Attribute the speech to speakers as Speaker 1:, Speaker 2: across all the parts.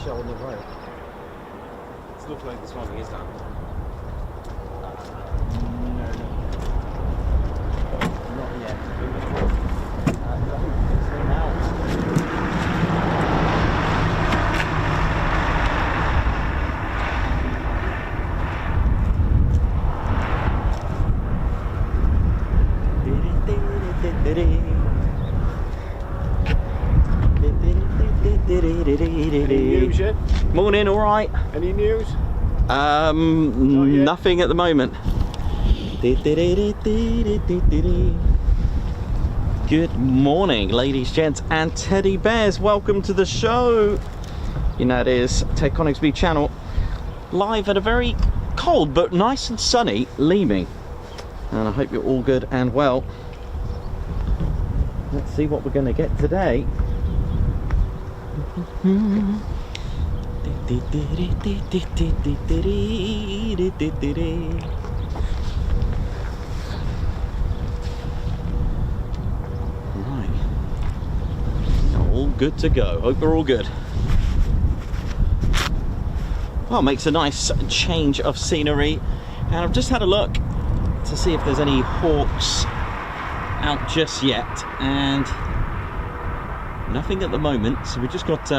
Speaker 1: show on the road.
Speaker 2: It looks like this one is done.
Speaker 1: Not yet. I think it's been out.
Speaker 2: Any news yet?
Speaker 1: Morning, all right.
Speaker 2: Any news?
Speaker 1: Nothing at the moment. Good morning, ladies, gents, and teddy bears. Welcome to the show. You know, it is Ted Coningsby channel, live at a very cold but nice and sunny Leeming. And I hope you're all good and well. Let's see what we're going to get today. Right, all good to go. Hope we're all good. Well, makes a nice change of scenery, and I've just had a look to see if there's any hawks out just yet, and nothing at the moment. So we just got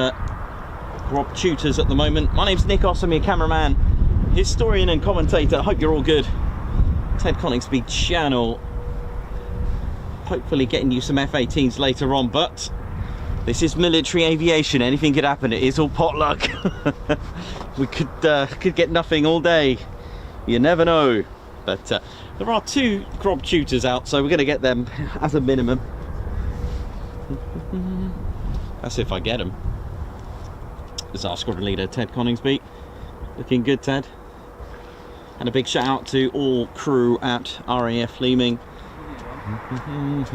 Speaker 1: Rob Tutors at the moment. My name's Nikos, I'm your cameraman, historian and commentator. I hope you're all good. Ted Coningsby channel. Hopefully getting you some F-18s later on, but this is military aviation. Anything could happen. It is all potluck. We could get nothing all day. You never know. But there are 2 Rob Tutors out, so we're going to get them as a minimum. That's if I get them. This is our squadron leader, Ted Coningsby. Looking good, Ted. And a big shout out to all crew at RAF Leeming. And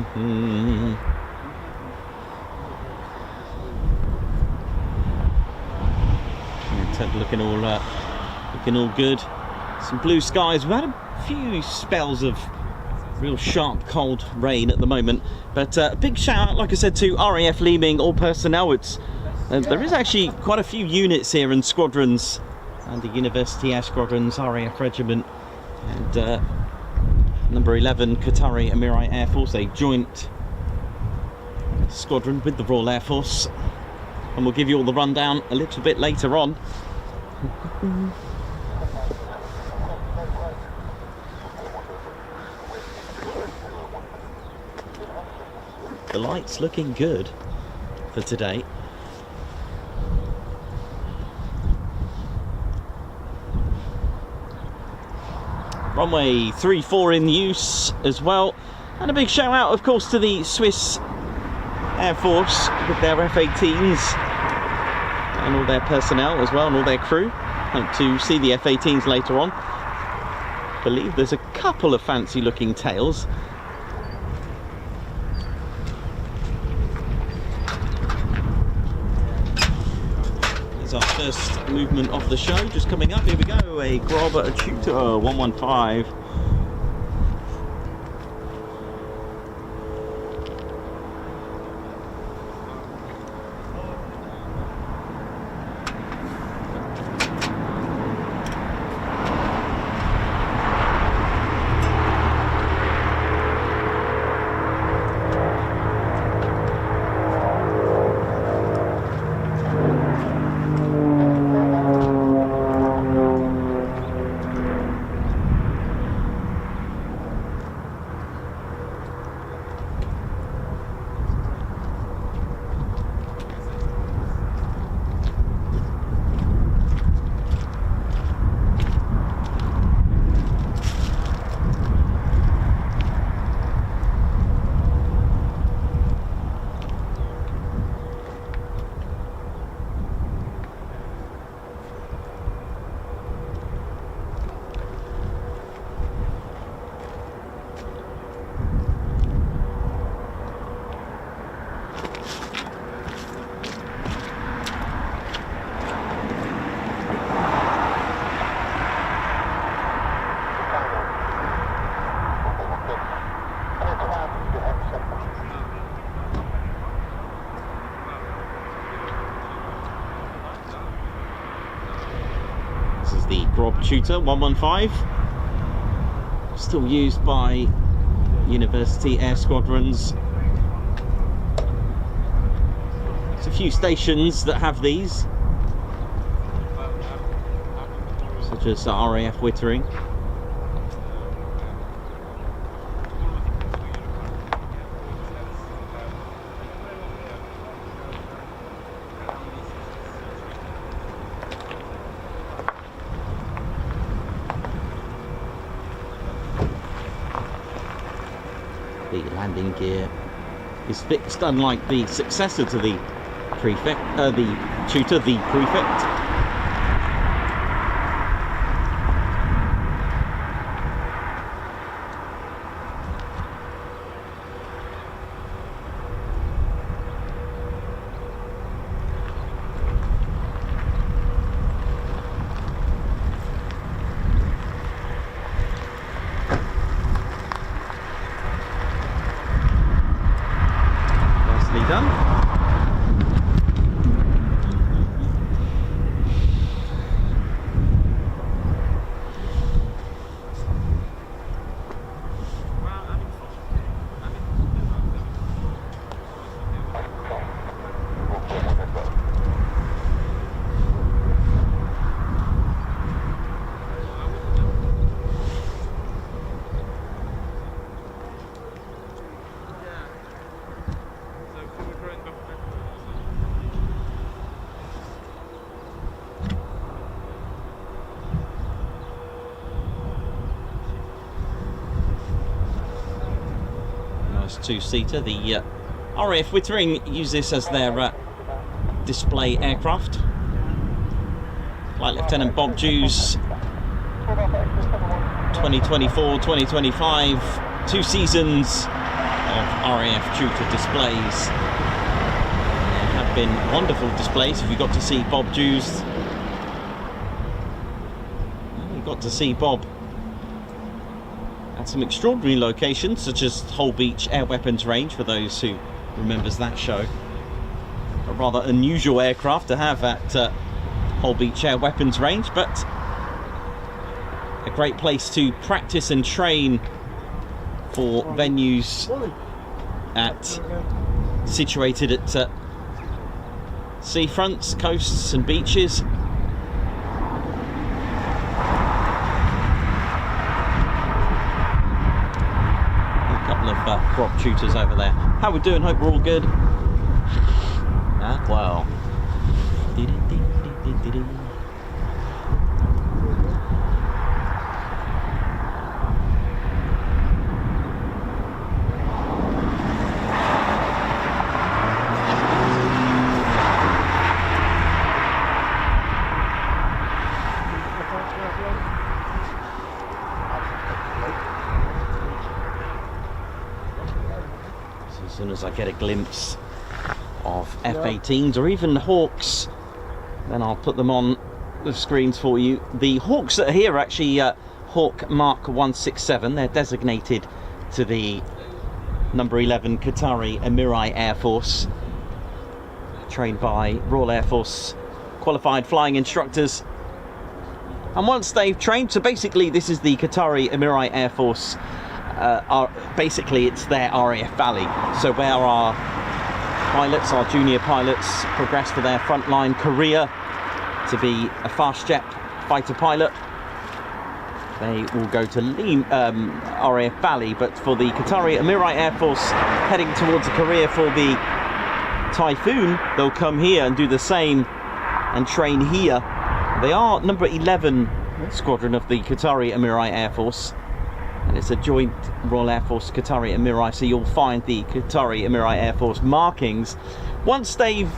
Speaker 1: Ted looking all good. Some blue skies. We've had a few spells of real sharp cold rain at the moment, but a big shout out, like I said, to RAF Leeming, all personnel. It's there is actually quite a few units here and squadrons, and the University Air Squadrons, RAF Regiment, and number 11 Qatari Emirate Air Force, a joint squadron with the Royal Air Force, and we'll give you all the rundown a little bit later on. The light's looking good for today. Runway 34 in use as well. And a big shout out, of course, to the Swiss Air Force with their F-18s and all their personnel as well, and all their crew. Hope to see the F-18s later on. I believe there's a couple of fancy looking tails. Our first movement of the show just coming up. Here we go, a Grob, a Tutor 115. Grob Tutor 115, still used by University Air Squadrons. There's a few stations that have these, such as RAF Wittering. The landing gear is fixed, unlike the successor to the prefect, the tutor, the prefect. Done. Two-seater. The RAF Wittering use this as their display aircraft. Flight Lieutenant Bob Dews, 2024-2025, 2 seasons of RAF Tutor displays. There have been wonderful displays. If you got to see Bob Dews, you got to see Bob at some extraordinary locations, such as Hull Beach Air Weapons Range, for those who remembers that show. A rather unusual aircraft to have at Hull Beach Air Weapons Range, but a great place to practice and train for venues situated at seafronts, coasts and beaches. Grob tutors over there. How we doing? Hope we're all good. Well. As soon as I get a glimpse of F-18s or even Hawks, then I'll put them on the screens for you. The Hawks that are here are actually Hawk Mark 167. They're designated to the number 11 Qatari Emirai Air Force, trained by Royal Air Force qualified flying instructors. And once they've trained, so basically this is the Qatari Emirai Air Force, basically it's their RAF Valley. So where our pilots, our junior pilots, progress to their frontline career to be a fast jet fighter pilot, they will go to RAF Valley. But for the Qatari Emirai Air Force heading towards a career for the Typhoon, they'll come here and do the same and train here. They are number 11 squadron of the Qatari Emirai Air Force, and it's a joint Royal Air Force Qatari Emirai, so you'll find the Qatari Emirai Air Force markings. Once they've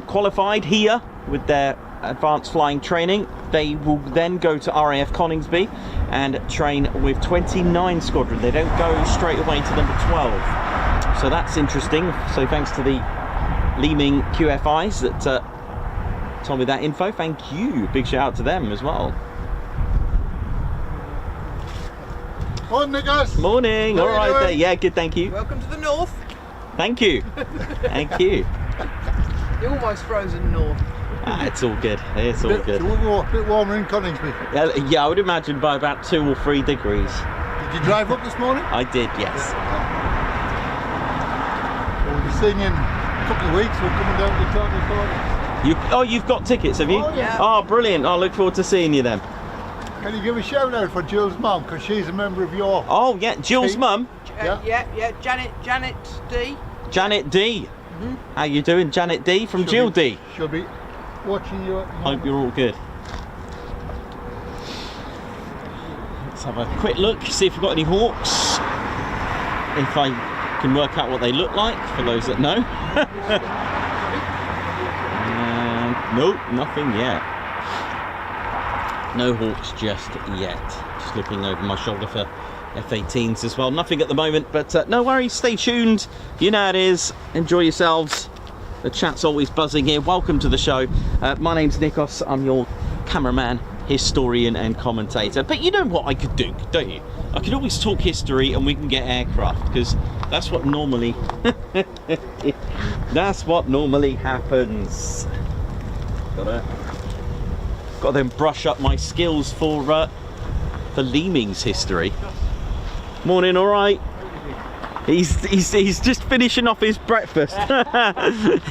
Speaker 1: qualified here with their advanced flying training, they will then go to RAF Coningsby and train with 29 Squadron. They don't go straight away to number 12, so that's interesting. So thanks to the Leeming QFIs that told me that info. Thank you. Big shout out to them as well.
Speaker 3: Morning, guys.
Speaker 1: Morning. All right there. Yeah, good. Thank you.
Speaker 4: Welcome to the north.
Speaker 1: Thank you. Thank you.
Speaker 4: The almost frozen north.
Speaker 1: It's all good. It's all good.
Speaker 3: It's a bit warmer in Coningsby.
Speaker 1: Yeah, I would imagine by about 2 or 3 degrees.
Speaker 3: Did you drive up this morning?
Speaker 1: I did, yes.
Speaker 3: We'll be seeing you in a couple of weeks. We're coming down to Tony.
Speaker 1: You've got tickets, have you?
Speaker 3: Oh, yeah.
Speaker 1: Oh, brilliant. I look forward to seeing you then.
Speaker 3: Can you give a shout out for Jill's mum, because she's a member of your...
Speaker 1: Oh, yeah, Jill's mum.
Speaker 4: Yeah, Janet D.
Speaker 1: Janet D.
Speaker 4: Mm-hmm.
Speaker 1: How you doing, Janet D from Jill D?
Speaker 3: She'll be watching you.
Speaker 1: Hope you're all good. Let's have a quick look, see if we've got any hawks. If I can work out what they look like, for those that know. Nope, nothing yet. No hawks just yet. Just looking over my shoulder for F-18s as well. Nothing at the moment, but no worries, stay tuned. You know how it is. Enjoy yourselves. The chat's always buzzing here. Welcome to the show. My name's Nikos. I'm your cameraman, historian and commentator. But you know what I could do, don't you? I could always talk history and we can get aircraft, because that's what normally that's what normally happens. Got to then brush up my skills for Leeming's history. Morning, all right. He's just finishing off his breakfast.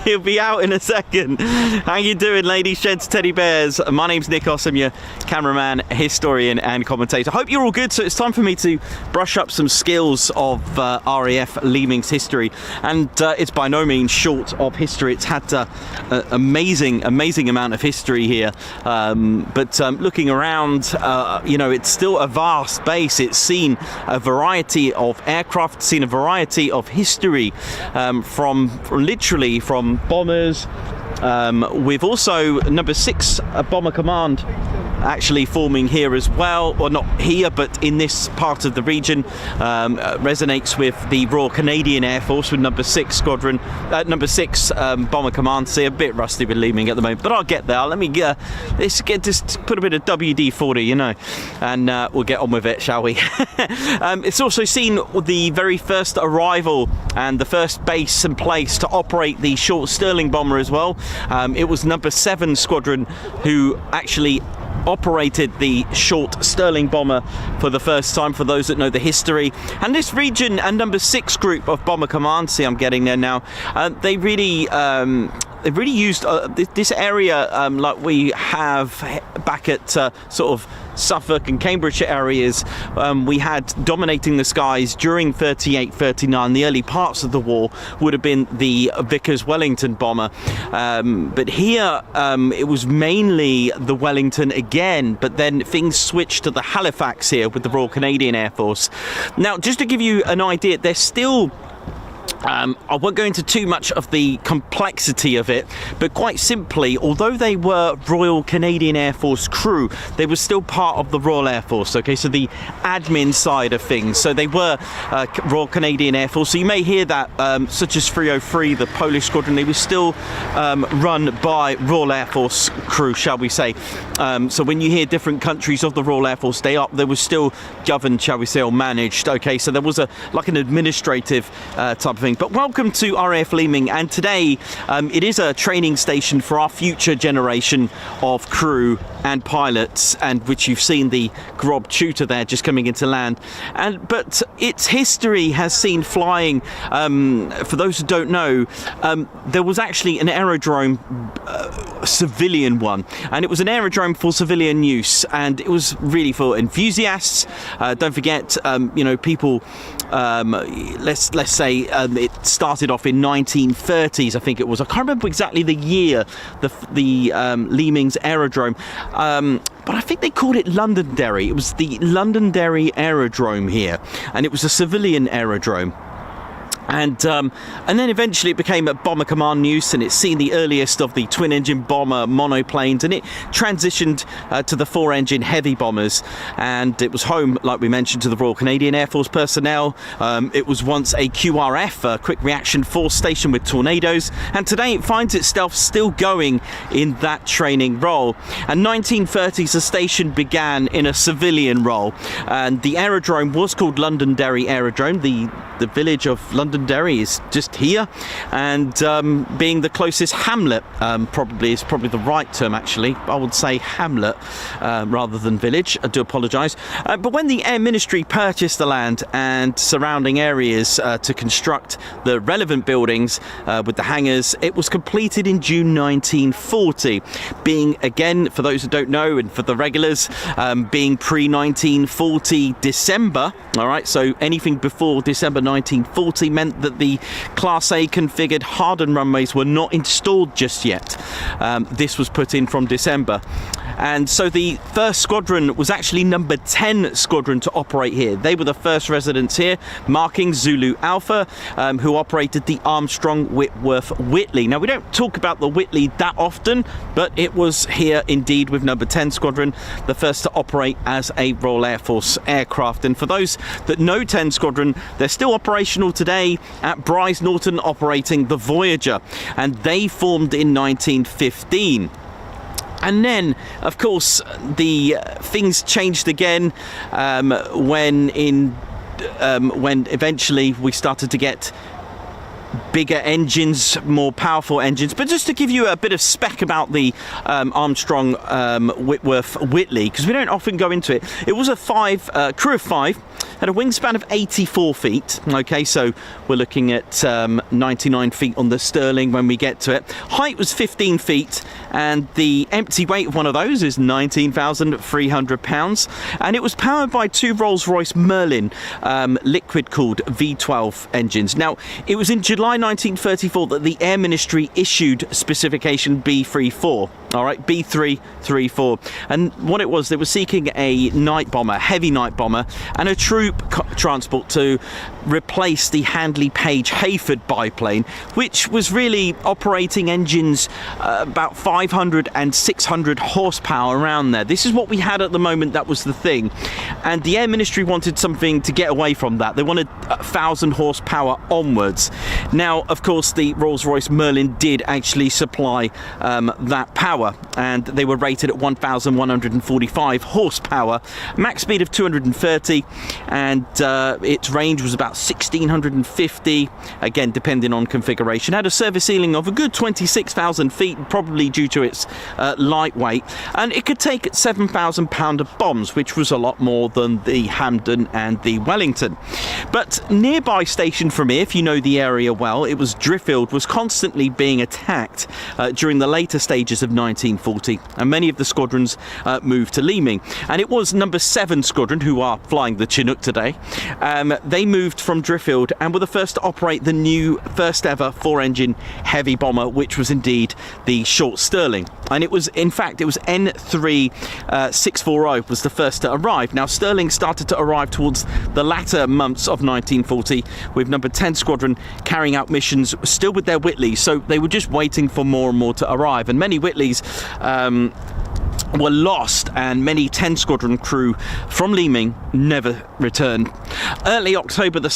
Speaker 1: He'll be out in a second. How you doing, ladies, gents, teddy bears? My name's Nikos. I'm your cameraman, historian and commentator. Hope you're all good. So it's time for me to brush up some skills of RAF Leeming's history. And it's by no means short of history. It's had an amazing amount of history here. But looking around, you know, it's still a vast base. It's seen a variety of aircraft, seen a variety of history, from literally from bombers. We've also number 6 bomber command actually forming here as well, or not here but in this part of the region. Resonates with the Royal Canadian Air Force with number 6 squadron, number 6 bomber command. See, a bit rusty with Leeming at the moment, but I'll get there. Let me let's just put a bit of WD-40, you know, and we'll get on with it, shall we? It's also seen the very first arrival and the first base and place to operate the short Stirling bomber as well. It was number 7 squadron who actually operated the short Stirling bomber for the first time, for those that know the history. And this region and number 6 group of bomber command, see, I'm getting there now, they really used this area, like we have back at sort of Suffolk and Cambridgeshire areas. We had dominating the skies during 38-39. The early parts of the war would have been the Vickers Wellington bomber, but here it was mainly the Wellington again, but then things switched to the Halifax here with the Royal Canadian Air Force. Now, just to give you an idea, they're still I won't go into too much of the complexity of it, but quite simply, although they were Royal Canadian Air Force crew, they were still part of the Royal Air Force, okay, so the admin side of things. So they were Royal Canadian Air Force, so you may hear that, such as 303, the Polish squadron, they were still run by Royal Air Force crew, shall we say. So when you hear different countries of the Royal Air Force, they were still governed, shall we say, or managed, okay, so there was like an administrative type of thing. But welcome to RAF Leeming, and today it is a training station for our future generation of crew and pilots, and which you've seen the Grob Tutor there just coming into land. But its history has seen flying, for those who don't know, there was actually an aerodrome, civilian one, and it was an aerodrome for civilian use, and it was really for enthusiasts. Don't forget, you know, people, let's say it started off in 1930s, I think it was. I can't remember exactly the year the Leeming's aerodrome, but I think they called it Londonderry. It was the Londonderry aerodrome here, and it was a civilian aerodrome. And then eventually it became a bomber command use, and it's seen the earliest of the twin-engine bomber monoplanes, and it transitioned to the 4-engine heavy bombers, and it was home, like we mentioned, to the Royal Canadian Air Force personnel. It was once a QRF, a quick reaction force station with tornadoes, and today it finds itself still going in that training role. And 1930s, the station began in a civilian role, and the aerodrome was called Londonderry Aerodrome. The village of Londonderry Londonderry is just here, and being the closest hamlet, probably the right term actually. I would say hamlet rather than village. I do apologise. But when the Air Ministry purchased the land and surrounding areas to construct the relevant buildings with the hangars, it was completed in June 1940. Being, again, for those who don't know and for the regulars, being pre-1940 December, all right, so anything before December 1940 meant that the Class A configured hardened runways were not installed just yet. This was put in from December. And so the first squadron was actually number 10 squadron to operate here. They were the first residents here, marking Zulu Alpha, who operated the Armstrong Whitworth Whitley. Now, we don't talk about the Whitley that often, but it was here indeed with number 10 squadron, the first to operate as a Royal Air Force aircraft. And for those that know 10 squadron, they're still operational today at Bryce Norton, operating the Voyager, and they formed in 1915. And then, of course, the things changed again when eventually we started to get bigger engines, more powerful engines. But just to give you a bit of spec about the Armstrong Whitworth Whitley, because we don't often go into it, it was a crew of 5, had a wingspan of 84 feet. Okay, so we're looking at 99 feet on the Stirling when we get to it. Height was 15 feet, and the empty weight of one of those is 19,300 pounds. And it was powered by 2 Rolls-Royce Merlin liquid-cooled V12 engines. Now, it was in July 1934 that the Air Ministry issued specification B34. All right, B334. And what it was, they were seeking a night bomber, heavy night bomber, and a troop transport to replace the Handley Page Hayford biplane, which was really operating engines about 500 and 600 horsepower around there. This is what we had at the moment. That was the thing. And the Air Ministry wanted something to get away from that. They wanted 1,000 horsepower onwards. Now, of course, the Rolls-Royce Merlin did actually supply that power, and they were rated at 1,145 horsepower, max speed of 230, and its range was about 1,650, again depending on configuration. Had a service ceiling of a good 26,000 feet, probably due to its lightweight, and it could take 7,000 pounder bombs, which was a lot more than the Hampden and the Wellington. But nearby station from here, if you know the area well, it was Driffield, was constantly being attacked during the later stages of 1940, and many of the squadrons moved to Leeming. And it was number 7 squadron, who are flying the Chinook today. They moved from Driffield and were the first to operate the new first ever 4-engine heavy bomber, which was indeed the short Stirling. And it was, in fact, it was N3640 was the first to arrive. Now, Stirling started to arrive towards the latter months of 1940, with number 10 squadron carrying out missions still with their Whitleys, so they were just waiting for more and more to arrive, and many Whitleys were lost, and many 10 squadron crew from Leeming never returned. Early October,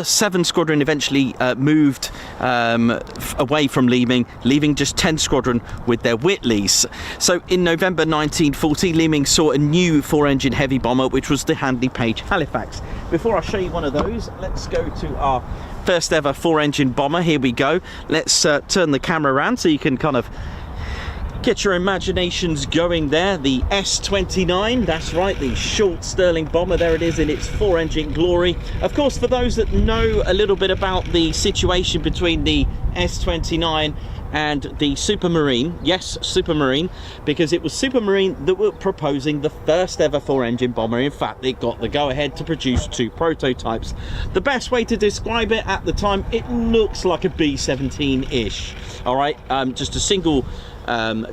Speaker 1: 7 squadron eventually moved away from Leeming, leaving just 10 squadron with their Whitleys. So in November 1940, Leeming saw a new 4-engine heavy bomber, which was the Handley Page Halifax. Before I show you one of those, let's go to our first ever 4-engine bomber. Here we go. Let's turn the camera around so you can kind of get your imaginations going there. The S-29, that's right, the short Stirling bomber. There it is in its 4-engine glory. Of course, for those that know a little bit about the situation between the S-29 and the Supermarine, yes, Supermarine, because it was Supermarine that were proposing the first ever 4-engine bomber. In fact, it got the go-ahead to produce 2 prototypes. The best way to describe it at the time, it looks like a B-17-ish. All right, just a single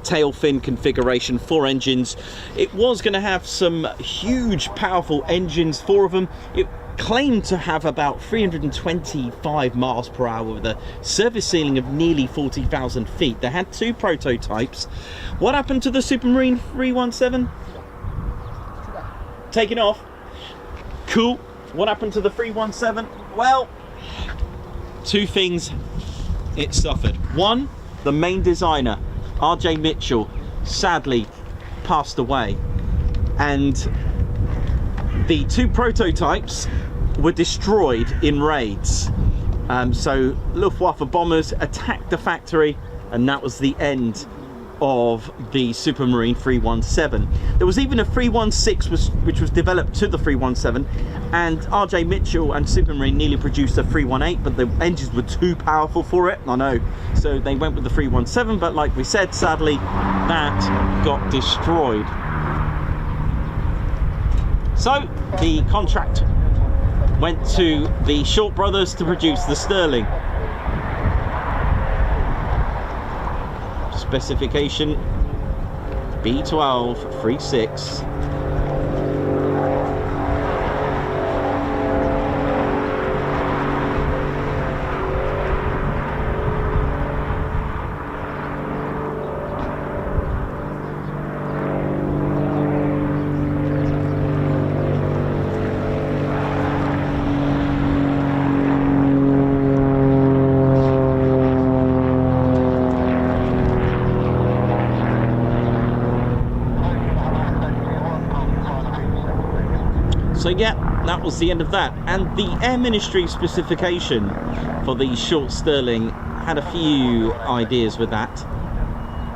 Speaker 1: tail fin configuration, 4 engines. It was going to have some huge powerful engines, 4 of them. It claimed to have about 325 miles per hour with a service ceiling of nearly 40,000 feet. They had 2 prototypes. What happened to the Supermarine 317? Taken off. Cool. What happened to the 317? Well, 2 things it suffered. One, the main designer, R.J. Mitchell, sadly passed away, and the 2 prototypes were destroyed in raids. So Luftwaffe bombers attacked the factory, and that was the end of the Supermarine 317. There was even a 316 which was developed to the 317, and RJ Mitchell and Supermarine nearly produced a 318, but the engines were too powerful for it, I know, so they went with the 317, but like we said, sadly that got destroyed. So the contract went to the Short brothers to produce the Stirling. Specification B1236. So yeah, that was the end of that. And the Air Ministry specification for the Short Stirling had a few ideas with that.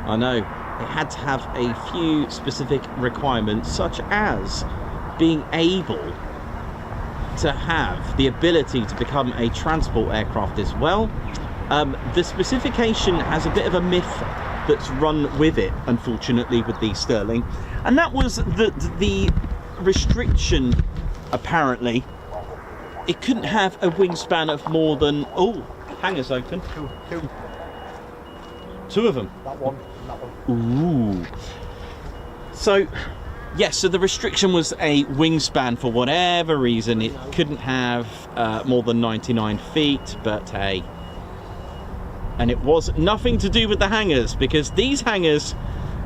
Speaker 1: I know, it had to have a few specific requirements, such as being able to have the ability to become a transport aircraft as well. The specification has a bit of a myth that's run with it, unfortunately, with the Stirling, and that was the restriction. Apparently it couldn't have a wingspan of more than, oh, hangars open, two of them,
Speaker 3: That one and that one.
Speaker 1: ooh. So yes, so the restriction was a wingspan. For whatever reason it couldn't have more than 99 feet, but hey, and it was nothing to do with the hangars, because these hangars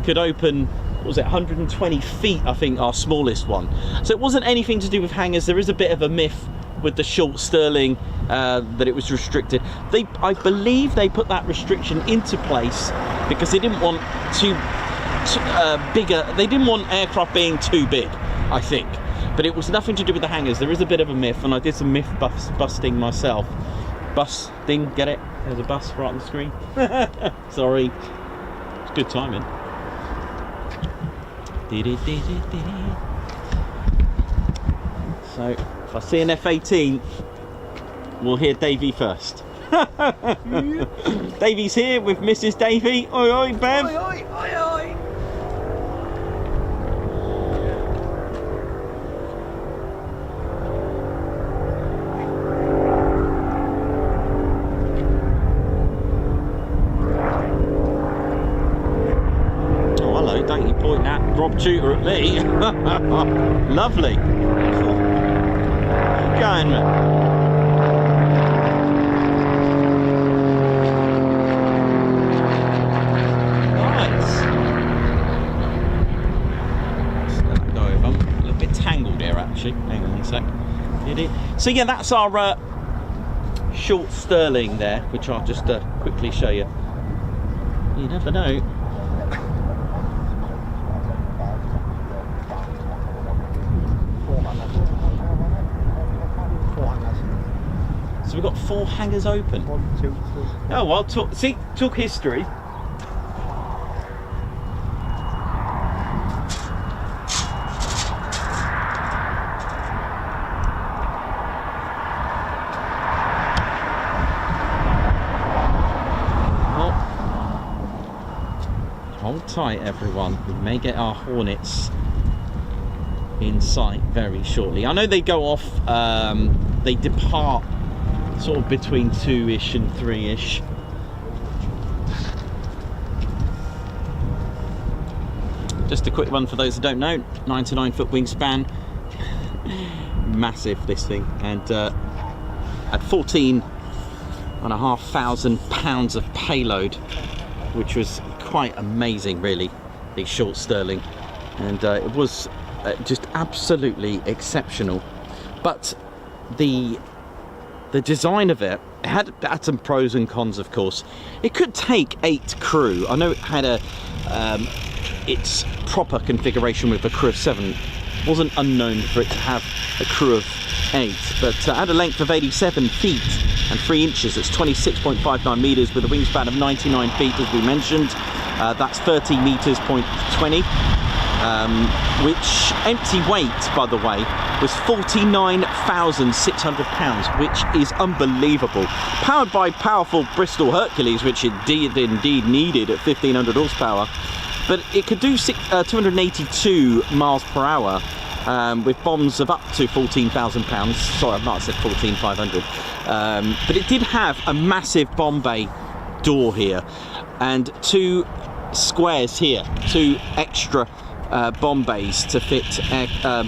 Speaker 1: could open, what was it, 120 feet, I think, our smallest one. So it wasn't anything to do with hangars. There is a bit of a myth with the Short Stirling that it was restricted. I believe they put that restriction into place because they didn't want bigger, they didn't want aircraft being too big, I think. But it was nothing to do with the hangars. There is a bit of a myth, and I did some myth busting myself. Busting, get it? There's a bus right on the screen. Sorry, it's good timing. So if I see an F-18, we'll hear Davey first. Davey's here with Mrs. Davey. Oi oi, Bev.
Speaker 4: Oi, oi, oi, oi.
Speaker 1: Don't you point that Rob Tutor at me. Lovely. Keep going, man. Nice. Just let that go over. I'm a little bit tangled here, actually. Hang on one sec. So yeah, that's our Short Stirling there, which I'll just quickly show you. You never know. So we've got 4 hangars open.
Speaker 3: 1, 2, 3.
Speaker 1: Oh well, talk history. Well, hold tight, everyone. We may get our Hornets in sight very shortly. I know they go off. They depart sort of between 2-ish and 3-ish. Just a quick one for those who don't know. 99-foot wingspan. Massive, this thing. And at 14,500 pounds of payload, which was quite amazing, really, the Short Stirling. And it was just absolutely exceptional. But the design of it had some pros and cons, of course. It could take 8 crew. I know it had its proper configuration with a crew of 7, wasn't unknown for it to have a crew of 8, but at a length of 87 feet and 3 inches, that's 26.59 meters with a wingspan of 99 feet, as we mentioned. That's 30 meters, 0.20, which empty weight, by the way, was 49,600 pounds, which is unbelievable. Powered by powerful Bristol Hercules, which it indeed needed at 1,500 horsepower, but it could do 282 miles per hour with bombs of up to 14,000 pounds. Sorry, I might have said 14,500. But it did have a massive bomb bay door here and 2 squares here, 2 extra bomb bays to fit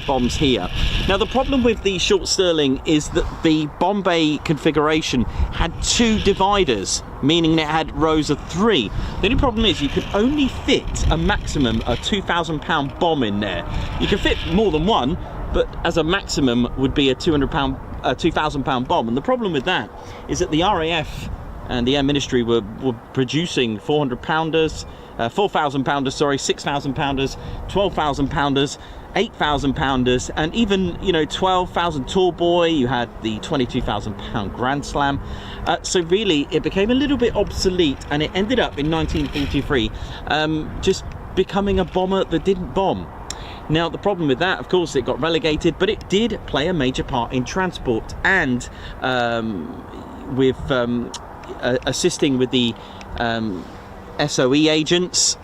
Speaker 1: bombs here. Now the problem with the short Stirling is that the bomb bay configuration had 2 dividers, meaning it had rows of 3. The only problem is you could only fit a maximum of 2,000 pound bomb in there. You can fit more than one, but as a maximum would be a 2,000 pound bomb. And the problem with that is that the RAF and the Air Ministry were producing 400 pounders, 4,000 pounders, sorry, 6,000 pounders, 12,000 pounders, 8,000 pounders, and even, you know, 12,000 tall boy. You had the 22,000 pound Grand Slam. So really it became a little bit obsolete, and it ended up in 1943 just becoming a bomber that didn't bomb. Now the problem with that, of course, it got relegated, but it did play a major part in transport and with assisting with the SOE agents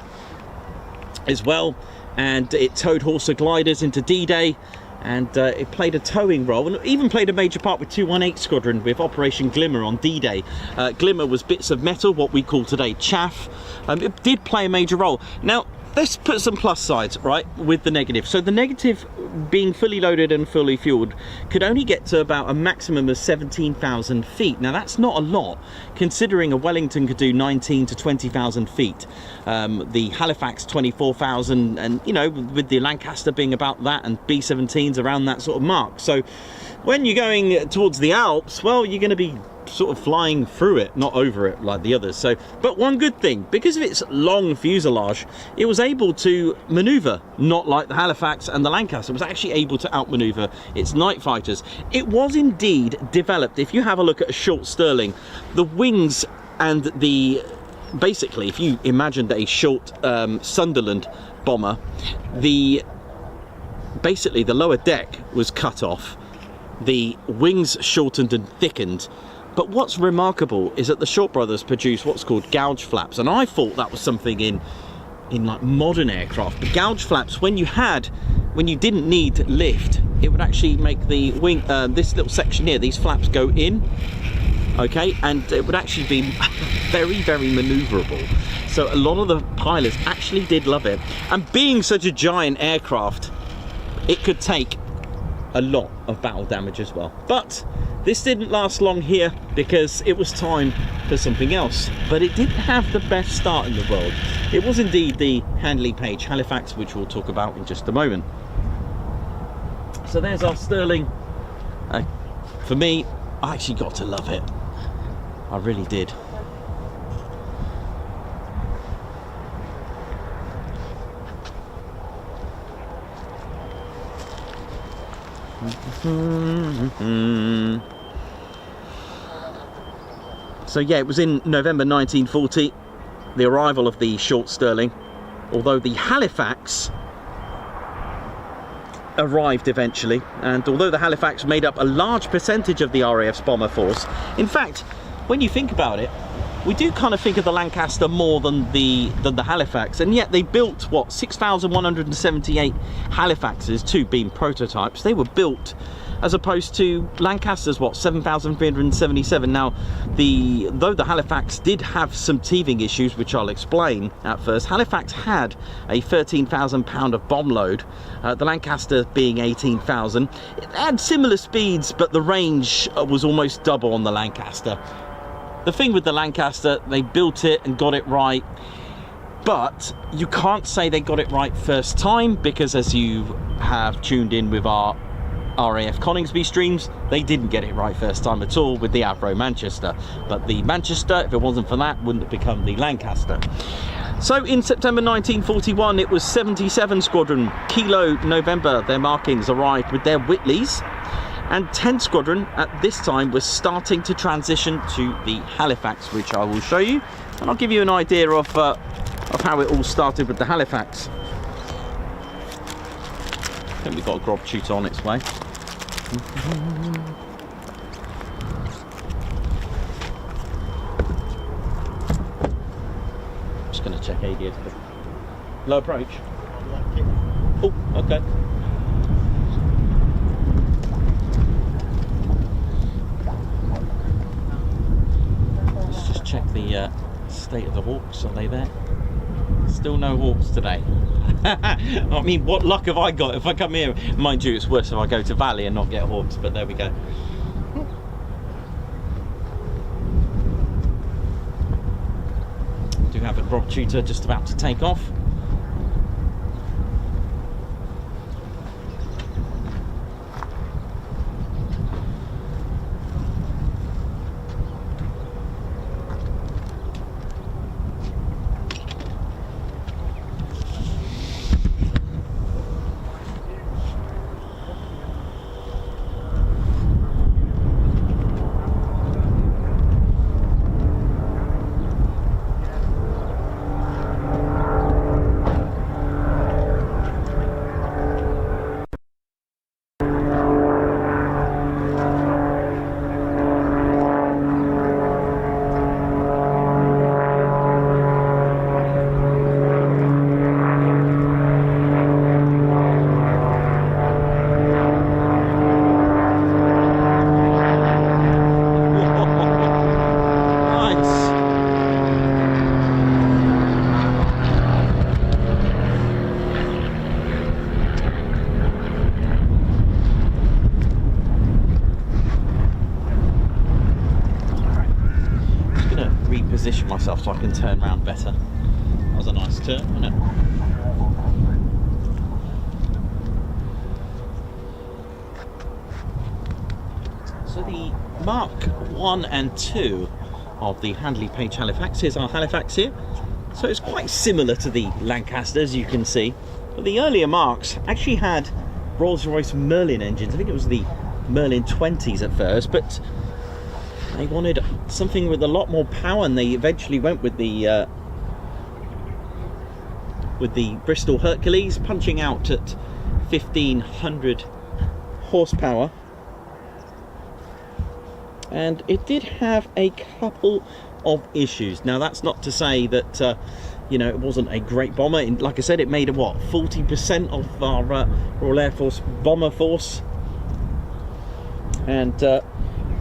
Speaker 1: as well, and it towed Horsa gliders into D-Day, and it played a towing role, and even played a major part with 218 Squadron with Operation Glimmer on D-Day. Glimmer was bits of metal, what we call today chaff. It did play a major role. Now let's put some plus sides, right, with the negative. So the negative, being fully loaded and fully fueled, could only get to about a maximum of 17,000 feet. Now that's not a lot, considering a Wellington could do 19 to 20,000 feet. The Halifax 24,000, and you know, with the Lancaster being about that, and B-17s around that sort of mark. So when you're going towards the Alps, well, you're going to be sort of flying through it, not over it like the others. So, but one good thing, because of its long fuselage, it was able to maneuver, not like the Halifax and the Lancaster. It was actually able to outmaneuver its night fighters. It was indeed developed. If you have a look at a short Stirling, the wings and the, basically, if you imagined a short Sunderland bomber, basically the lower deck was cut off, the wings shortened and thickened. But what's remarkable is that the Short brothers produced what's called gouge flaps, and I thought that was something in like modern aircraft. But gouge flaps, when you didn't need lift, it would actually make the wing, this little section here, these flaps go in, okay, and it would actually be very, very maneuverable. So a lot of the pilots actually did love it, and being such a giant aircraft, it could take a lot of battle damage as well. But this didn't last long here, because it was time for something else. But it didn't have the best start in the world. It was indeed the Handley Page Halifax, which we'll talk about in just a moment. So there's our Stirling. For me, I actually got to love it. I really did. So yeah, it was in November 1940, the arrival of the short Stirling, although the Halifax arrived eventually, and although the Halifax made up a large percentage of the RAF's bomber force, in fact, when you think about it, we do kind of think of the Lancaster more than the Halifax, and yet they built, what, 6,178 Halifaxes, 2 being prototypes. They were built, as opposed to Lancaster's, what, 7,377. Now, though the Halifax did have some teething issues, which I'll explain at first, Halifax had a 13,000 pound of bomb load, the Lancaster being 18,000. It had similar speeds, but the range was almost double on the Lancaster. The thing with the Lancaster, they built it and got it right, but you can't say they got it right first time, because as you have tuned in with our RAF Coningsby streams, they didn't get it right first time at all with the Avro Manchester. But the Manchester, if it wasn't for that, wouldn't have become the Lancaster. So in September 1941, it was 77 Squadron, Kilo November. Their markings arrived with their Whitleys. And 10 Squadron at this time was starting to transition to the Halifax, which I will show you. And I'll give you an idea of how it all started with the Halifax. I think we've got a Grob Tutor on its way. Just going to check ADS. Low approach. Oh, okay. Let's just check the state of the Hawks. Are they there? Still no Hawks today. I mean, what luck have I got if I come here? Mind you, it's worse if I go to Valley and not get Hawks, but there we go. Do have a Grob Tutor just about to take off. Position myself so I can turn around better. That was a nice turn, wasn't it? So the Mark 1 and 2 of the Handley Page Halifax, here's our Halifax here. So it's quite similar to the Lancaster, as you can see, but the earlier Marks actually had Rolls-Royce Merlin engines. I think it was the Merlin 20s at first, but they wanted something with a lot more power, and they eventually went with the Bristol Hercules, punching out at 1500 horsepower. And it did have a couple of issues. Now that's not to say that you know, it wasn't a great bomber. And like I said, it made a what, 40% of our Royal Air Force bomber force. And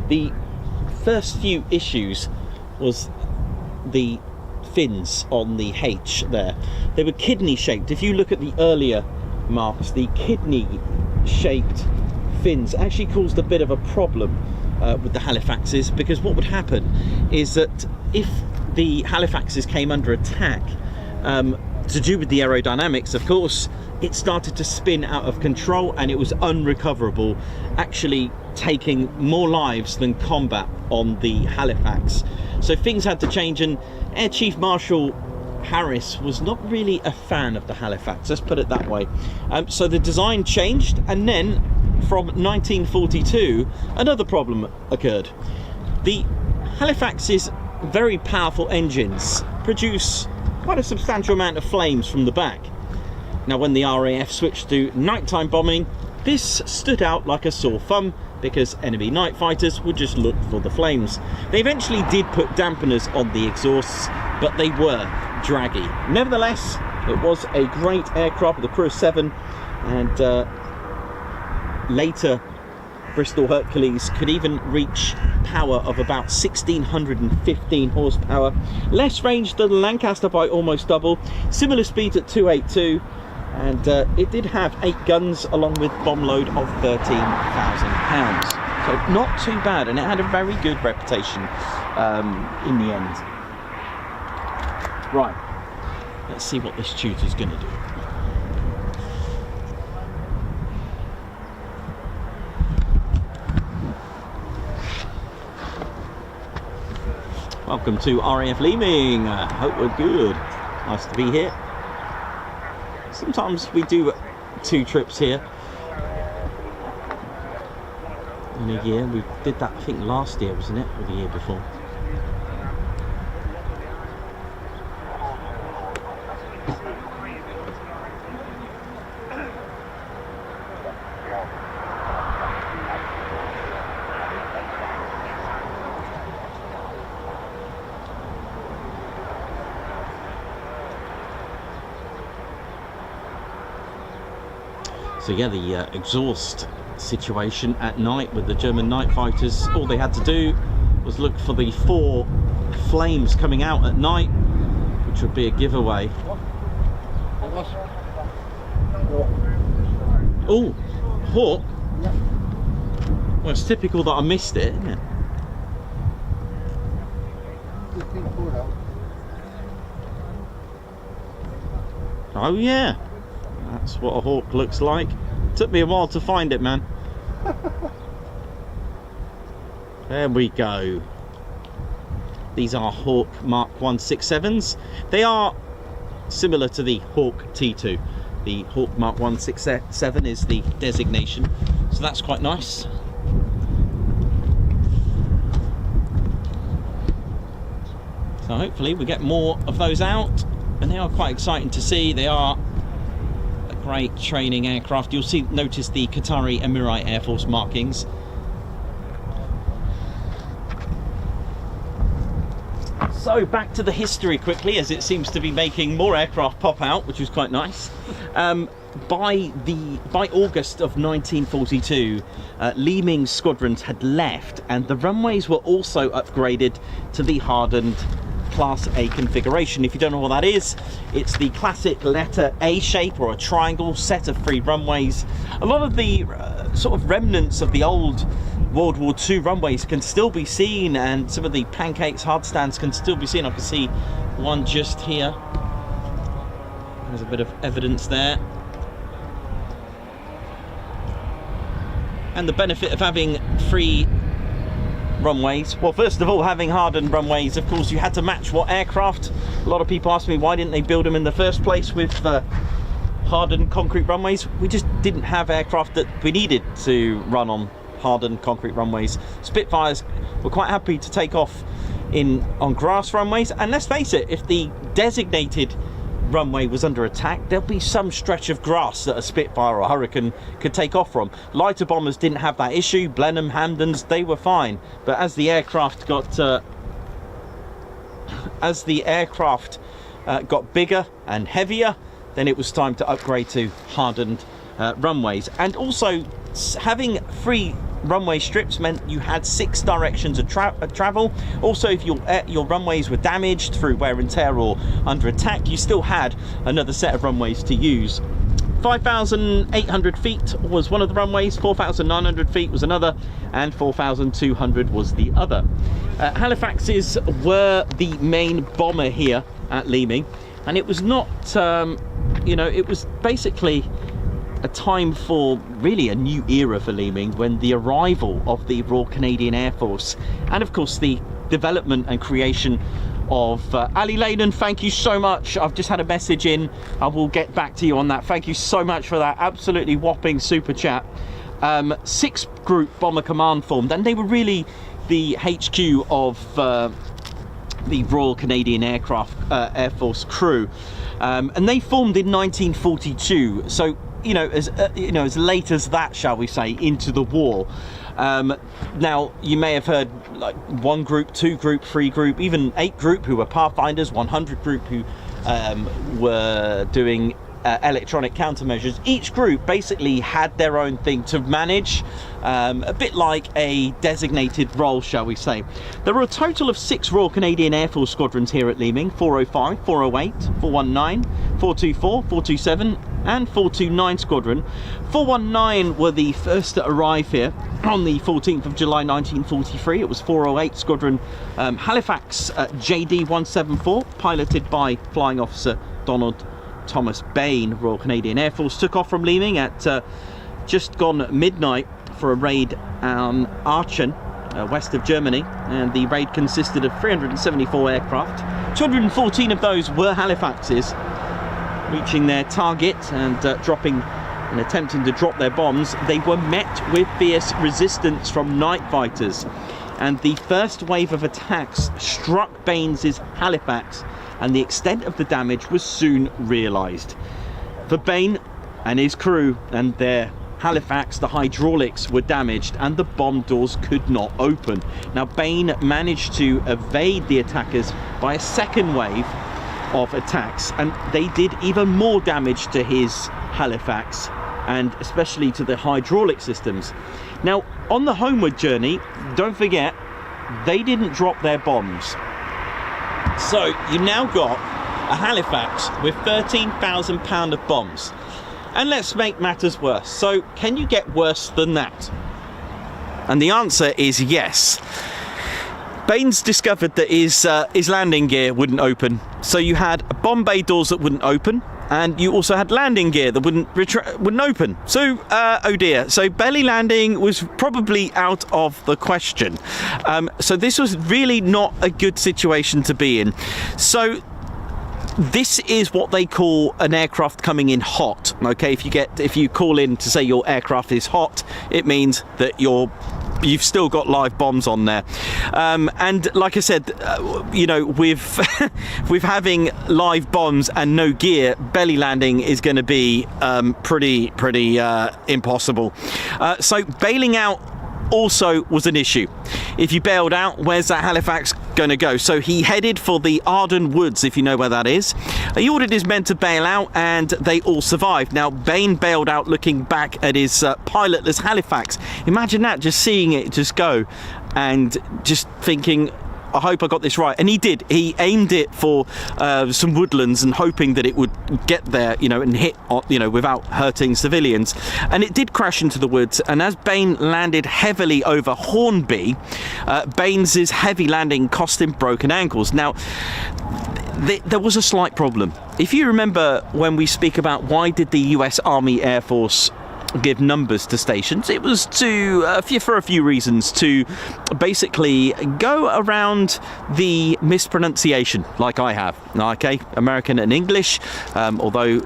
Speaker 1: the first few issues was the fins on the H there. They were kidney shaped. If you look at the earlier Marks, the kidney shaped fins actually caused a bit of a problem with the Halifaxes, because what would happen is that if the Halifaxes came under attack, to do with the aerodynamics, of course, it started to spin out of control and it was unrecoverable, actually taking more lives than combat on the Halifax. So things had to change, and Air Chief Marshal Harris was not really a fan of the Halifax, let's put it that way. So the design changed, and then from 1942 another problem occurred. The Halifax's very powerful engines produce quite a substantial amount of flames from the back. Now when the RAF switched to nighttime bombing, this stood out like a sore thumb, because enemy night fighters would just look for the flames. They eventually did put dampeners on the exhausts, but they were draggy. Nevertheless, it was a great aircraft with a crew of 7, and later Bristol Hercules could even reach power of about 1615 horsepower. Less range than the Lancaster by almost double, similar speed at 282, and it did have 8 guns along with bomb load of 13,000 pounds. So not too bad, and it had a very good reputation in the end. Right, let's see what this Tutor's going to do. Welcome to RAF Leeming. Hope we're good. Nice to be here. Sometimes we do 2 trips here in a year. We did that, I think, last year, wasn't it? Or the year before. So yeah, the exhaust situation at night with the German night fighters, all they had to do was look for the 4 flames coming out at night, which would be a giveaway. Oh, Hawk. Well, it's typical that I missed it, isn't it? Oh yeah, that's what a Hawk looks like. Took me a while to find it, man. There we go. These are Hawk Mark 167s. They are similar to the Hawk T2. The Hawk Mark 167 is the designation, so that's quite nice. So hopefully we get more of those out, and they are quite exciting to see. They are a great training aircraft. You'll notice the Qatari Emirate Air Force markings. So back to the history quickly, as it seems to be making more aircraft pop out, which is quite nice. By August of 1942, Leeming Squadrons had left, and the runways were also upgraded to the hardened Class A configuration. If you don't know what that is, it's the classic letter A shape, or a triangle set of 3 runways. A lot of the sort of remnants of the old World War II runways can still be seen, and some of the pancakes hard stands can still be seen. I can see one just here. There's a bit of evidence there. And the benefit of having 3 runways, well, first of all, having hardened runways, of course, you had to match what aircraft. A lot of people ask me, why didn't they build them in the first place with hardened concrete runways? We just didn't have aircraft that we needed to run on hardened concrete runways. Spitfires were quite happy to take off on grass runways, and let's face it, if the designated runway was under attack, there'll be some stretch of grass that a Spitfire or a Hurricane could take off from. Lighter bombers didn't have that issue. Blenheim, Hamdens, they were fine. But as the aircraft got got bigger and heavier, then it was time to upgrade to hardened runways. And also, having 3 runway strips meant you had 6 directions of travel. Also, if your runways were damaged through wear and tear or under attack, you still had another set of runways to use. 5,800 feet was one of the runways, 4,900 feet was another, and 4,200 was the other. Halifaxes were the main bomber here at Leeming, and it was not, you know, it was basically a time for really a new era for Leeming, when the arrival of the Royal Canadian Air Force, and of course the development and creation of Ali Layden. Thank you so much. I've just had a message in. I will get back to you on that. Thank you so much for that absolutely whopping super chat. 6 group bomber command formed, and they were really the HQ of the Royal Canadian Air Force crew, and they formed in 1942. So you know, as late as that, shall we say, into the war. Now, you may have heard like 1 group, 2 group, 3 group, even 8 group who were pathfinders, 100 group who were doing electronic countermeasures. Each group basically had their own thing to manage, a bit like a designated role, shall we say. There were a total of 6 Royal Canadian Air Force squadrons here at Leeming: 405, 408, 419, 424, 427 and 429 squadron. 419 were the first to arrive here on the 14th of July 1943. It was 408 squadron Halifax JD 174, piloted by Flying Officer Donald Thomas Bain. Royal Canadian Air Force took off from Leeming at just gone midnight for a raid on Aachen, west of Germany, and the raid consisted of 374 aircraft. 214 of those were Halifaxes, reaching their target and dropping and attempting to drop their bombs. They were met with fierce resistance from night fighters, and the first wave of attacks struck Baines' Halifax, and the extent of the damage was soon realised. For Bain and his crew and their Halifax, the hydraulics were damaged and the bomb doors could not open. Now, Bain managed to evade the attackers by a second wave of attacks, and they did even more damage to his Halifax, and especially to the hydraulic systems. Now, on the homeward journey, don't forget, they didn't drop their bombs. So you now got a Halifax with 13,000 pounds of bombs. And let's make matters worse. So can you get worse than that? And the answer is yes. Baines discovered that his landing gear wouldn't open. So you had bomb bay doors that wouldn't open, and you also had landing gear that wouldn't open. So, oh dear. So belly landing was probably out of the question. So this was really not a good situation to be in. So this is what they call an aircraft coming in hot. Okay, if you call in to say your aircraft is hot, it means that you've still got live bombs on there. And like I said, you know, with with having live bombs and no gear, belly landing is going to be pretty impossible. So bailing out also was an issue. If you bailed out, where's that Halifax going to go? So he headed for the Arden Woods, if you know where that is. He ordered his men to bail out, and they all survived. Now, Bain bailed out looking back at his pilotless Halifax. Imagine that, just seeing it just go and just thinking, I hope I got this right. And he did. He aimed it for some woodlands and hoping that it would get there, you know, and hit, you know, without hurting civilians. And it did crash into the woods. And as Bain landed heavily over Hornby, Baines's heavy landing cost him broken ankles. Now, there was a slight problem. If you remember when we speak about why did the US Army Air Force give numbers to stations, it was for a few reasons, to basically go around the mispronunciation, like I have. Okay, American and English, although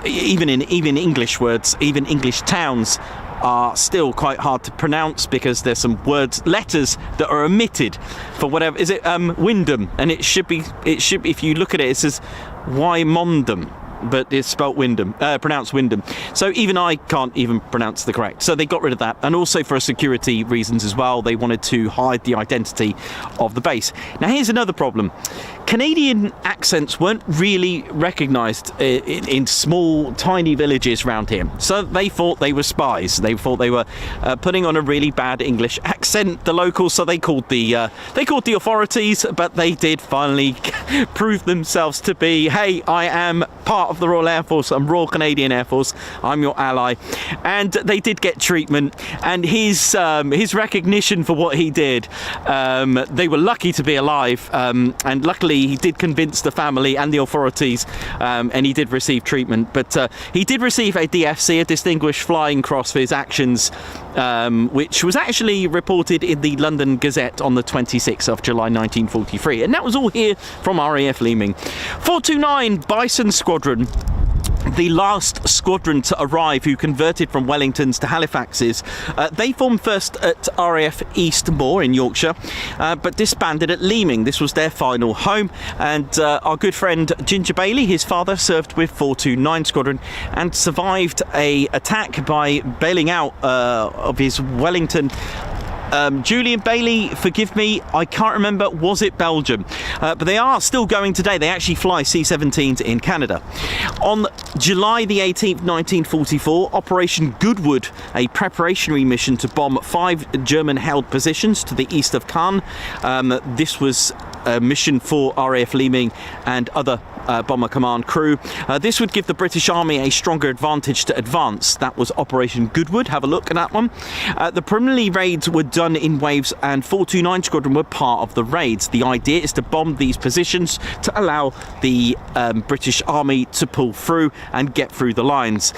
Speaker 1: even English words, even English towns are still quite hard to pronounce because there's some letters that are omitted for whatever. Is it Wyndham? And it should be, if you look at it, it says Wymondham, but it's spelt Wyndham, pronounced Wyndham. So even I can't even pronounce the correct. So they got rid of that, and also for security reasons as well. They wanted to hide the identity of the base. Now here's another problem. Canadian accents weren't really recognised in small, tiny villages around here. So they thought they were spies. They thought they were putting on a really bad English accent, the locals. So they called the authorities, but they did finally prove themselves to be, hey, I am part of the Royal Air Force. I'm Royal Canadian Air Force. I'm your ally. And they did get treatment. And his recognition for what he did, they were lucky to be alive. And luckily, he did convince the family and the authorities, and he did receive treatment. But he did receive a DFC, a Distinguished Flying Cross, for his actions, which was actually reported in the London Gazette on the 26th of July 1943. And that was all here from RAF Leeming. 429 Bison Squadron, the last squadron to arrive who converted from Wellingtons to Halifaxes. They formed first at RAF Eastmoor in Yorkshire, but disbanded at Leeming. This was their final home, and our good friend Ginger Bailey, his father, served with 429 Squadron and survived a attack by bailing out of his Wellington. Julian Bailey, forgive me, I can't remember, was it Belgium? But they are still going today. They actually fly C-17s in Canada. On July the 18th, 1944, Operation Goodwood, a preparationary mission to bomb 5 German-held positions to the east of Caen. This was a mission for RAF Leeming and other Bomber Command crew. This would give the British Army a stronger advantage to advance. That was Operation Goodwood. Have a look at that one. The preliminary raids were done in waves, and 429 Squadron were part of the raids. The idea is to bomb these positions to allow the British Army to pull through and get through the lines.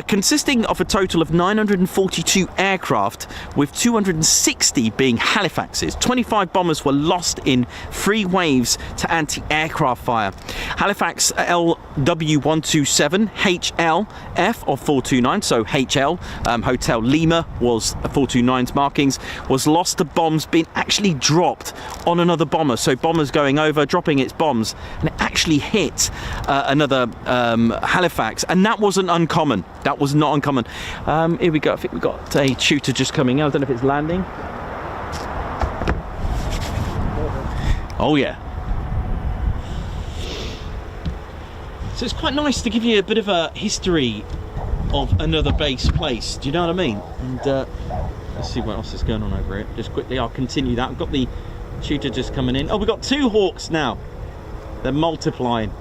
Speaker 1: Consisting of a total of 942 aircraft, with 260 being Halifaxes. 25 bombers were lost in 3 waves to anti-aircraft fire. Halifax LW127 HLF of 429, so HL, Hotel Lima was 429's markings, was lost to bombs being actually dropped on another bomber. So bombers going over, dropping its bombs, and it actually hit another Halifax, and that wasn't uncommon. That was not uncommon. Here we go. I think we've got a Tutor just coming out. I don't know if it's landing. Oh yeah. So it's quite nice to give you a bit of a history of another base place. Do you know what I mean? And let's see what else is going on over here. Just quickly, I'll continue that. I've got the Tutor just coming in. Oh, we've got 2 Hawks now. They're multiplying.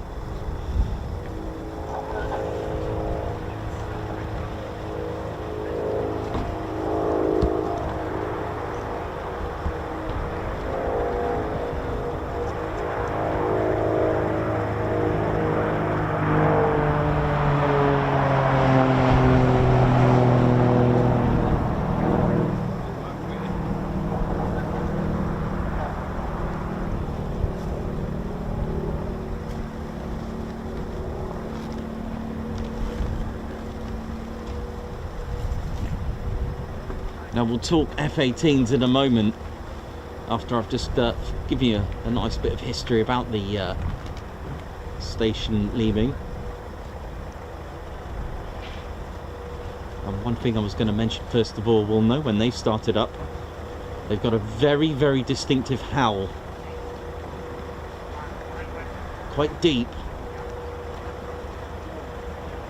Speaker 1: Now we'll talk F-18s in a moment, after I've just given you a nice bit of history about the station Leeming. And one thing I was going to mention first of all, we'll know when they started up, they've got a very, very distinctive howl. Quite deep.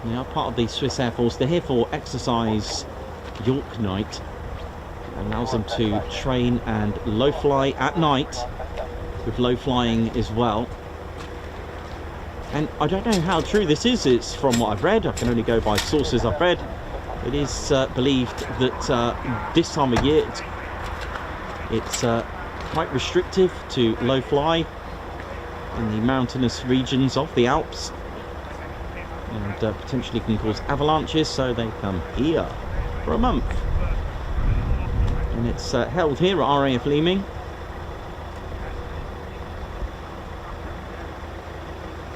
Speaker 1: They are part of the Swiss Air Force. They're here for Exercise YORKNITE. Allows them to train and low fly at night, with low flying as well. And I don't know how true this is. It's from what I've read. I can only go by sources I've read. It is believed that this time of year it's quite restrictive to low fly in the mountainous regions of the Alps, and potentially can cause avalanches, so they come here for a month. And it's held here at RAF Leeming.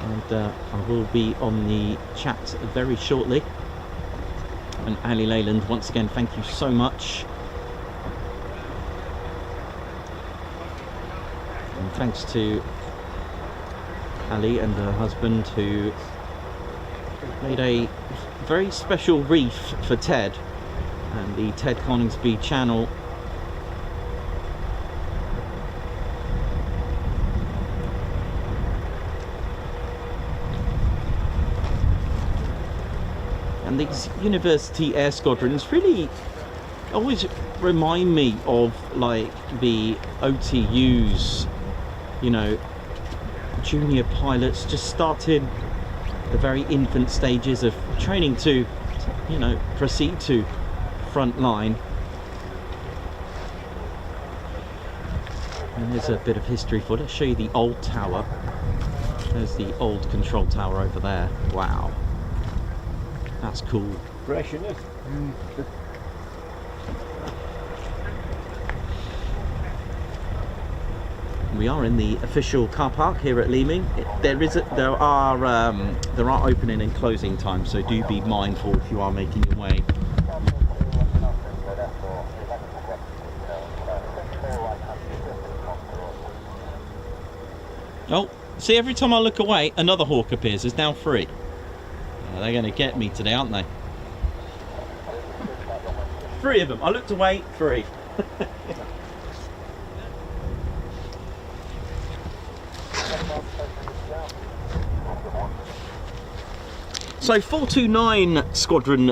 Speaker 1: And I will be on the chat very shortly. And Ali Leyland, once again, thank you so much. And thanks to Ali and her husband, who made a very special wreath for Ted and the Ted Coningsby channel. And these university air squadrons really always remind me of like the OTUs, you know, junior pilots just starting the very infant stages of training to, you know, proceed to front line. And there's a bit of history for it. I'll show you the old tower. There's the old control tower over there. Wow. That's cool.
Speaker 2: Fresh, isn't it?
Speaker 1: We are in the official car park here at Leeming. There are opening and closing times, so do be mindful if you are making your way. Oh, see, every time I look away, another Hawk appears. There's now 3. They're going to get me today, aren't they? 3 of them. I looked away, 3. So 429 Squadron,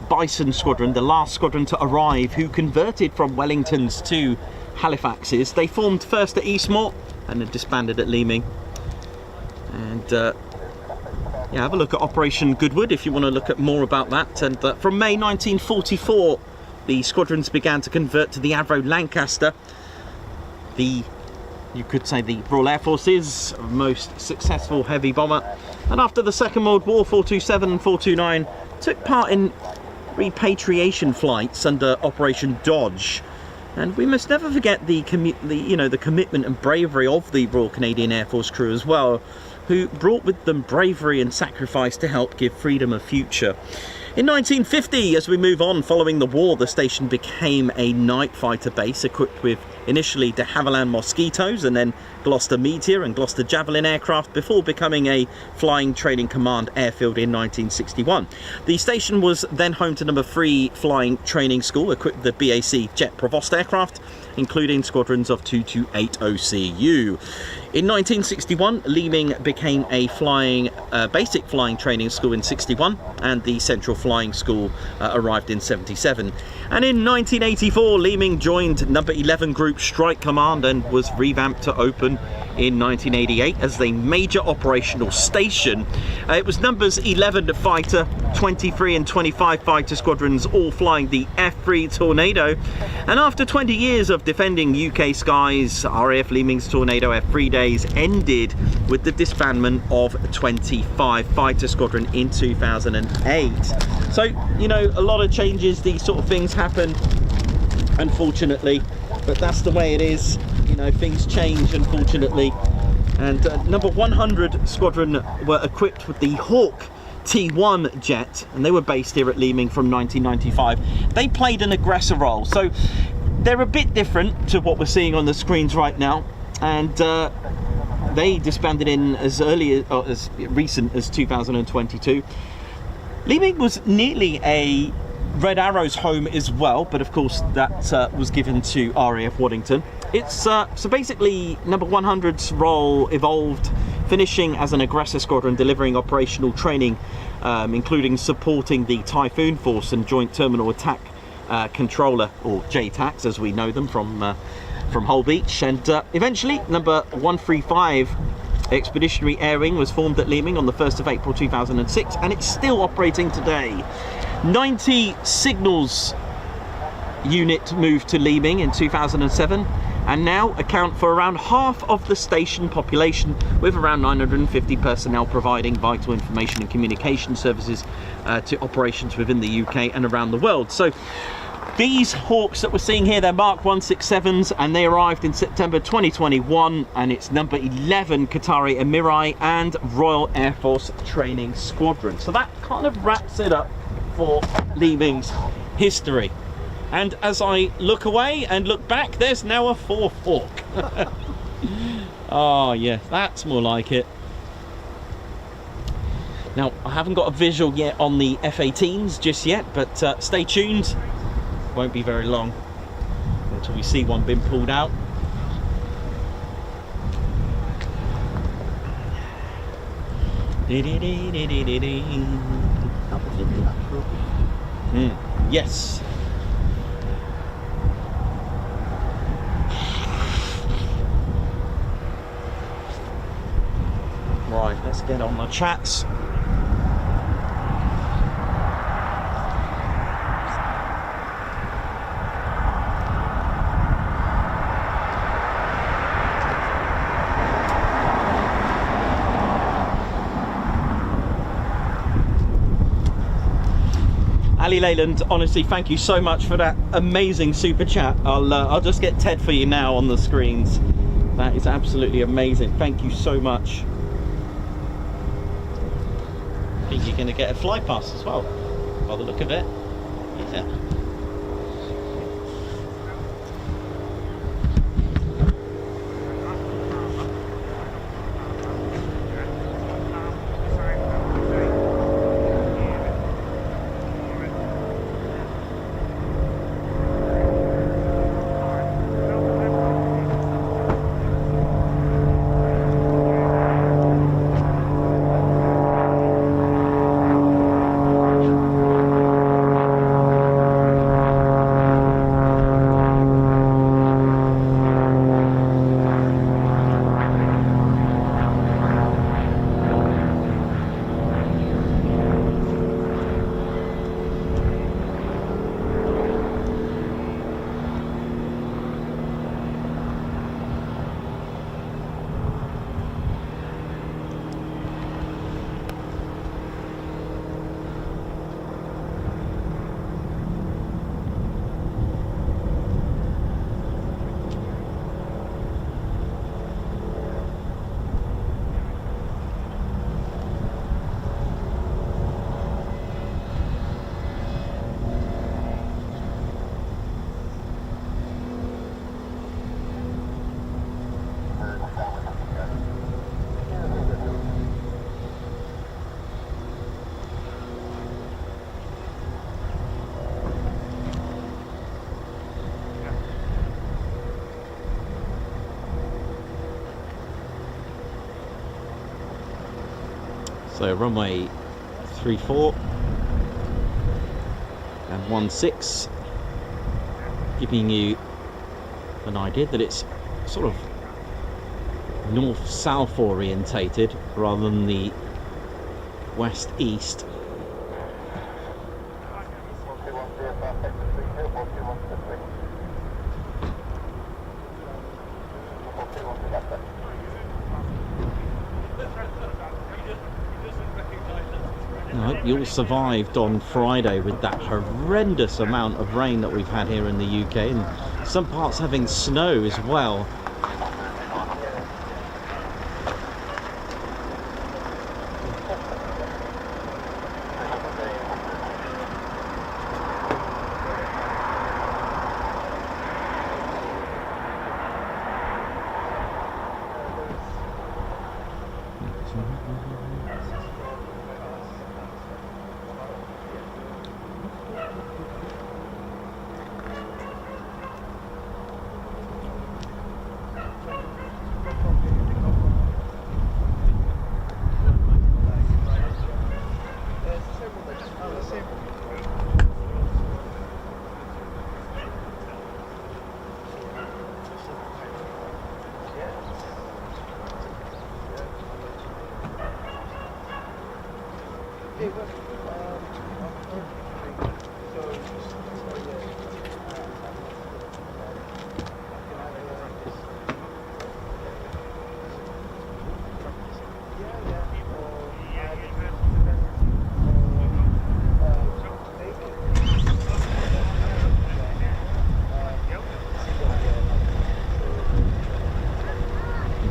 Speaker 1: Bison Squadron, the last squadron to arrive, who converted from Wellingtons to Halifaxes. They formed first at Eastmoor and then disbanded at Leeming. And yeah, have a look at Operation Goodwood if you want to look at more about that. And from May 1944, the squadrons began to convert to the Avro Lancaster, you could say the Royal Air Force's most successful heavy bomber. And after the Second World War, 427 and 429 took part in repatriation flights under Operation Dodge. And we must never forget the commitment and bravery of the Royal Canadian Air Force crew as well, who brought with them bravery and sacrifice to help give freedom a future. In 1950, as we move on, following the war, the station became a night fighter base equipped with initially de Havilland Mosquitoes and then Gloucester Meteor and Gloucester Javelin aircraft before becoming a Flying Training Command airfield in 1961. The station was then home to number 3 Flying Training School equipped with the BAC Jet Provost aircraft, including squadrons of 228 OCU. In 1961, Leeming became a basic flying training school in 61, and the Central Flying School arrived in 77. And in 1984, Leeming joined number 11 Group Strike Command and was revamped to open in 1988 as a major operational station. It was numbers 11 fighter, 23 and 25 fighter squadrons, all flying the F-3 Tornado. And after 20 years of defending UK skies, RAF Leeming's Tornado F-3 days ended with the disbandment of 25 fighter squadron in 2008. So, you know, a lot of changes, these sort of things happen, unfortunately, but that's the way it is. You know, things change, unfortunately. And number 100 squadron were equipped with the Hawk T1 jet, and they were based here at Leeming from 1995. They played an aggressor role, so they're a bit different to what we're seeing on the screens right now. And they disbanded in as recent as 2022. Leeming was nearly a Red Arrow's home as well, but of course that was given to RAF Waddington. It's so basically number 100's role evolved, finishing as an aggressor squadron, delivering operational training, including supporting the Typhoon Force and Joint Terminal Attack Controller, or JTACs as we know them from Hull Beach. And eventually number 135 Expeditionary Air Wing was formed at Leeming on the 1st of April 2006, and it's still operating today. 90 signals unit moved to Leeming in 2007 and now account for around half of the station population, with around 950 personnel providing vital information and communication services to operations within the UK and around the world. So these Hawks that we're seeing here, they're Mark 167s, and they arrived in September 2021, and it's number 11 Qatari Emirai and Royal Air Force Training Squadron. So that kind of wraps it up for Leeming's history. And as I look away and look back, there's now a 4th Hawk. Oh yeah, that's more like it. Now, I haven't got a visual yet on the F-18s just yet, but stay tuned. Won't be very long until we see one being pulled out. Yes. Right, let's get on the chats. Ali Leyland, honestly, thank you so much for that amazing super chat. I'll just get Ted for you now on the screens. That is absolutely amazing. Thank you so much. I think you're going to get a fly pass as well, by the look of it. Yeah. So runway 34 and 16, giving you an idea that it's sort of north-south orientated rather than the west-east. I hope you all survived on Friday with that horrendous amount of rain that we've had here in the UK, and some parts having snow as well.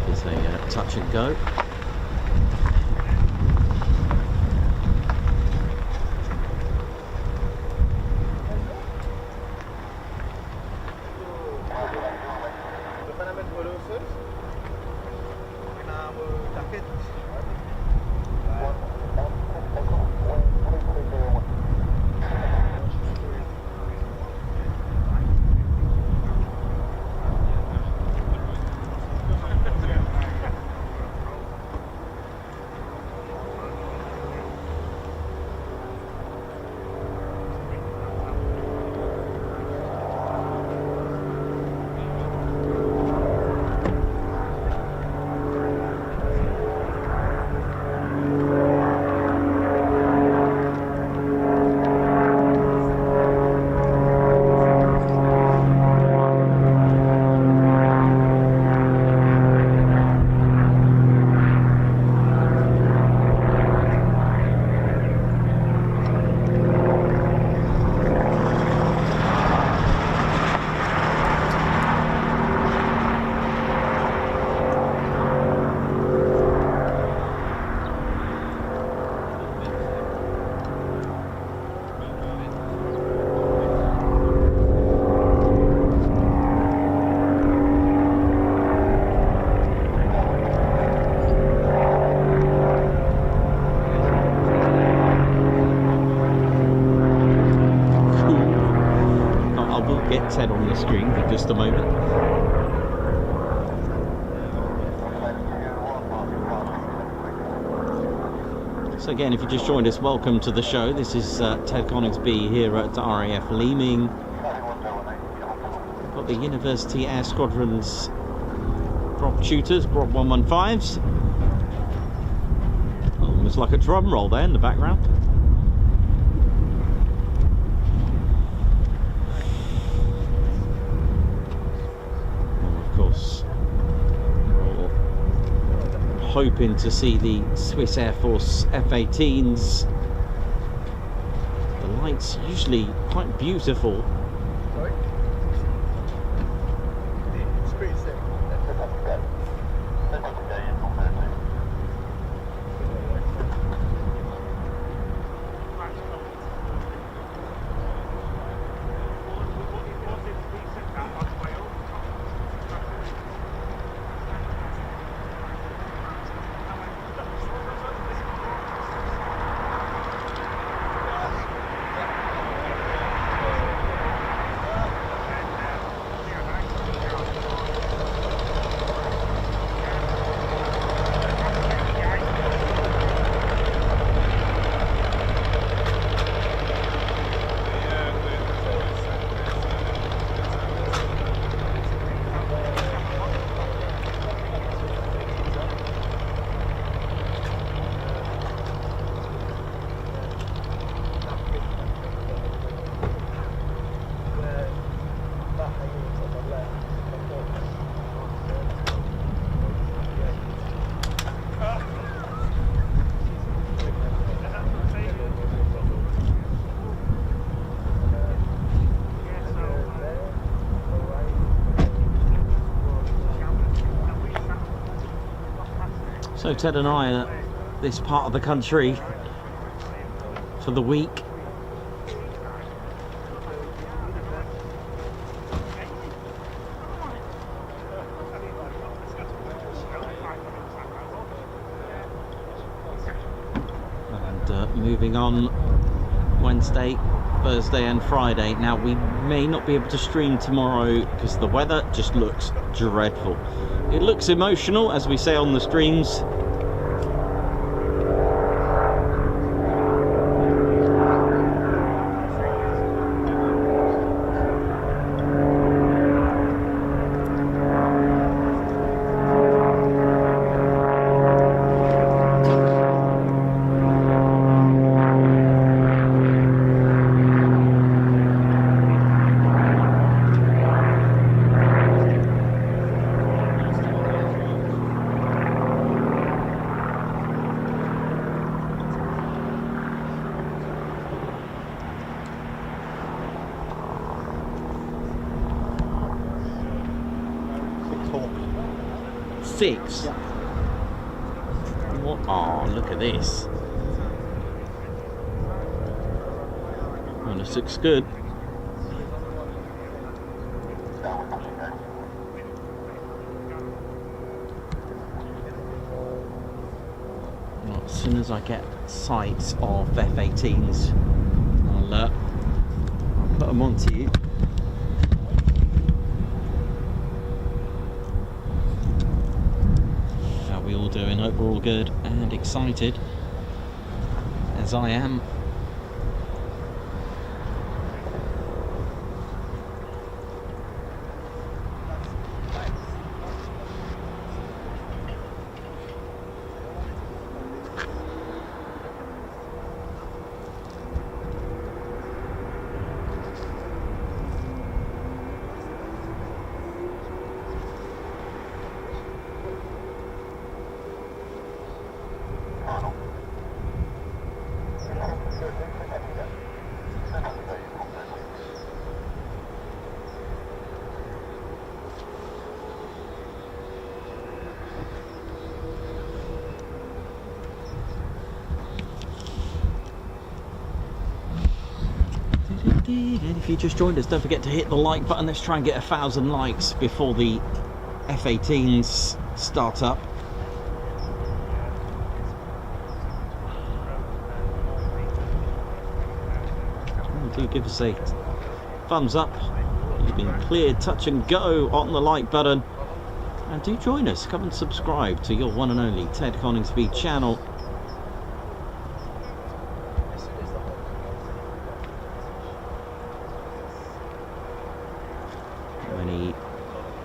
Speaker 1: There's a touch and go. Ted on the screen for just a moment. So again, if you just joined us, welcome to the show. This is Ted Coningsby here at RAF Leeming. Got the University Air Squadrons prop tutors, prop 115s. Almost like a drum roll there in the background. Hoping to see the Swiss Air Force F-18s. The lights usually quite beautiful.
Speaker 3: Sorry? It's pretty sick.
Speaker 1: So Ted and I are at this part of the country for the week. And moving on Wednesday, Thursday and Friday. Now we may not be able to stream tomorrow because the weather just looks dreadful. It looks emotional, as we say on the streams. Six. What? Oh, look at this. Oh, this looks good. Well, as soon as I get sights of F-18s, I'll put them onto you. All doing, hope we're all good and excited, as I am. And if you just joined us, don't forget to hit the like button. Let's try and get 1,000 likes before the F-18s start up. Do give us a thumbs up. You've been cleared, touch and go on the like button. And do join us. Come and subscribe to your one and only Ted Coningsby channel.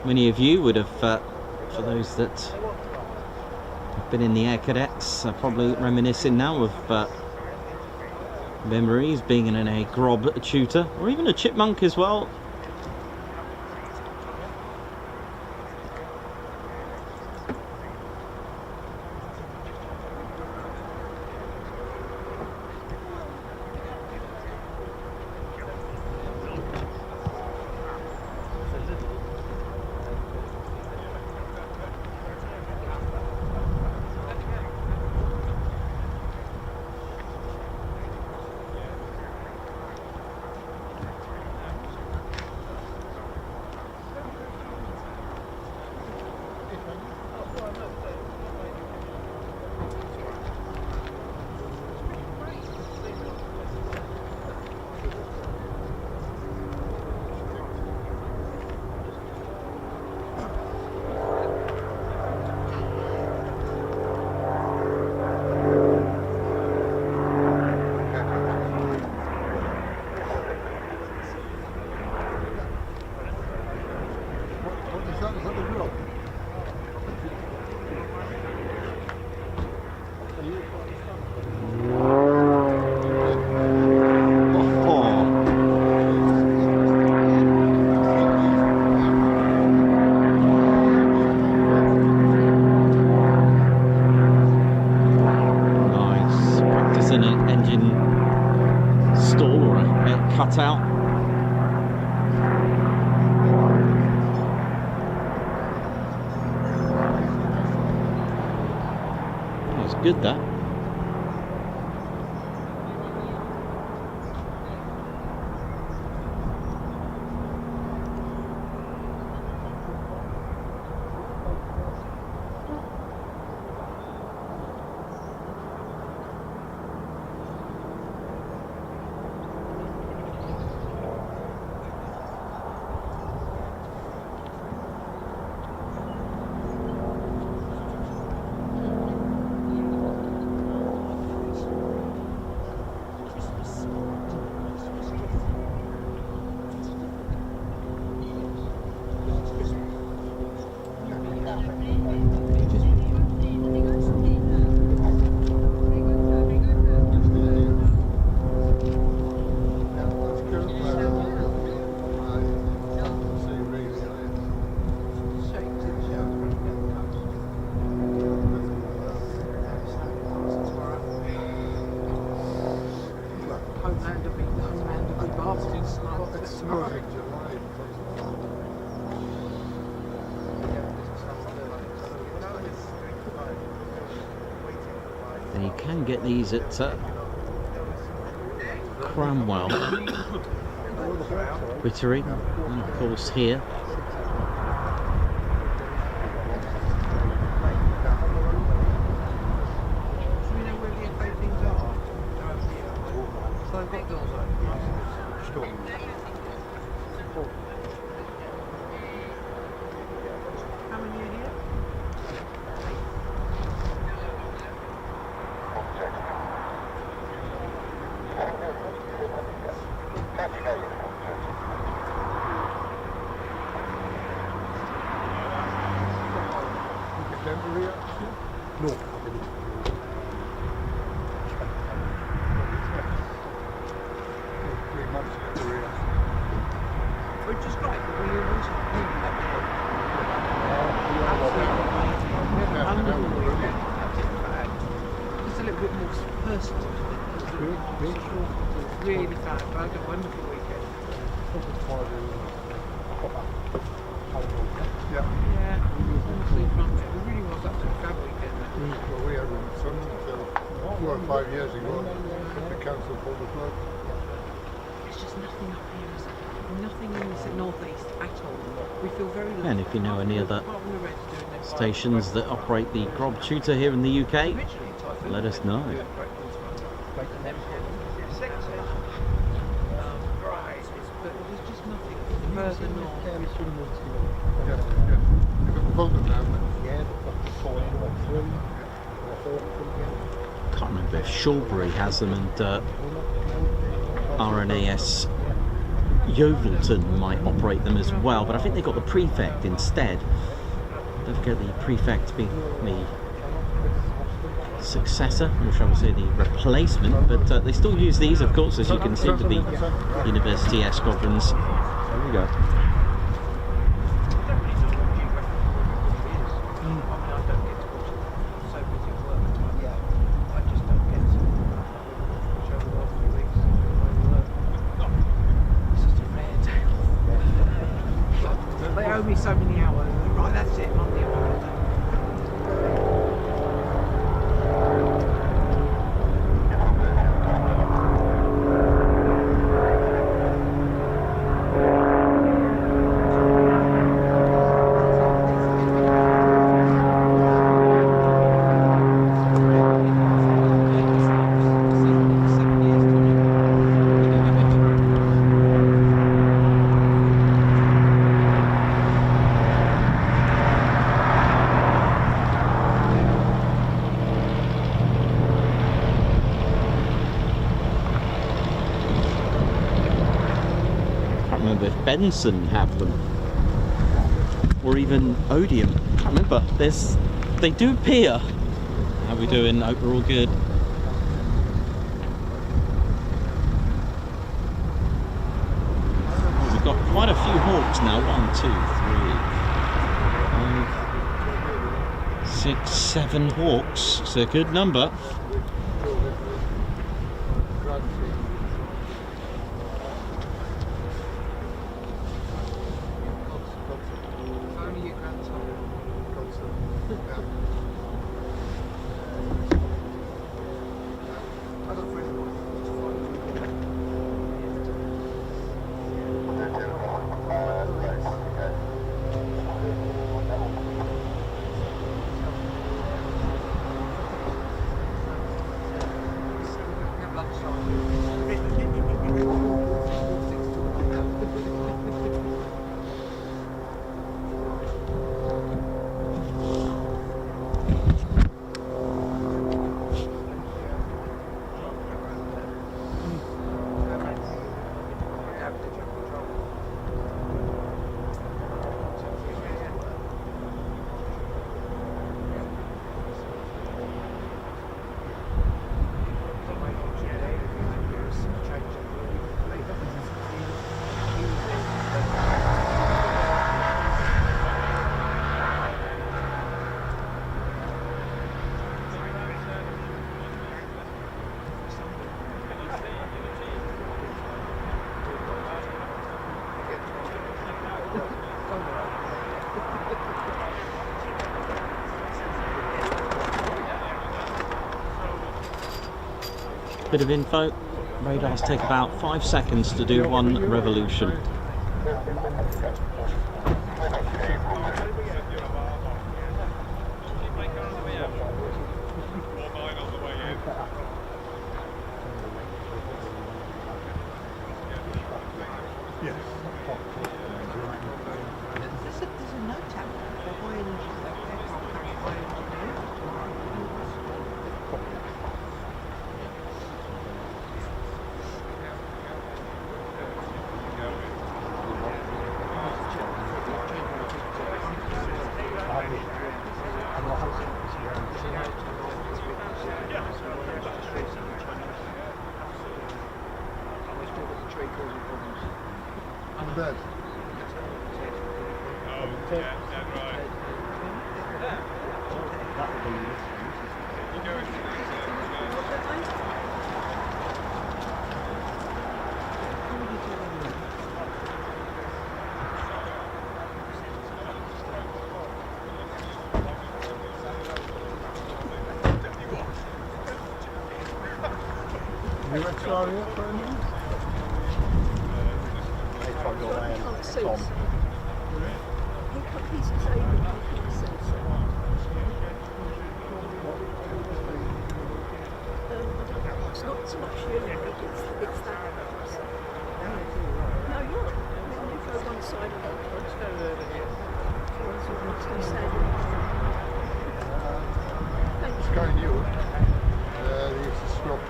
Speaker 1: Many of you would have, for those that have been in the Air Cadets, are probably reminiscing now of memories being in a Grob Tutor, or even a Chipmunk as well. good, that. You can get these at Cranwell Wittery, and of course here.
Speaker 4: Do you know where the F-18s are? So they've got those How many are here?
Speaker 3: No. 3 months in Korea.
Speaker 4: Which is great, but we also Just a little bit more personal. Really fun, but I had a wonderful weekend. Yeah, honestly fun. It really was up to a fab weekend.
Speaker 3: Well, we had one son until 4 or 5 years ago. The council pulled the plug.
Speaker 4: There's just nothing up here, is there? Nothing in this northeast at all. We feel very lucky.
Speaker 1: And if you know any other
Speaker 4: Apart from the Reds doing their
Speaker 1: stations that operate the Grob Tutor here in the UK,
Speaker 4: originally Typhoon.
Speaker 1: let us know.
Speaker 4: But there's just nothing further north.
Speaker 3: Yeah. You've got the Falcons now.
Speaker 1: Can't remember if Shawbury has them, and RNAS Yeovilton might operate them as well, but I think they got the Prefect instead. Don't forget the Prefect being the successor, or shall we say the replacement, but they still use these, of course, as you can see, to the University Air Squadrons. There we go.
Speaker 4: They owe me so many hours. Right, that's it. Monday and Friday.
Speaker 1: Benson have them, or even Odium. Can't remember. They do appear. How we doing? Hope we're all good. We've got quite a few Hawks now. 1, 2, 3, 5, 6, 7 Hawks. It's a good number. Bit of info. Radars take about 5 seconds to do 1 revolution.
Speaker 4: There's a note out for when aircraft carrier high engineer.
Speaker 3: Bed. You went sorry for anything?
Speaker 5: Can't see. He's disabled, he can't see. It's not so much you, it's that. No, you're right. You go one side of the Thank you.
Speaker 3: Going you. They used to swap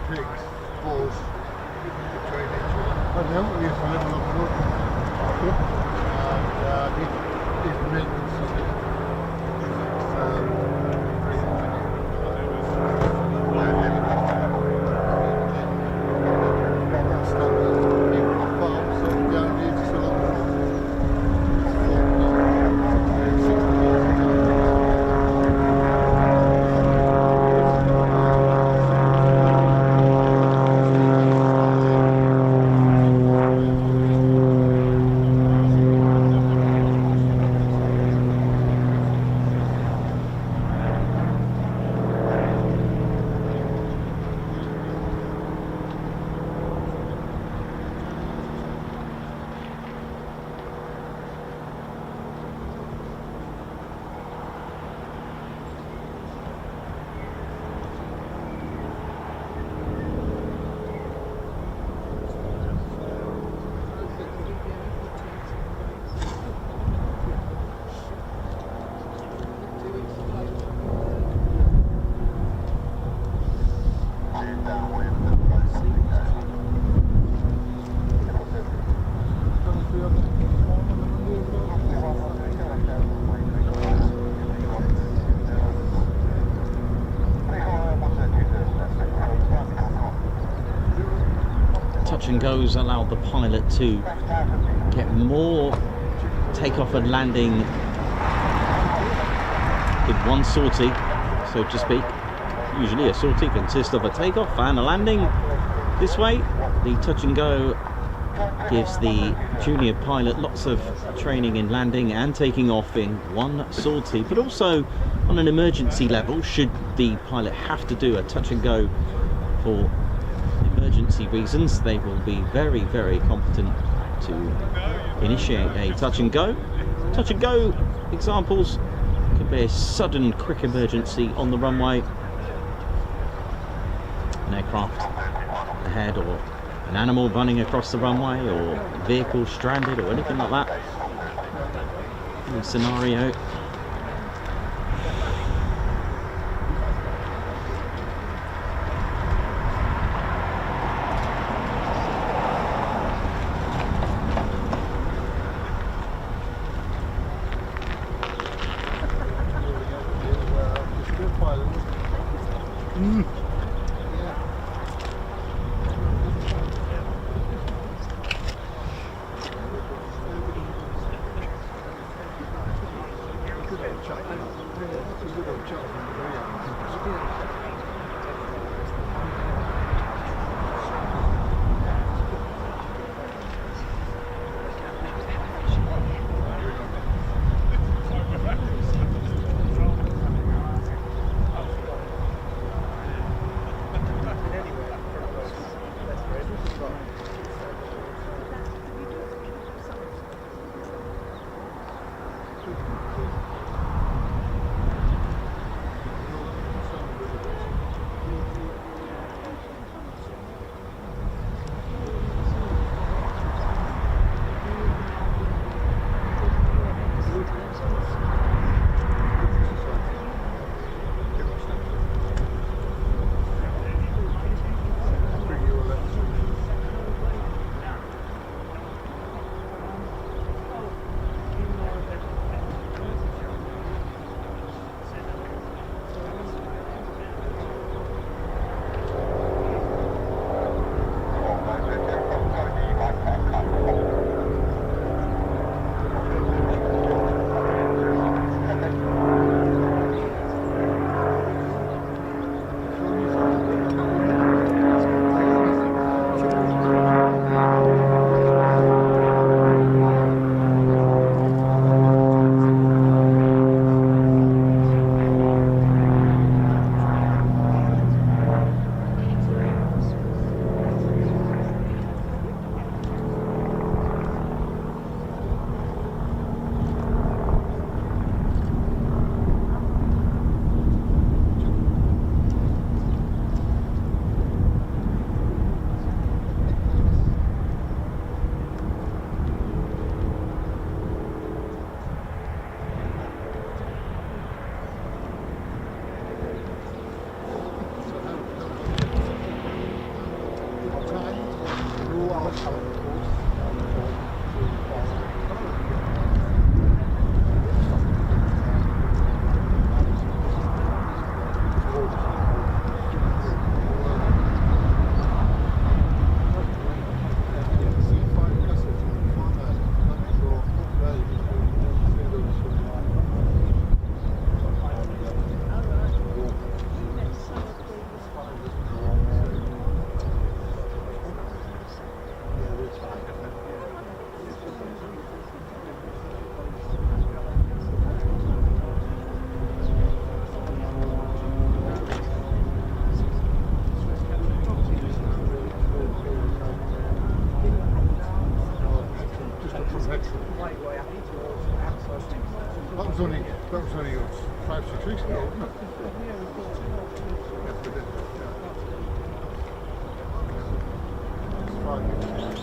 Speaker 3: pigs, bulls between each other. I know, we used to live on the road. And his maintenance of it.
Speaker 1: Touch and goes allow the pilot to get more takeoff and landing with one sortie, so to speak. Usually a sortie consists of a takeoff and a landing. This way, the touch and go gives the junior pilot lots of training in landing and taking off in one sortie, but also on an emergency level, should the pilot have to do a touch and go for emergency reasons, they will be very, very competent to initiate a touch and go. Touch and go examples could be a sudden quick emergency on the runway, an aircraft ahead, or an animal running across the runway, or a vehicle stranded, or anything like that. Any scenario.
Speaker 3: That was only 5-6 weeks ago, wasn't it? Yes, we did. Yeah. It's 5 years.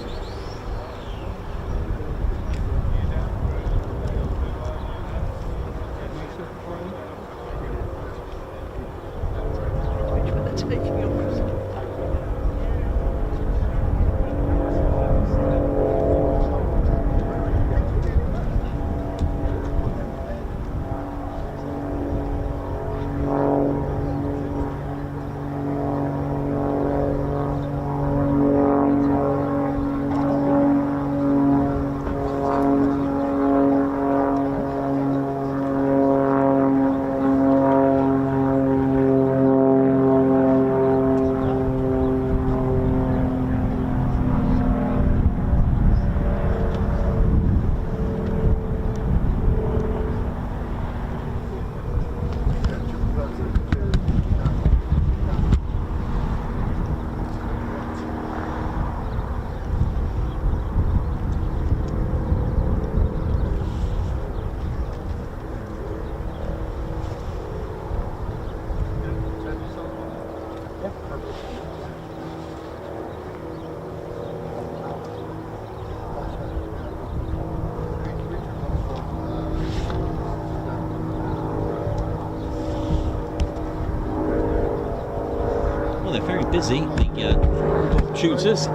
Speaker 1: They're very busy, the tutors.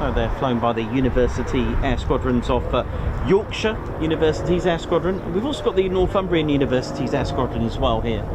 Speaker 1: So they're flown by the University Air Squadrons of Yorkshire University's Air Squadron. And we've also got the Northumbrian University's Air Squadron as well here.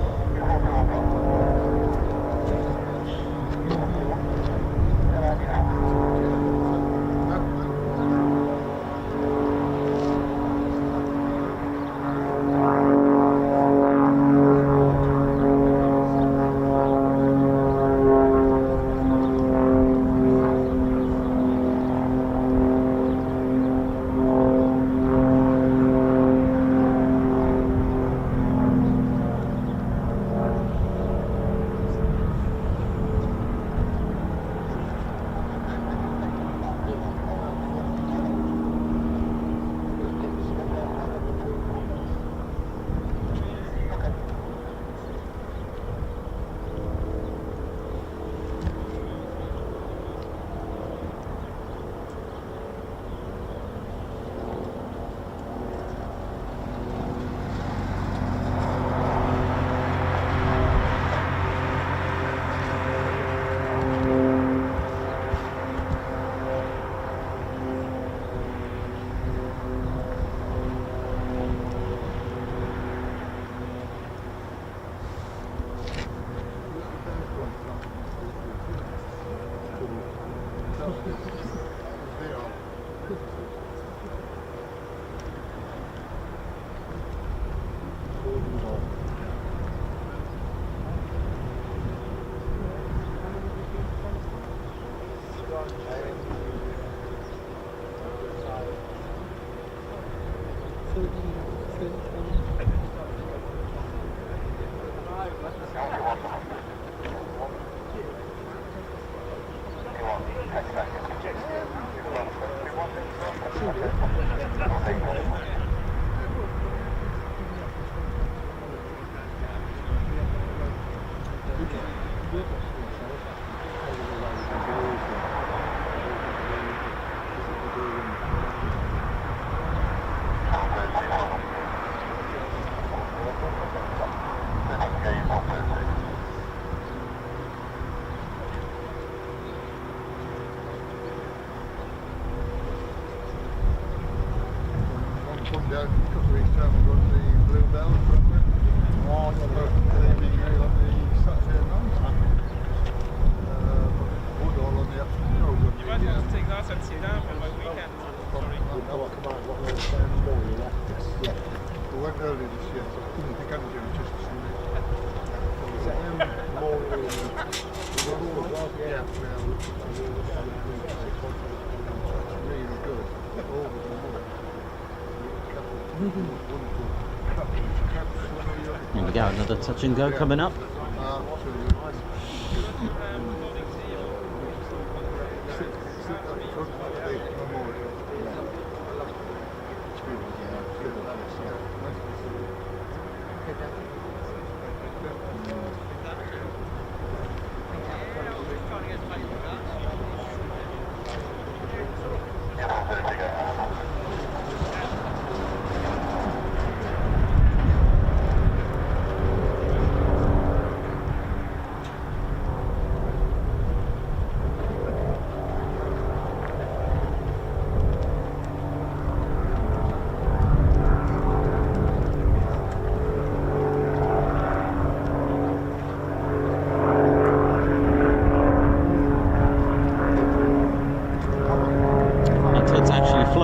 Speaker 1: Here we go, another touch and go coming up.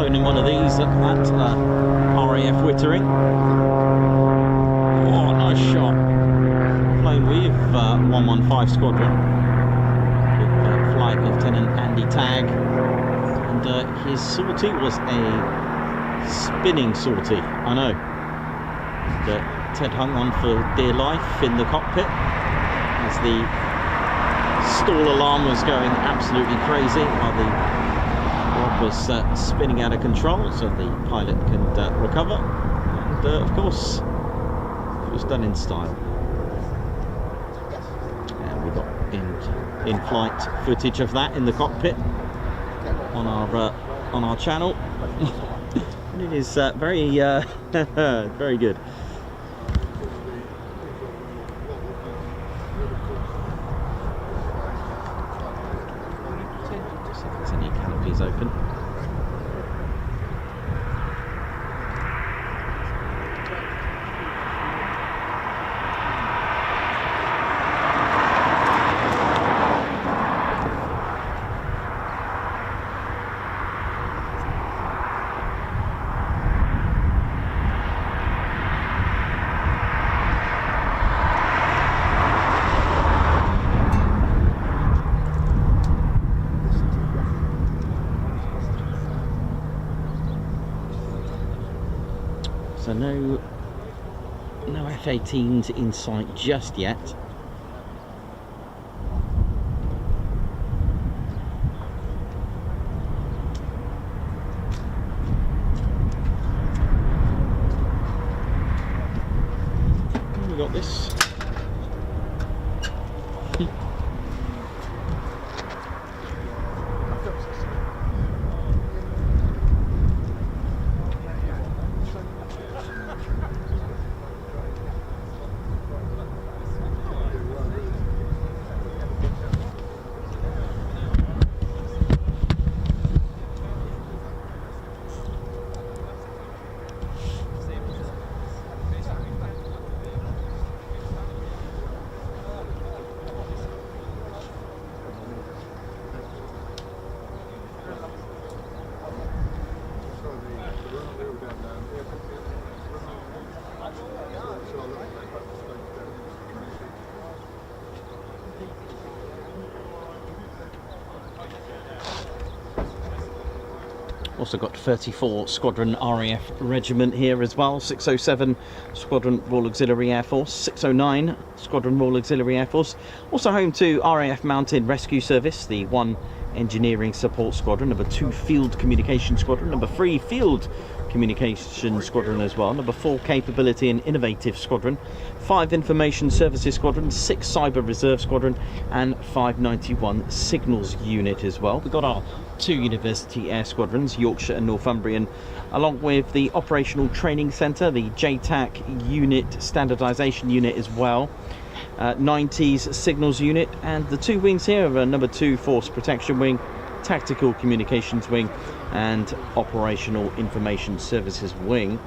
Speaker 1: In one of these at RAF Wittering. Oh, nice shot. Flown with 115 Squadron with Flight Lieutenant Andy Tagg, and his sortie was a spinning sortie. I know. But Ted hung on for dear life in the cockpit as the stall alarm was going absolutely crazy while the was spinning out of control, so the pilot can recover, and of course it was done in style. And we got in-flight footage of that in the cockpit on our channel, and it is very very good. balcony's open. So no F-18s in sight just yet. We got this. Also got 34 Squadron RAF Regiment here as well, 607 Squadron Royal Auxiliary Air Force, 609 Squadron Royal Auxiliary Air Force, also home to RAF Mounted Rescue Service, the 1 Engineering Support Squadron, number 2 Field Communication Squadron, number 3 Field Communication Squadron as well, number 4 Capability and Innovative Squadron, 5 Information Services Squadron, 6 Cyber Reserve Squadron, and 591 Signals Unit as well. We've got our 2 University Air Squadrons, Yorkshire and Northumbrian, along with the Operational Training Centre, the JTAC Unit Standardisation Unit as well, 90s Signals Unit, and the 2 wings here are number 2 Force Protection Wing, Tactical Communications Wing, and Operational Information Services Wing.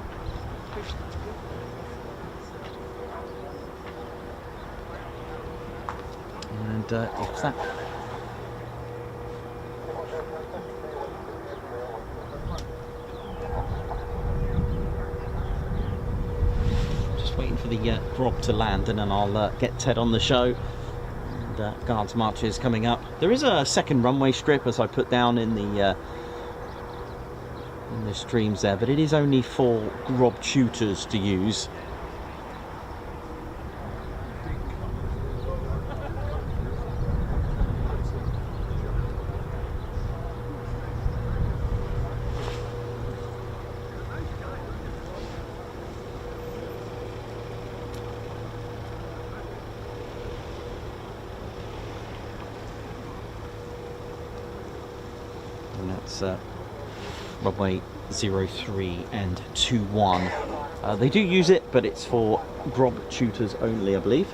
Speaker 1: And if that waiting for the grog to land, and then I'll get Ted on the show. And Guards March is coming up. There is a second runway strip, as I put down in the streams there, but it is only for grog tutors to use. And that's runway 03 and 21. They do use it, but it's for grog tutors only, I believe.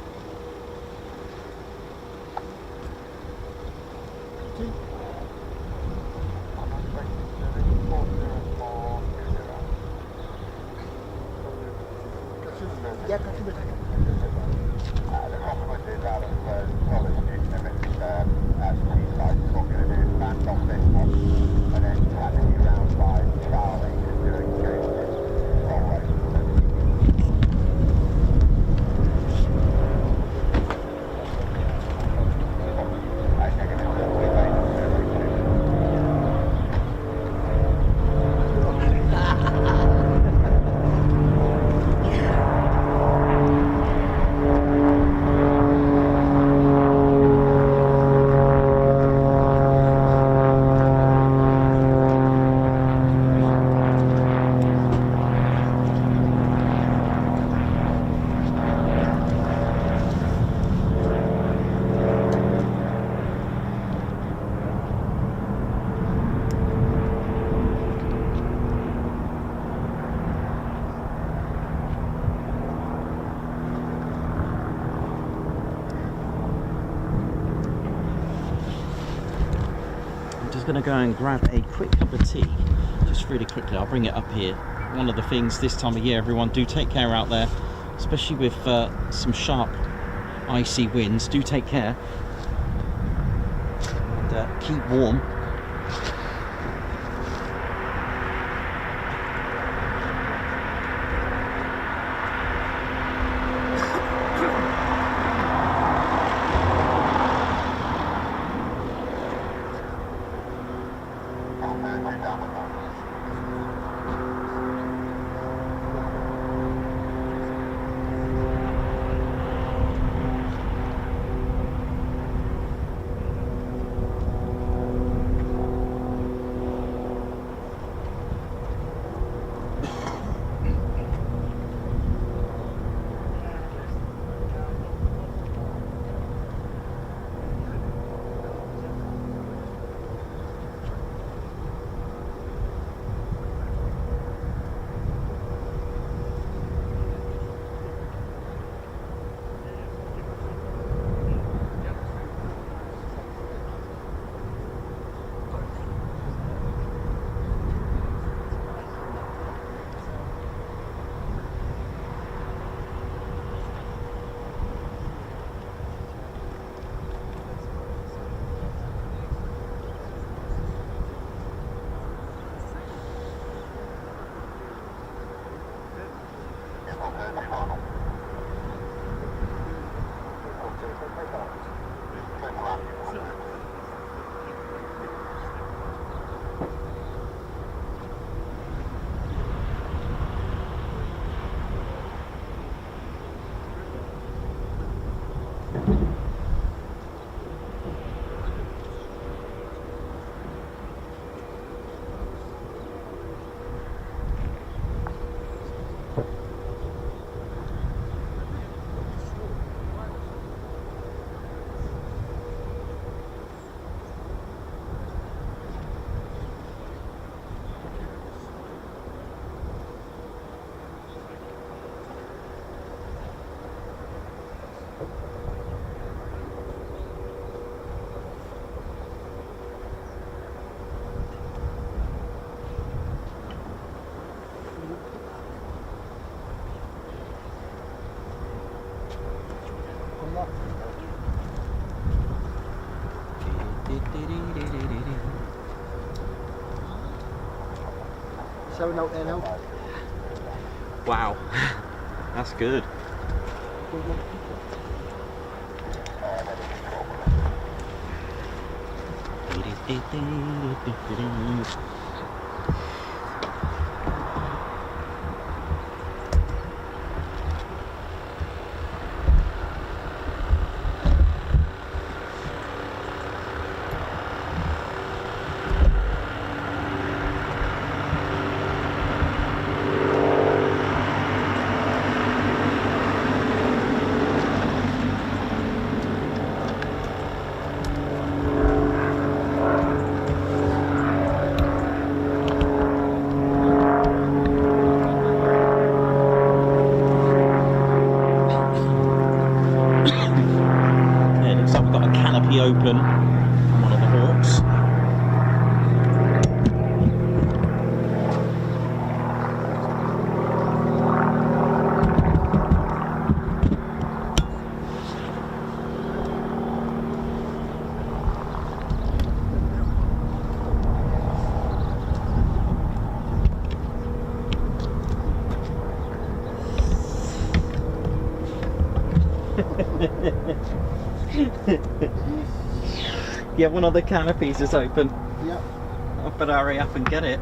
Speaker 1: going to go and grab a quick cup of tea. Just really quickly, I'll bring it up here. One of the things this time of year, everyone, do take care out there, especially with some sharp, icy winds. Do take care and keep warm.
Speaker 3: Showing out there now.
Speaker 1: Wow, that's good. Open on one of the Hawks. Yeah, one of the canopies is open.
Speaker 3: Yep.
Speaker 1: I better hurry up and get it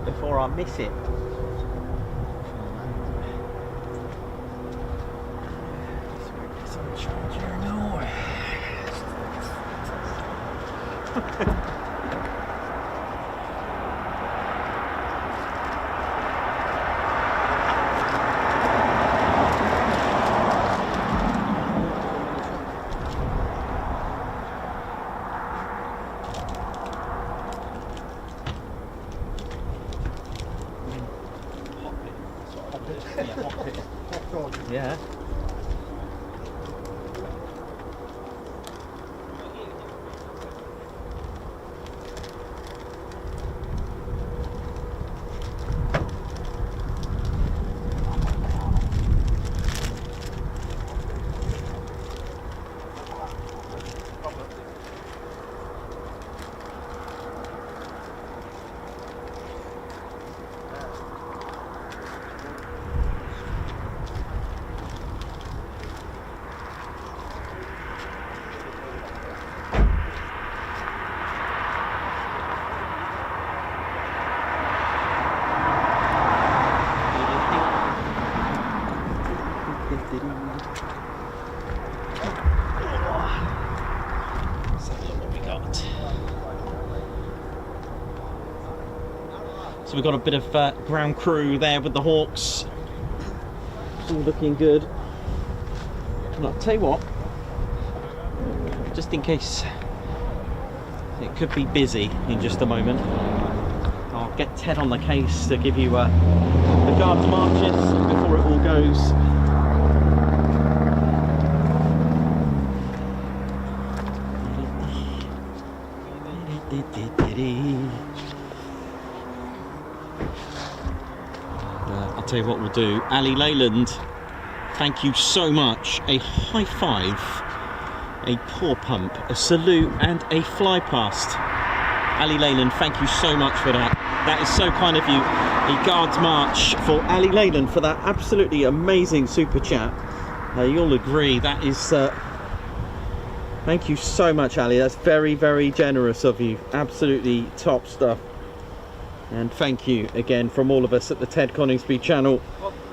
Speaker 1: before I miss it. It's on charge here now. Yeah. So we've got a bit of ground crew there with the Hawks. It's all looking good. And I'll tell you what, just in case it could be busy in just a moment, I'll get Ted on the case to give you the guards marches before it all goes. I'll tell you what we'll do. Ali Leyland, thank you so much. A high five, a paw pump, a salute and a fly past. Ali Leyland, thank you so much for that. That is so kind of you. A guards march for Ali Leyland for that absolutely amazing super chat. You'll agree that is thank you so much, Ali. That's very, very generous of you. Absolutely top stuff. And thank you again from all of us at the Ted Coningsby channel.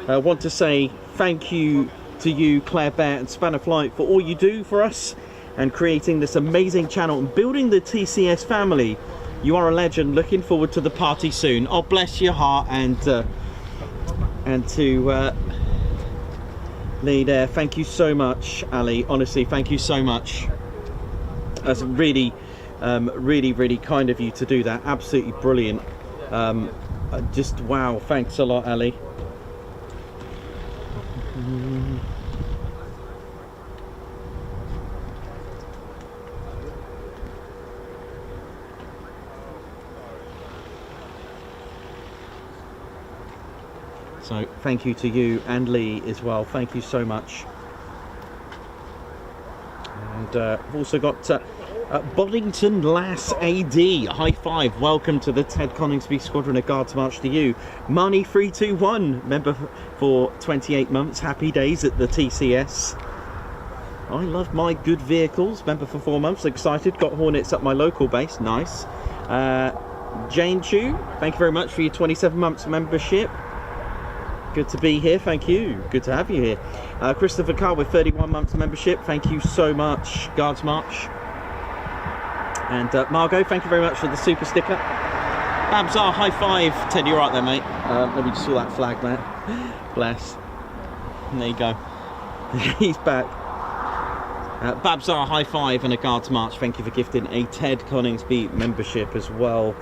Speaker 1: I want to say thank you to you, Claire Bear and Spanner Flight, for all you do for us and creating this amazing channel and building the TCS family. You are a legend. Looking forward to the party soon. Oh, bless your heart. And to Lee there, thank you so much, Ali. Honestly, thank you so much. That's really, really kind of you to do that. Absolutely brilliant. Just wow, thanks a lot, Ali. So thank you to you and Lee as well. Thank you so much. And we've also got Boddington Lass AD, high five, welcome to the Ted Coningsby Squadron, a guards march to you. Money 321, member for 28 months, happy days at the TCS. I love my good vehicles, member for 4 months, excited, got Hornets at my local base, nice. Jane Chu, thank you very much for your 27 months membership. Good to be here, thank you, good to have you here. Christopher Carr with 31 months membership, thank you so much, guards march. And Margot, thank you very much for the super sticker. Babsar, high five. Ted, you're right there, mate. Let me just saw that flag, mate. Bless. And there you go. He's back. Babsar, high five and a guards march. Thank you for gifting a Ted Coningsby membership as well.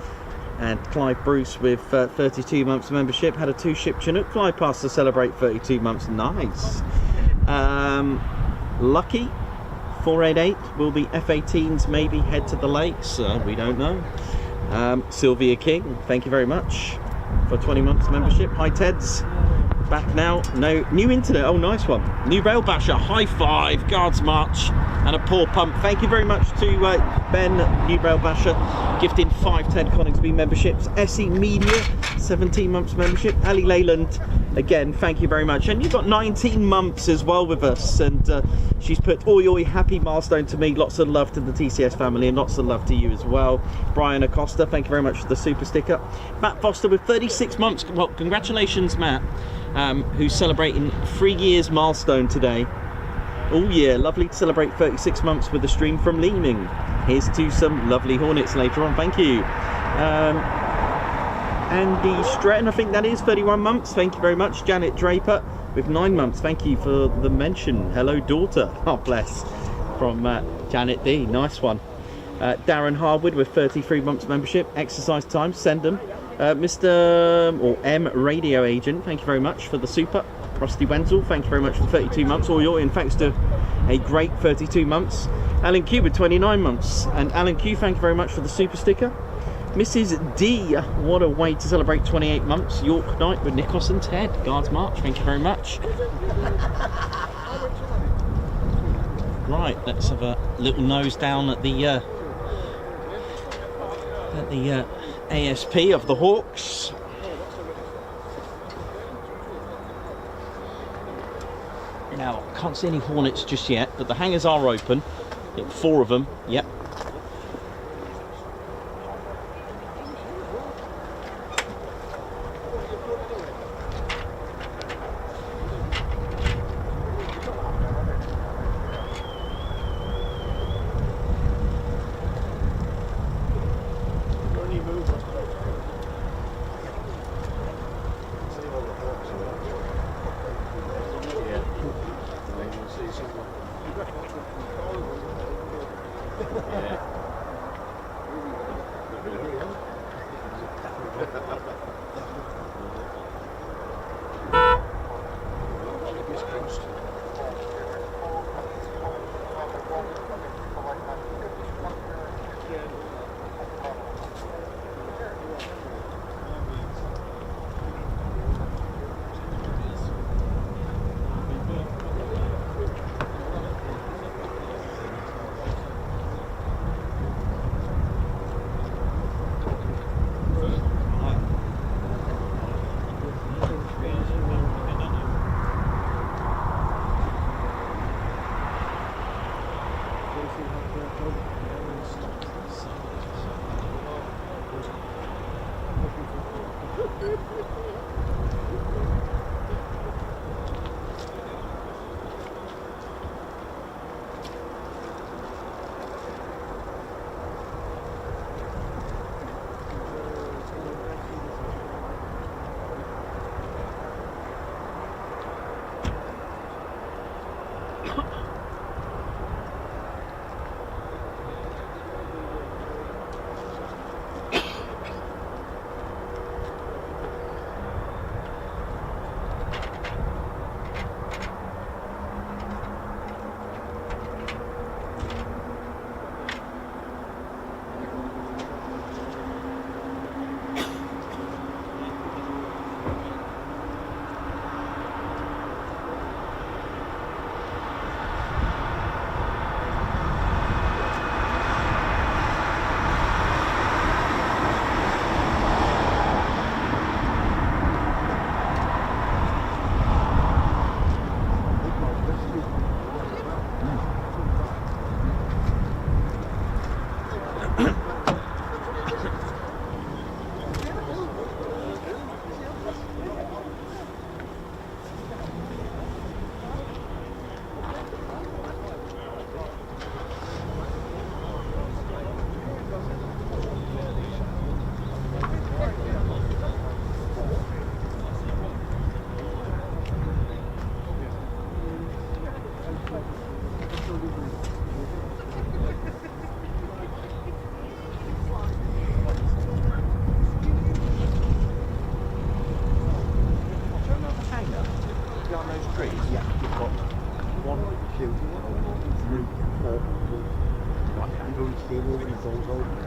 Speaker 1: And Clive Bruce with 32 months membership. Had a 2-ship Chinook fly past to celebrate 32 months. Nice. Lucky. 488 will be F-18s, maybe head to the lakes, we don't know. Sylvia King, thank you very much for 20 months membership. Hi Teds, back now. No new internet, oh nice one. New Rail Basher, high five, guards march and a paw pump. Thank you very much to Ben, New Rail Basher, gifting 5 Ted Coningsby memberships. SE Media, 17 months membership. Ali Leyland, again, thank you very much. And you've got 19 months as well with us, and she's put oi happy milestone to me. Lots of love to the TCS family and lots of love to you as well. Brian Acosta, thank you very much for the super sticker. Matt Foster with 36 months. Well, congratulations, Matt, who's celebrating 3 years milestone today. Oh yeah, lovely to celebrate 36 months with a stream from Leeming. Here's to some lovely Hornets later on, thank you. Andy Stratton, I think that is 31 months, thank you very much. Janet Draper with 9 months, thank you for the mention. Hello daughter, oh bless, from Janet D, nice one. Darren Harwood with 33 months membership. Exercise time, send them. Mr. or M Radio Agent, thank you very much for the super. Rusty Wenzel, thank you very much for 32 months. All your in, thanks to a great 32 months. Alan Q with 29 months. And Alan Q, thank you very much for the super sticker. Mrs. D, what a way to celebrate 28 months. York Night with Nikos and Ted. Guards March, thank you very much. Right, let's have a little nose down at the ASP of the Hawks. Now, can't see any Hornets just yet, but the hangars are open. Yep, 4 of them, yep.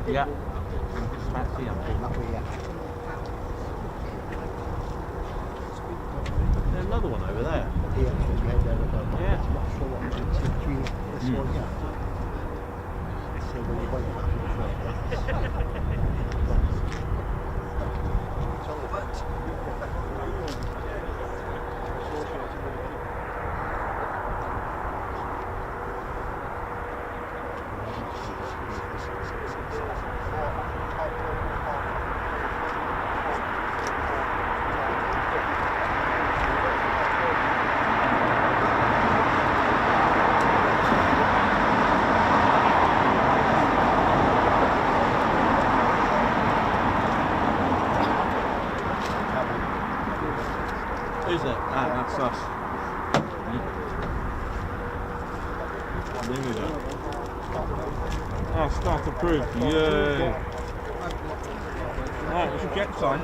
Speaker 1: Yeah. Fancy there's another one over there. Yeah. Who's that? Ah, that's us. There we go. Oh, start approved. Yay! Alright, what's your jet sign?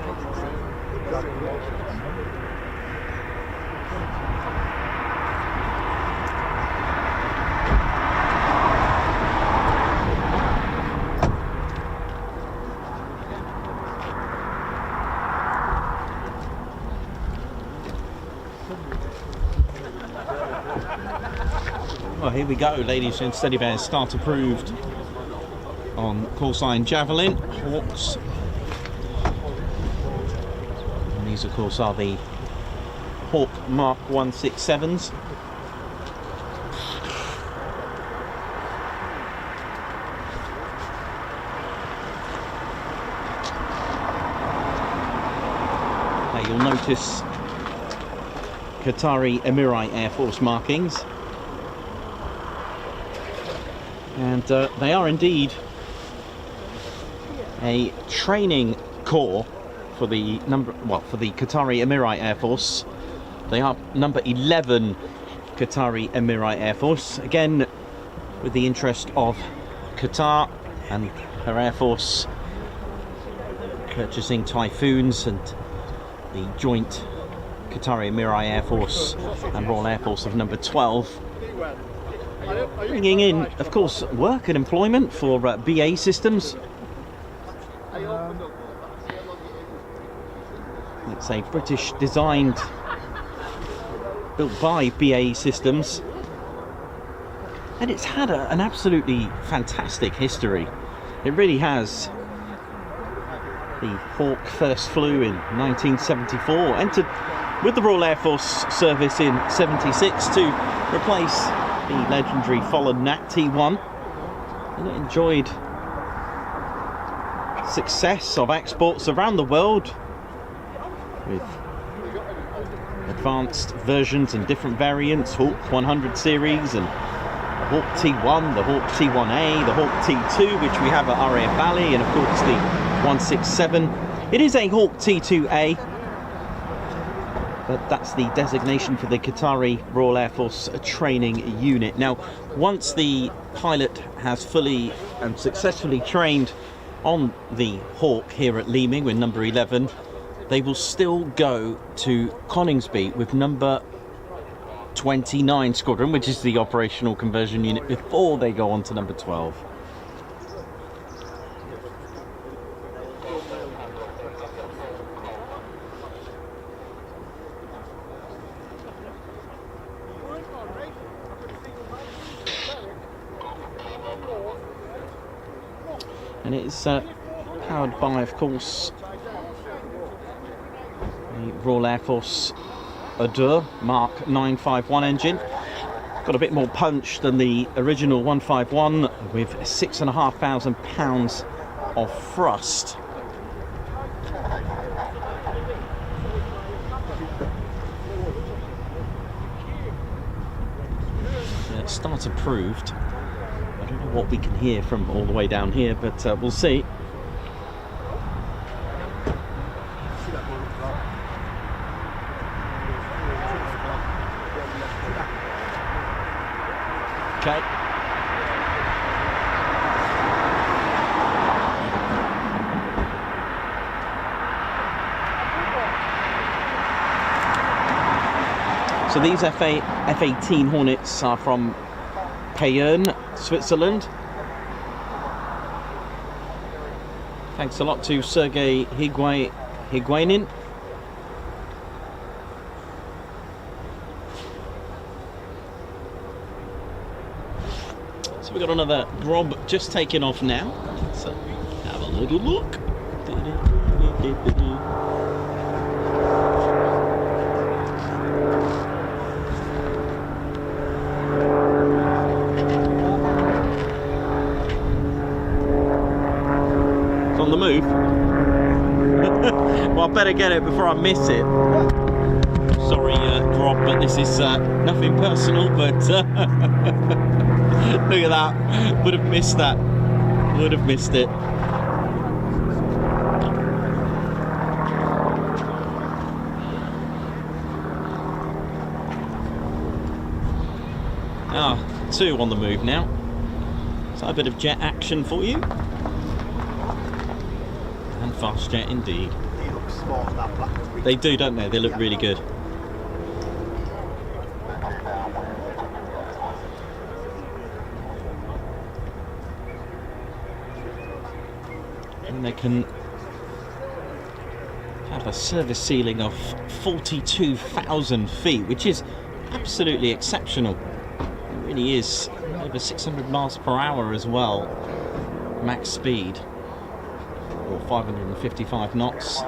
Speaker 1: Well, here we go, ladies and steady bears. Start approved on call sign Javelin Hawks. And these, of course, are the Hawk Mark 167s. Now you'll notice Qatari Emirate Air Force markings. And they are indeed a training corps for the for the Qatari Emirate Air Force. They are number 11 Qatari Emirate Air Force, again with the interest of Qatar and her Air Force purchasing Typhoons and the joint Qatari Emirai Air Force and Royal Air Force of number 12. Bringing in, of course, work and employment for BAE Systems. It's a British designed, built by BAE Systems, and it's had an absolutely fantastic history. It really has. The Hawk first flew in 1974, entered with the Royal Air Force service in 76 to replace the legendary fallen Nat T1, and it enjoyed success of exports around the world with advanced versions and different variants, Hawk 100 series and the Hawk T1, the Hawk T1A, the Hawk T2, which we have at RAF Valley, and of course the 167. It is a Hawk T2A, but that's the designation for the Qatari Royal Air Force training unit. Now, once the pilot has fully and successfully trained on the Hawk here at Leeming with number 11, they will still go to Coningsby with number 29 Squadron, which is the operational conversion unit, before they go on to number 12. And it's powered by, of course, the Royal Air Force Tutor Mark 951 engine. Got a bit more punch than the original 151, with 6,500 pounds of thrust. Starter approved. I don't know what we can hear from all the way down here, but we'll see. Okay. So these F-18 Hornets are from Payerne, Switzerland. Thanks a lot to Sergei Higuainin. So we've got another Grob just taking off now. So have a little look. On the move. Well, I better get it before I miss it. Sorry, Rob, but this is nothing personal, but look at that. Would have missed that. Would have missed it. Ah, two on the move now. So a bit of jet action for you. Fast jet indeed.
Speaker 3: They look smart, that black and green.
Speaker 1: They do, don't they? They look really good. And they can have a service ceiling of 42,000 feet, which is absolutely exceptional. It really is. Over 600 miles per hour as well, max speed. Or 555 knots. For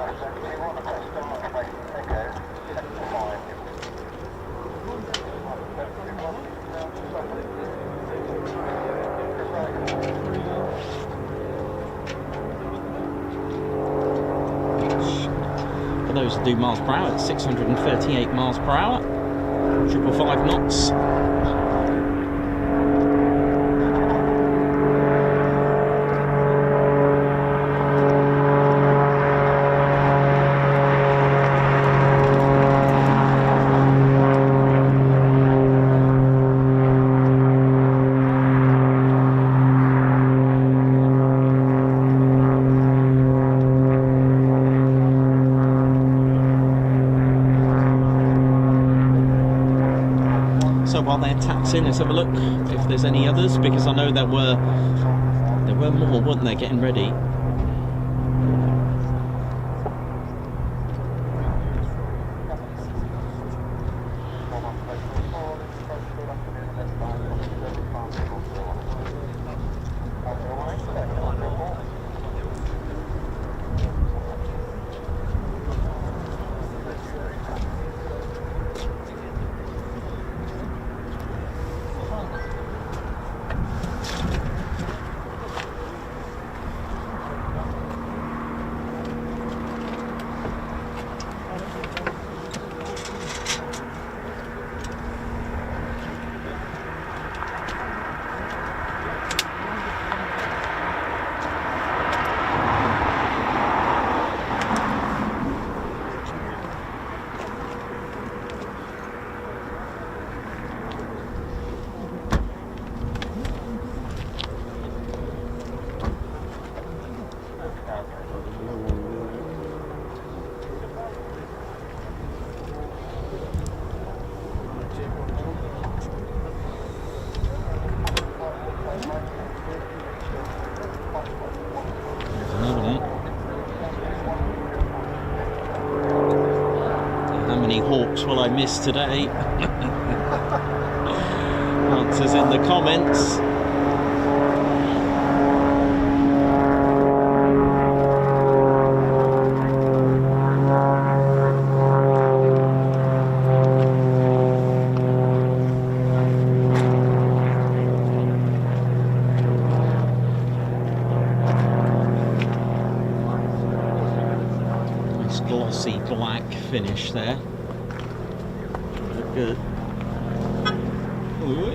Speaker 1: those who do miles per hour, it's 638 miles per hour, 555 knots. So while they're taxing, let's have a look if there's any others, because I know there were more, weren't there, getting ready. Hawks will I miss today? Answers in the comments. Nice glossy black finish there. Good. Ooh.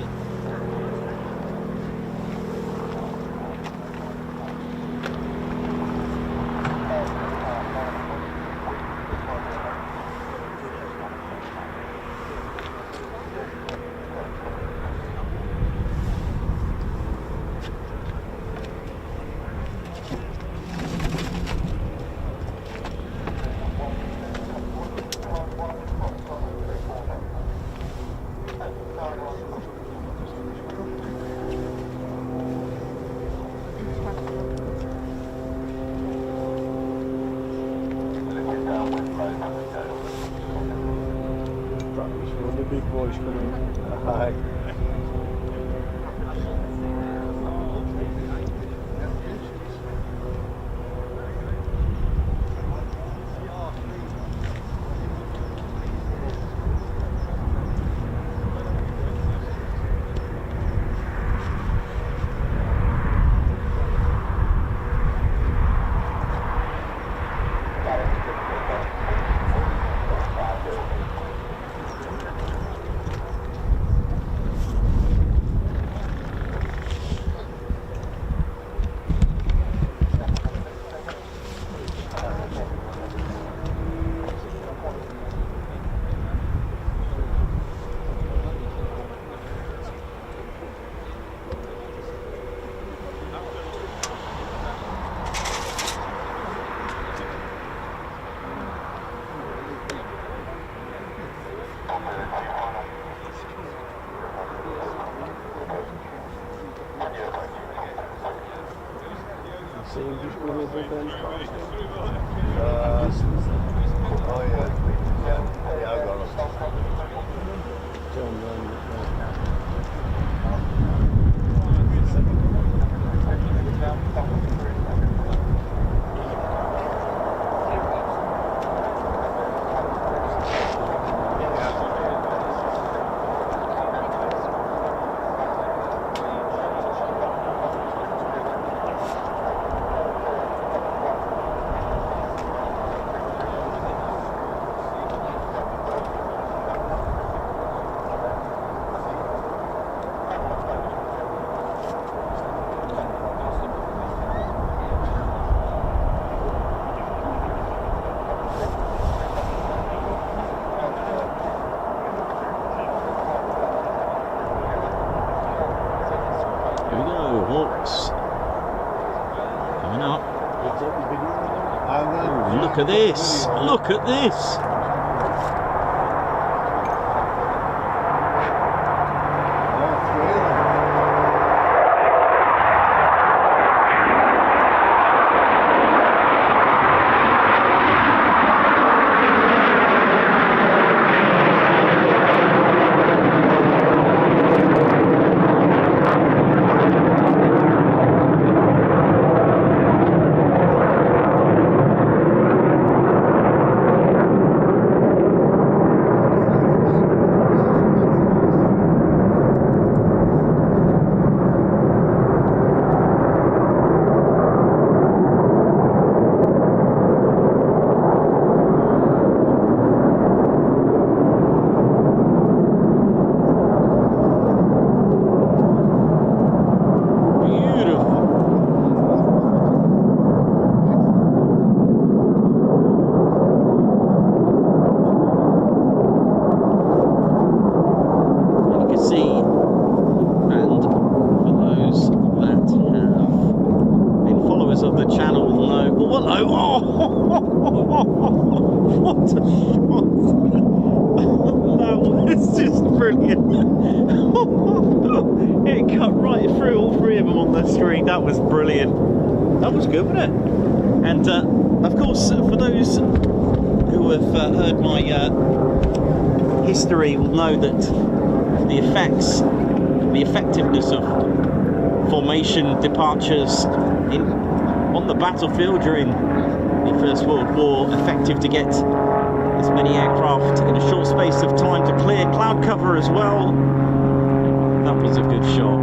Speaker 2: The big boys coming. Hi.
Speaker 1: Look at this! Look at this! hello. Oh, hello. Oh, what a shot. That was just brilliant. It cut right through all three of them on the screen. That was brilliant. That was good, wasn't it? And of course, for those who have heard my history will know that the effectiveness of formation departures on the battlefield during the First World War, effective to get as many aircraft in a short space of time to clear cloud cover as well. That was a good shot.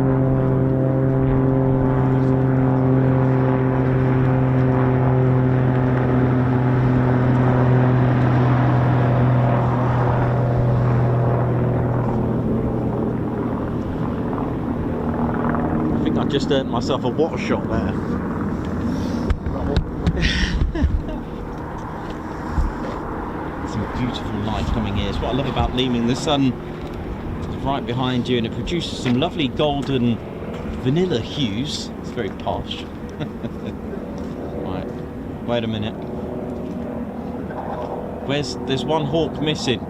Speaker 1: I think I just earned myself a water shot there. Some beautiful light coming here. It's what I love about Leeming. The sun is right behind you and it produces some lovely golden vanilla hues. It's very posh. Right, wait a minute. There's one hawk missing.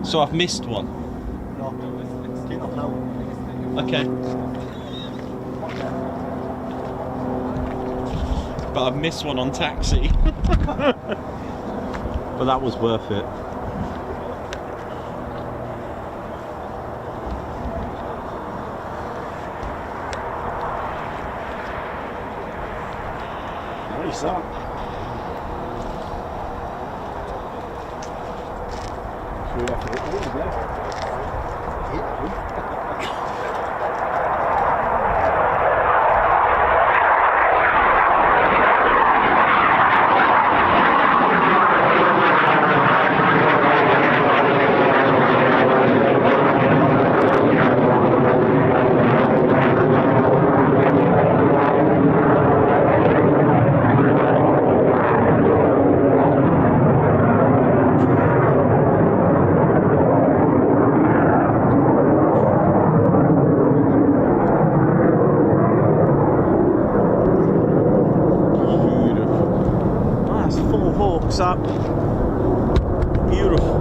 Speaker 1: So I've missed one. Okay. But I've missed one on taxi. But that was worth it.
Speaker 2: Nice that. Should we have to hit the wall there?
Speaker 1: Up. Beautiful.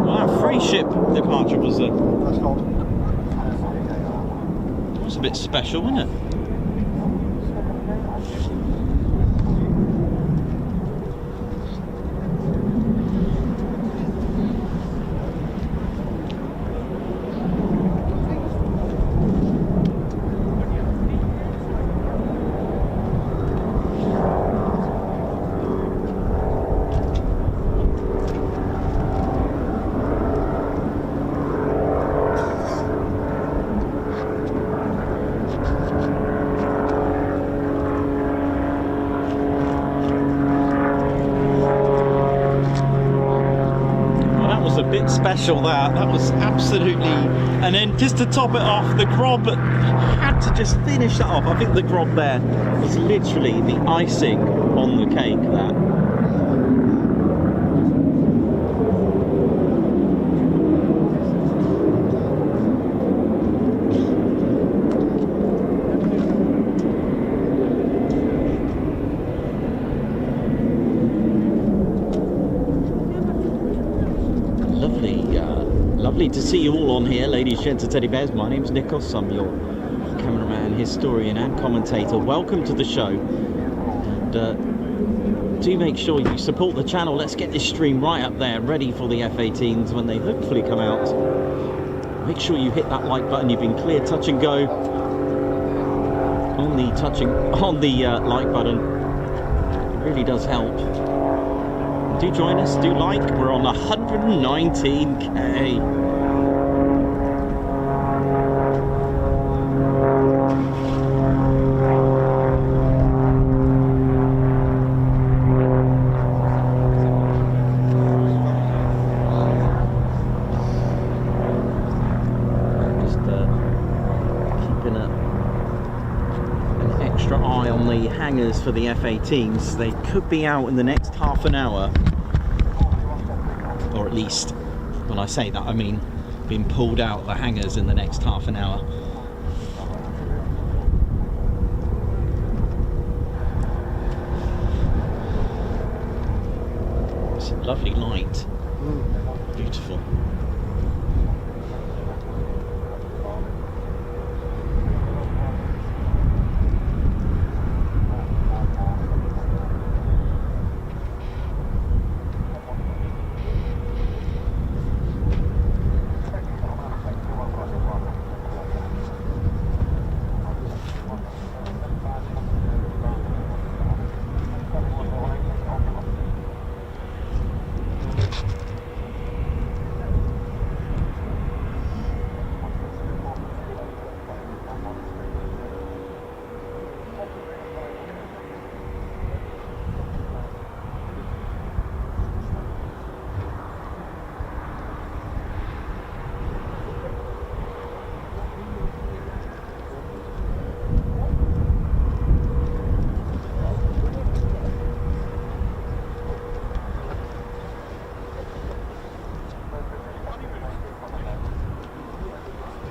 Speaker 1: Wow, free ship departure was a... That was a bit special, wasn't it? Special that was absolutely. And then just to top it off, the grob had to just finish that off. I think the grob there was literally the icing on the cake. That to see you all on here, ladies, gents and teddy bears. My name's Nikos. I'm your cameraman, historian and commentator. Welcome to the show. And do make sure you support the channel. Let's get this stream right up there, ready for the F-18s when they hopefully come out. Make sure you hit that like button. You've been clear, touch and go on the like button. It really does help. Do join us, do like. We're on 119k. For the F-18s, they could be out in the next half an hour, or at least, when I say that I mean being pulled out of the hangars in the next half an hour. Lovely light. Beautiful.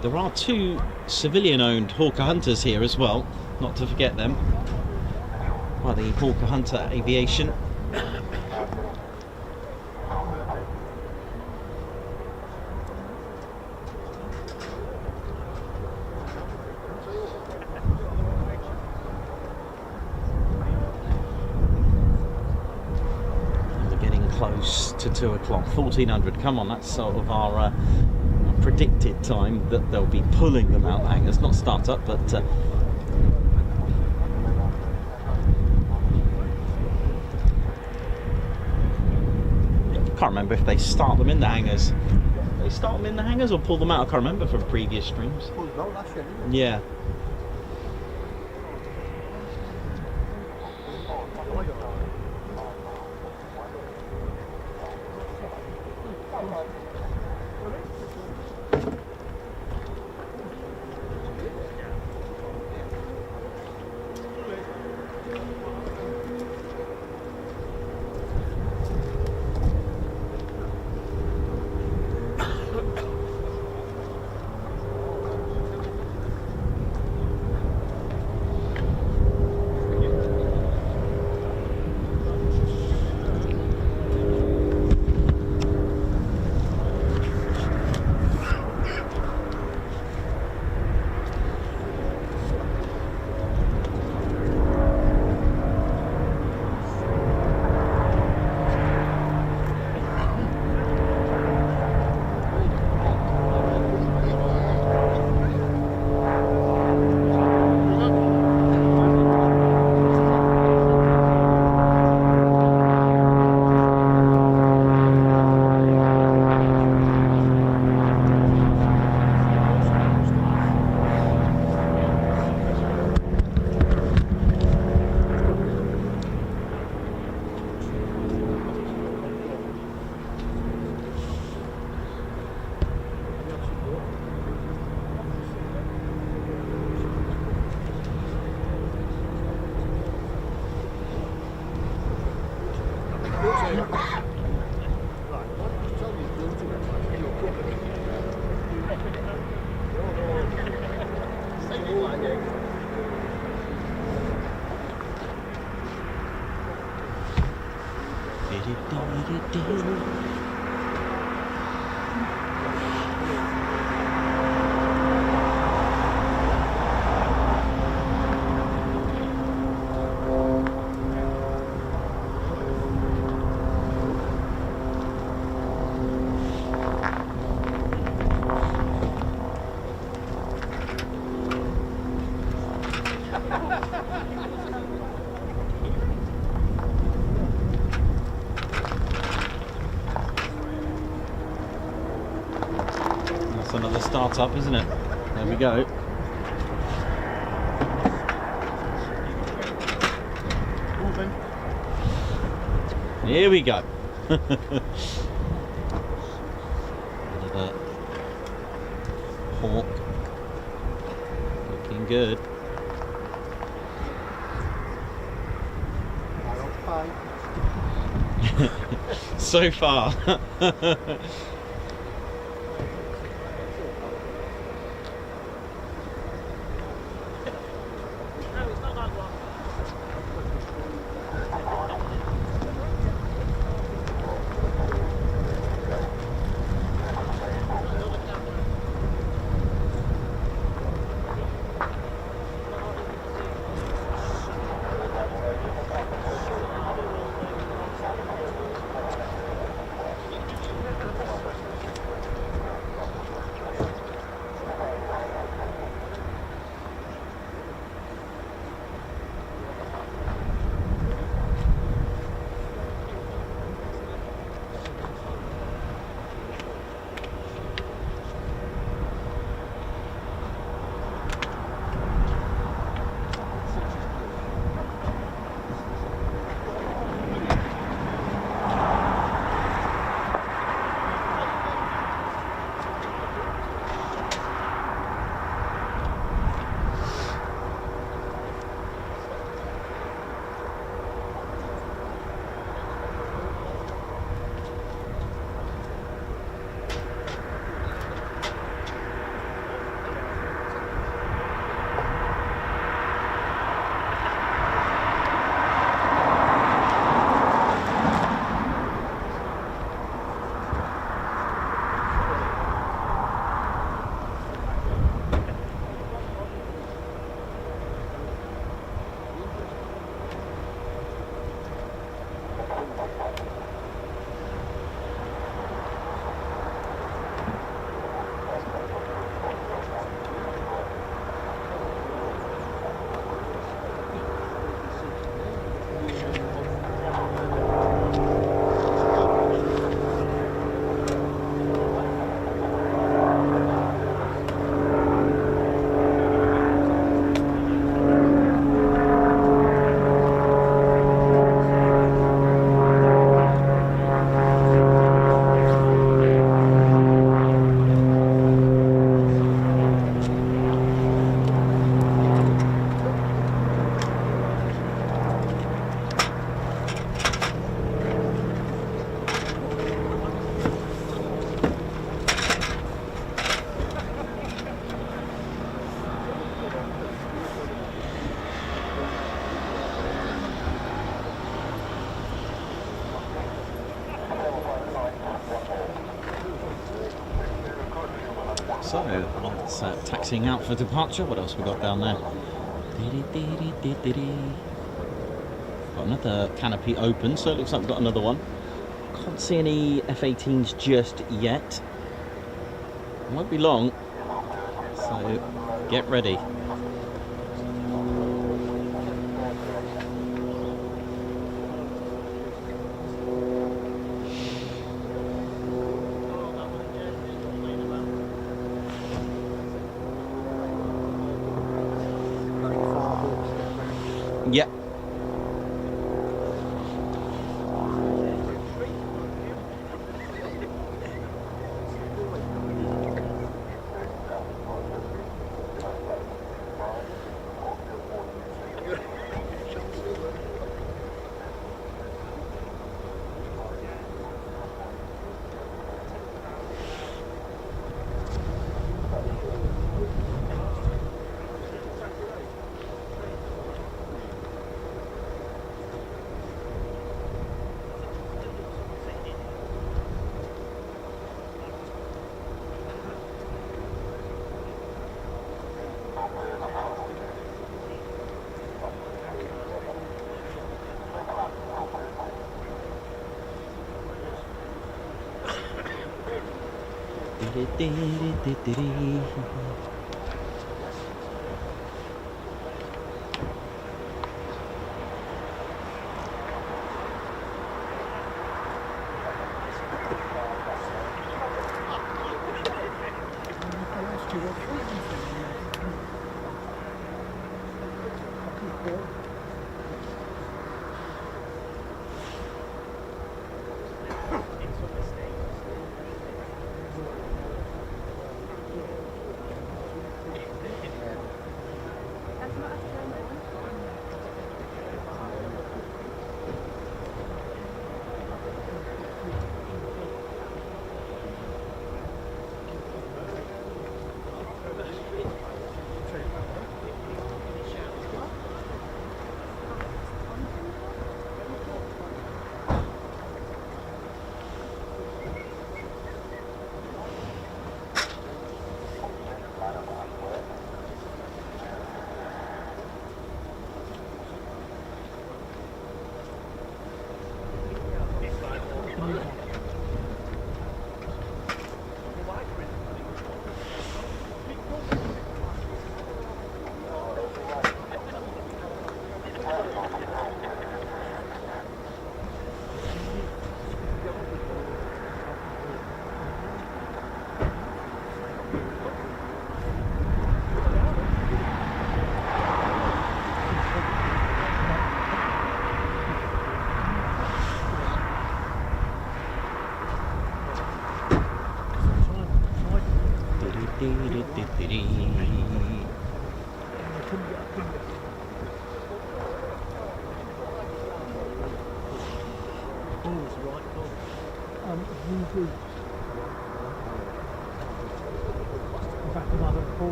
Speaker 1: There are two civilian-owned Hawker Hunters here as well, not to forget them. By the Hawker Hunter Aviation. And we're getting close to 2 o'clock, 1400. Come on, that's sort of our predicted time that they'll be pulling them out the hangars, not start up, but can't remember if they start them in the hangars. They start them in the hangars or pull them out. I can't remember from previous streams. Yeah. That's another start up, isn't it? There we go. Here we go. Another Hawk. Looking good. So far. So that's taxiing out for departure. What else we got down there? Got another canopy open, so it looks like we've got another one. Can't see any F-18s just yet. Won't be long, so get ready. Yep.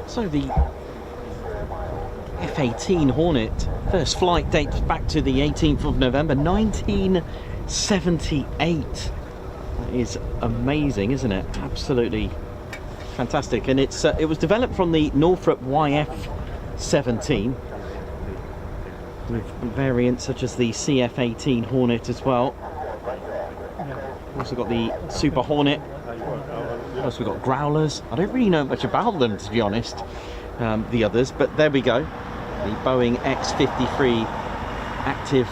Speaker 1: So the F-18 Hornet first flight dates back to the 18th of November 1978. That is amazing, isn't it? Absolutely fantastic. And it was developed from the Northrop YF-17 with variants such as the CF-18 Hornet as well. Also got the Super Hornet. Plus we've got Growlers. I don't really know much about them, to be honest, the others, but there we go. The Boeing X-53 active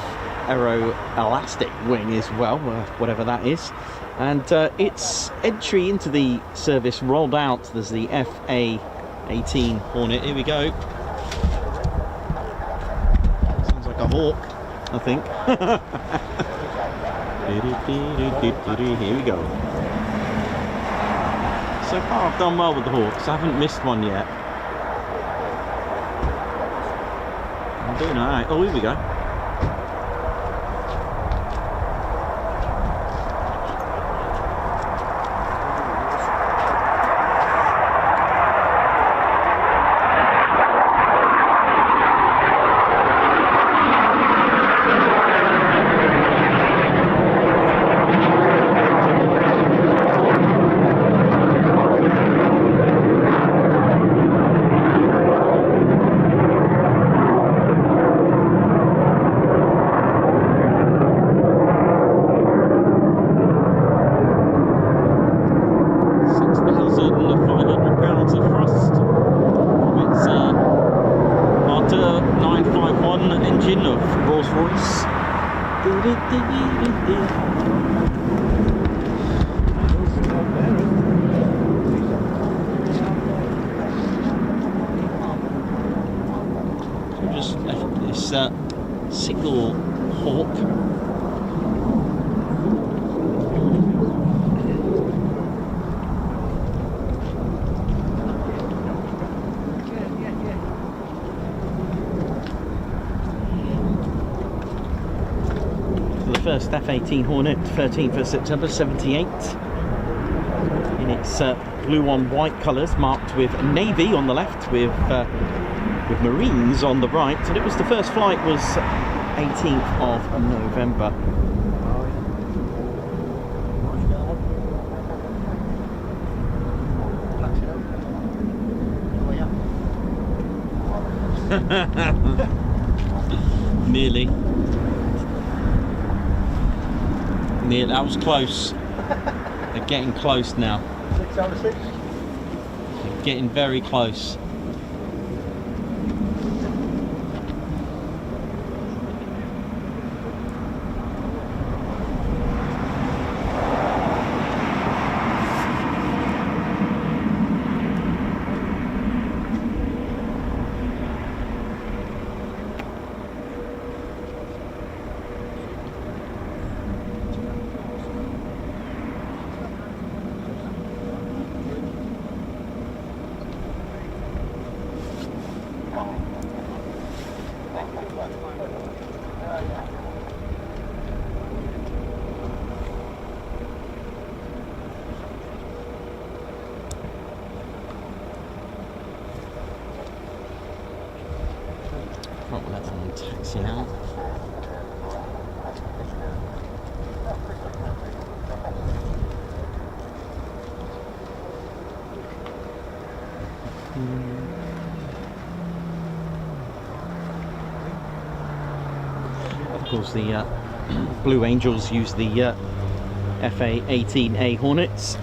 Speaker 1: aero elastic wing as well, whatever that is. And its entry into the service rolled out. There's the F-18 Hornet. Here we go. Sounds like a hawk, I think. Here we go. So far I've done well with the Hawks, I haven't missed one yet. I'm doing alright. Oh, here we go. So just left this single hawk. First F-18 Hornet, 13th of September 78, in its blue on white colours, marked with navy on the left, with Marines on the right, and it was the first flight was 18th of November. Nearly. That was close. They're getting close now.
Speaker 3: 6 out of 6.
Speaker 1: They're getting very close. Right, we'll let that one taxi out. Of course, the Blue Angels use the F-18A Hornets.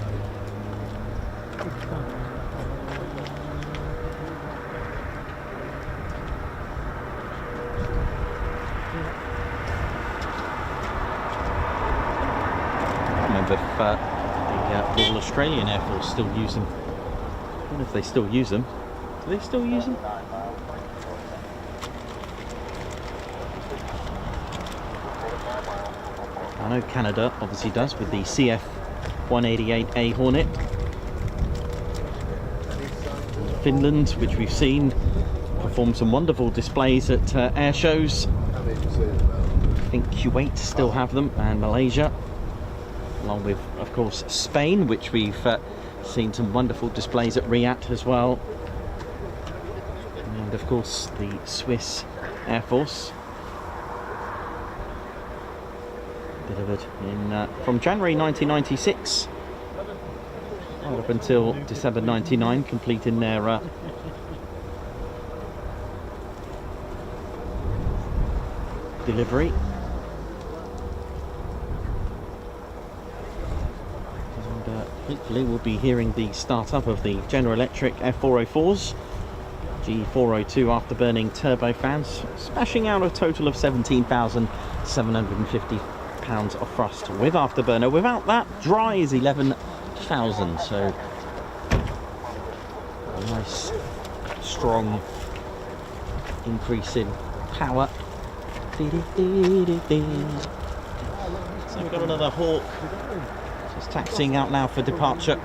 Speaker 1: If the Royal Australian Air Force still use them. I wonder if they still use them. Do they still use them? I know Canada obviously does with the CF-188A Hornet. Finland, which we've seen, perform some wonderful displays at air shows. I think Kuwait still have them, and Malaysia. Along with, of course, Spain, which we've seen some wonderful displays at Riyadh as well. And, of course, the Swiss Air Force. Delivered in from January 1996 right up until December 99, completing their delivery. Hopefully we'll be hearing the start-up of the General Electric F404s, G402 afterburning turbofans, smashing out a total of 17,750 pounds of thrust with afterburner. Without that, dry is 11,000, so a nice, strong increase in power. So we've got another Hawk. Just taxiing out now for departure.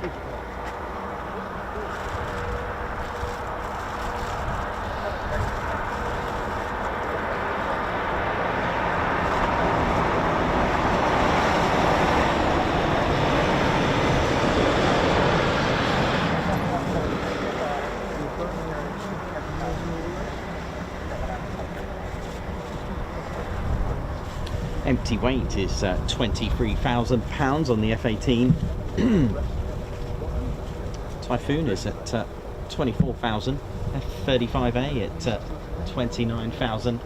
Speaker 1: Empty weight is 23,000 pounds on the F-18. Typhoon is at 24,000. F-35A at 29,000.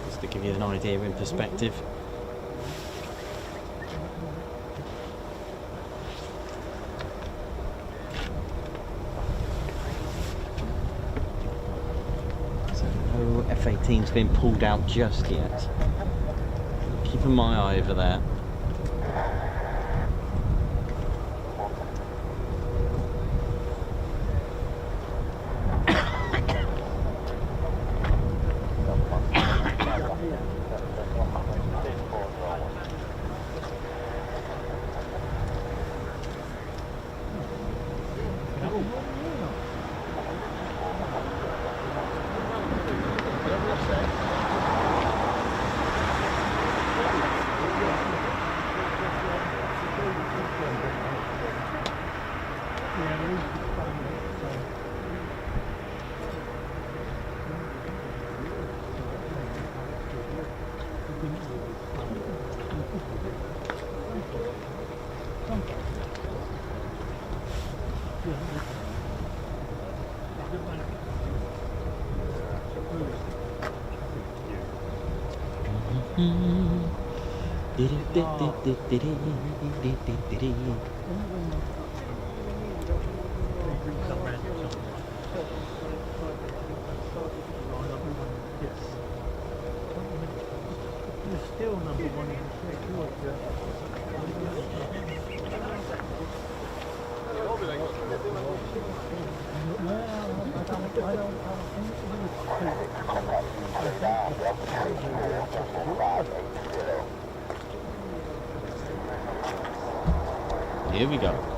Speaker 1: Just to give you an idea in perspective. So no F-18's been pulled out just yet. keeping my eye over there. Here we go.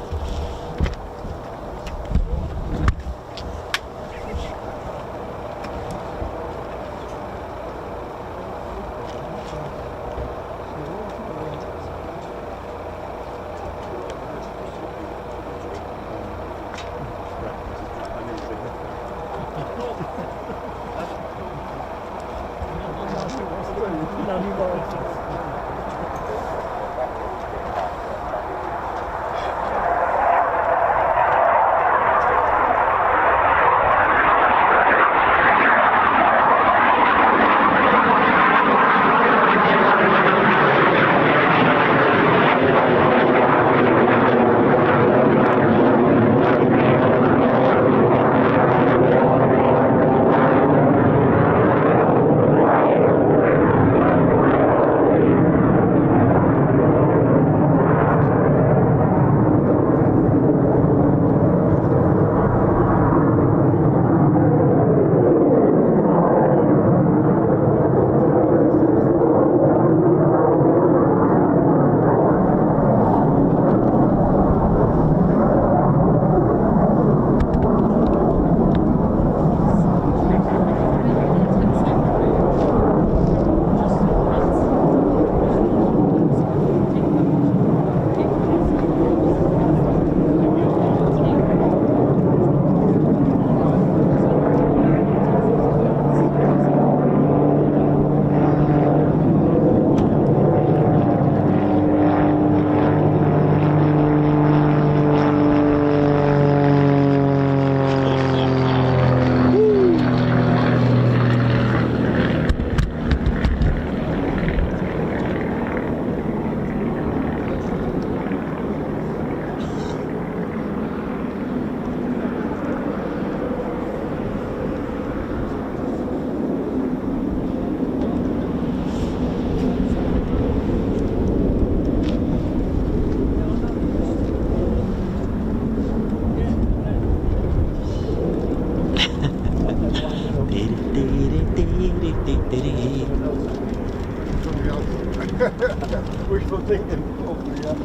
Speaker 3: Wishful thinking. Hopefully, yeah.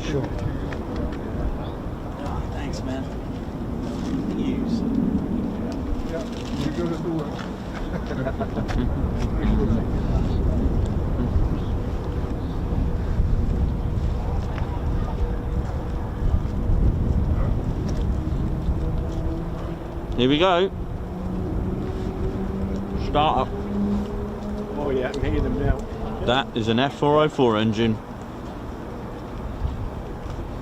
Speaker 3: Sure.
Speaker 1: Oh, thanks, man. Use.
Speaker 3: Yeah, you're good at the work.
Speaker 1: Here we go. Start up.
Speaker 2: Oh yeah, I can hear them now.
Speaker 1: That is an F404 engine.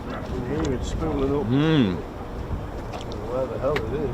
Speaker 2: I can hear it spooling up.
Speaker 3: Where the hell it is?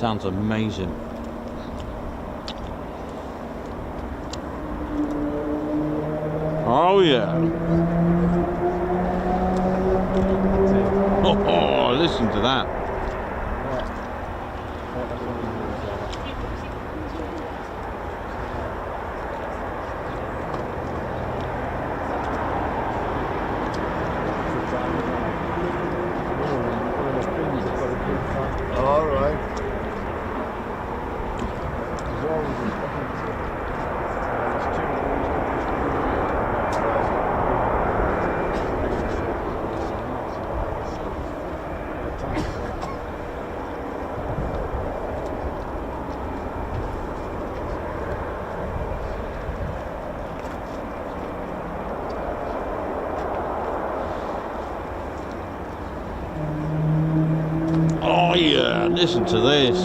Speaker 1: Sounds amazing. Oh yeah. Oh, listen to that.
Speaker 3: All right.
Speaker 1: Oh yeah, listen to this.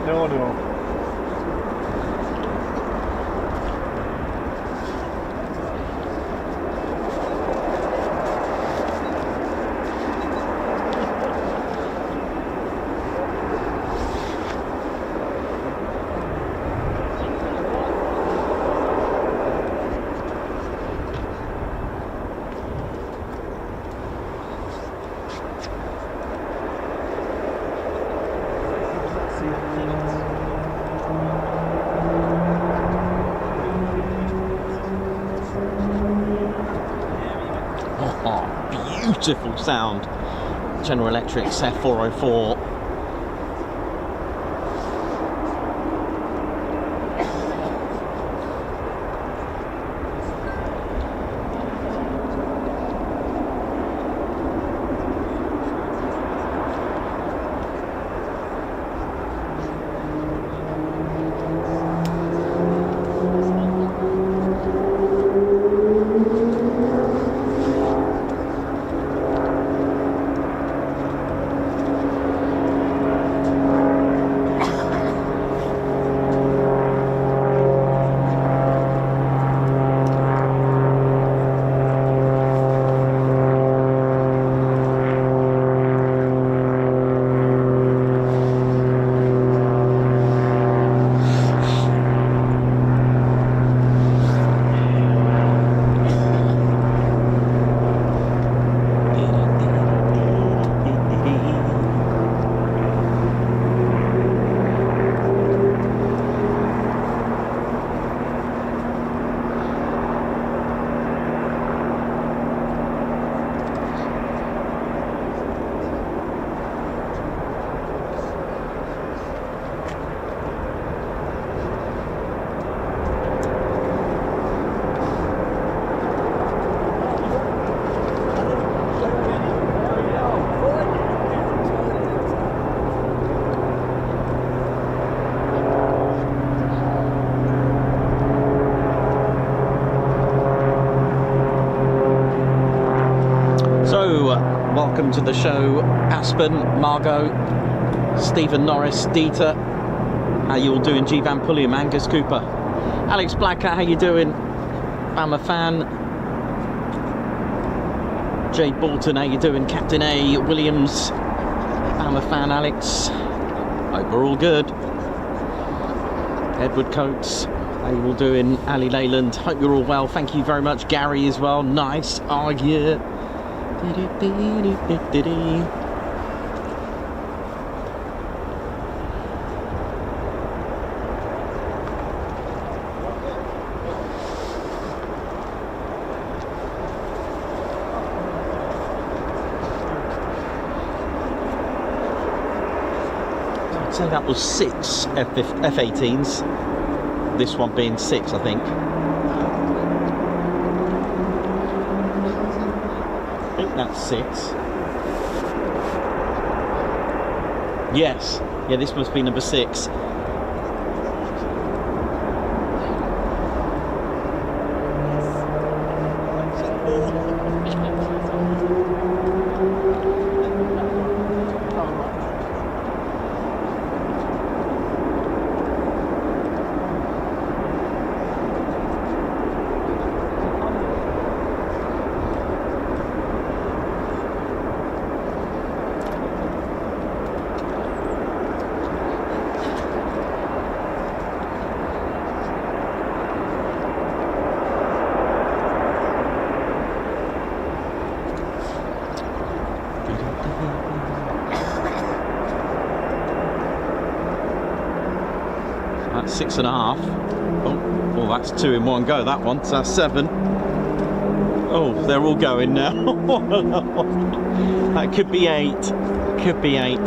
Speaker 2: No, no.
Speaker 1: Beautiful sound. General Electric's F404. Welcome to the show, Aspen, Margot, Stephen Norris, Dieter. How you all doing? G Van Pulliam, Angus Cooper, Alex Blacker, how you doing? I'm a fan. Jay Bolton, how you doing? Captain A Williams, I'm a fan. Alex, hope we're all good. Edward Coates, how you all doing? Ali Leyland, hope you're all well. Thank you very much. Gary as well, nice. Oh yeah. say that was 6 F-18s. This one being 6, I think. I think that's 6. Yes. Yeah, this must be number 6. That's 6.5. Oh, well, that's 2 in one go, that one. So that's 7. Oh, they're all going now. That could be 8. Could be 8.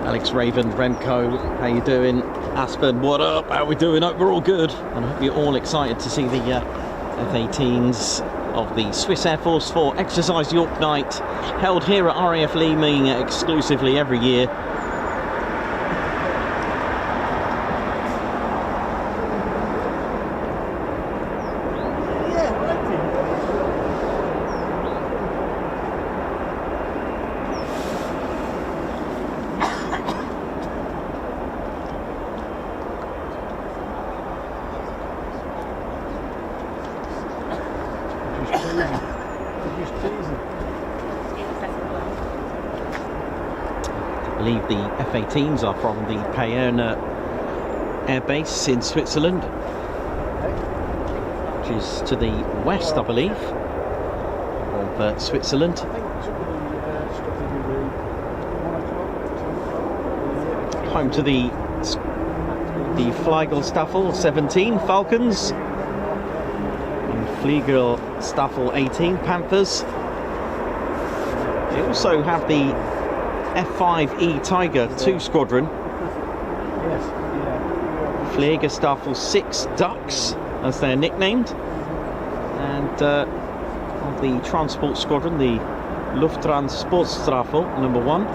Speaker 1: Alex, Raven, Remco, how you doing? Aspen, what up? How we doing? Hope we're all good. And I hope you're all excited to see the F-18s of the Swiss Air Force for Exercise YORKNITE, held here at RAF Leeming exclusively every year. I believe the F-18s are from the Payerne Air Base in Switzerland, which is to the west, I believe, of Switzerland. Home to the Fliegerstaffel 17 Falcons and Fliegerstaffel 18 Panthers. They also have the F-5E Tiger 2 Squadron, Fliegerstaffel 6 Ducks, as they're nicknamed, and of the Transport Squadron, the Lufttransportstaffel number 1.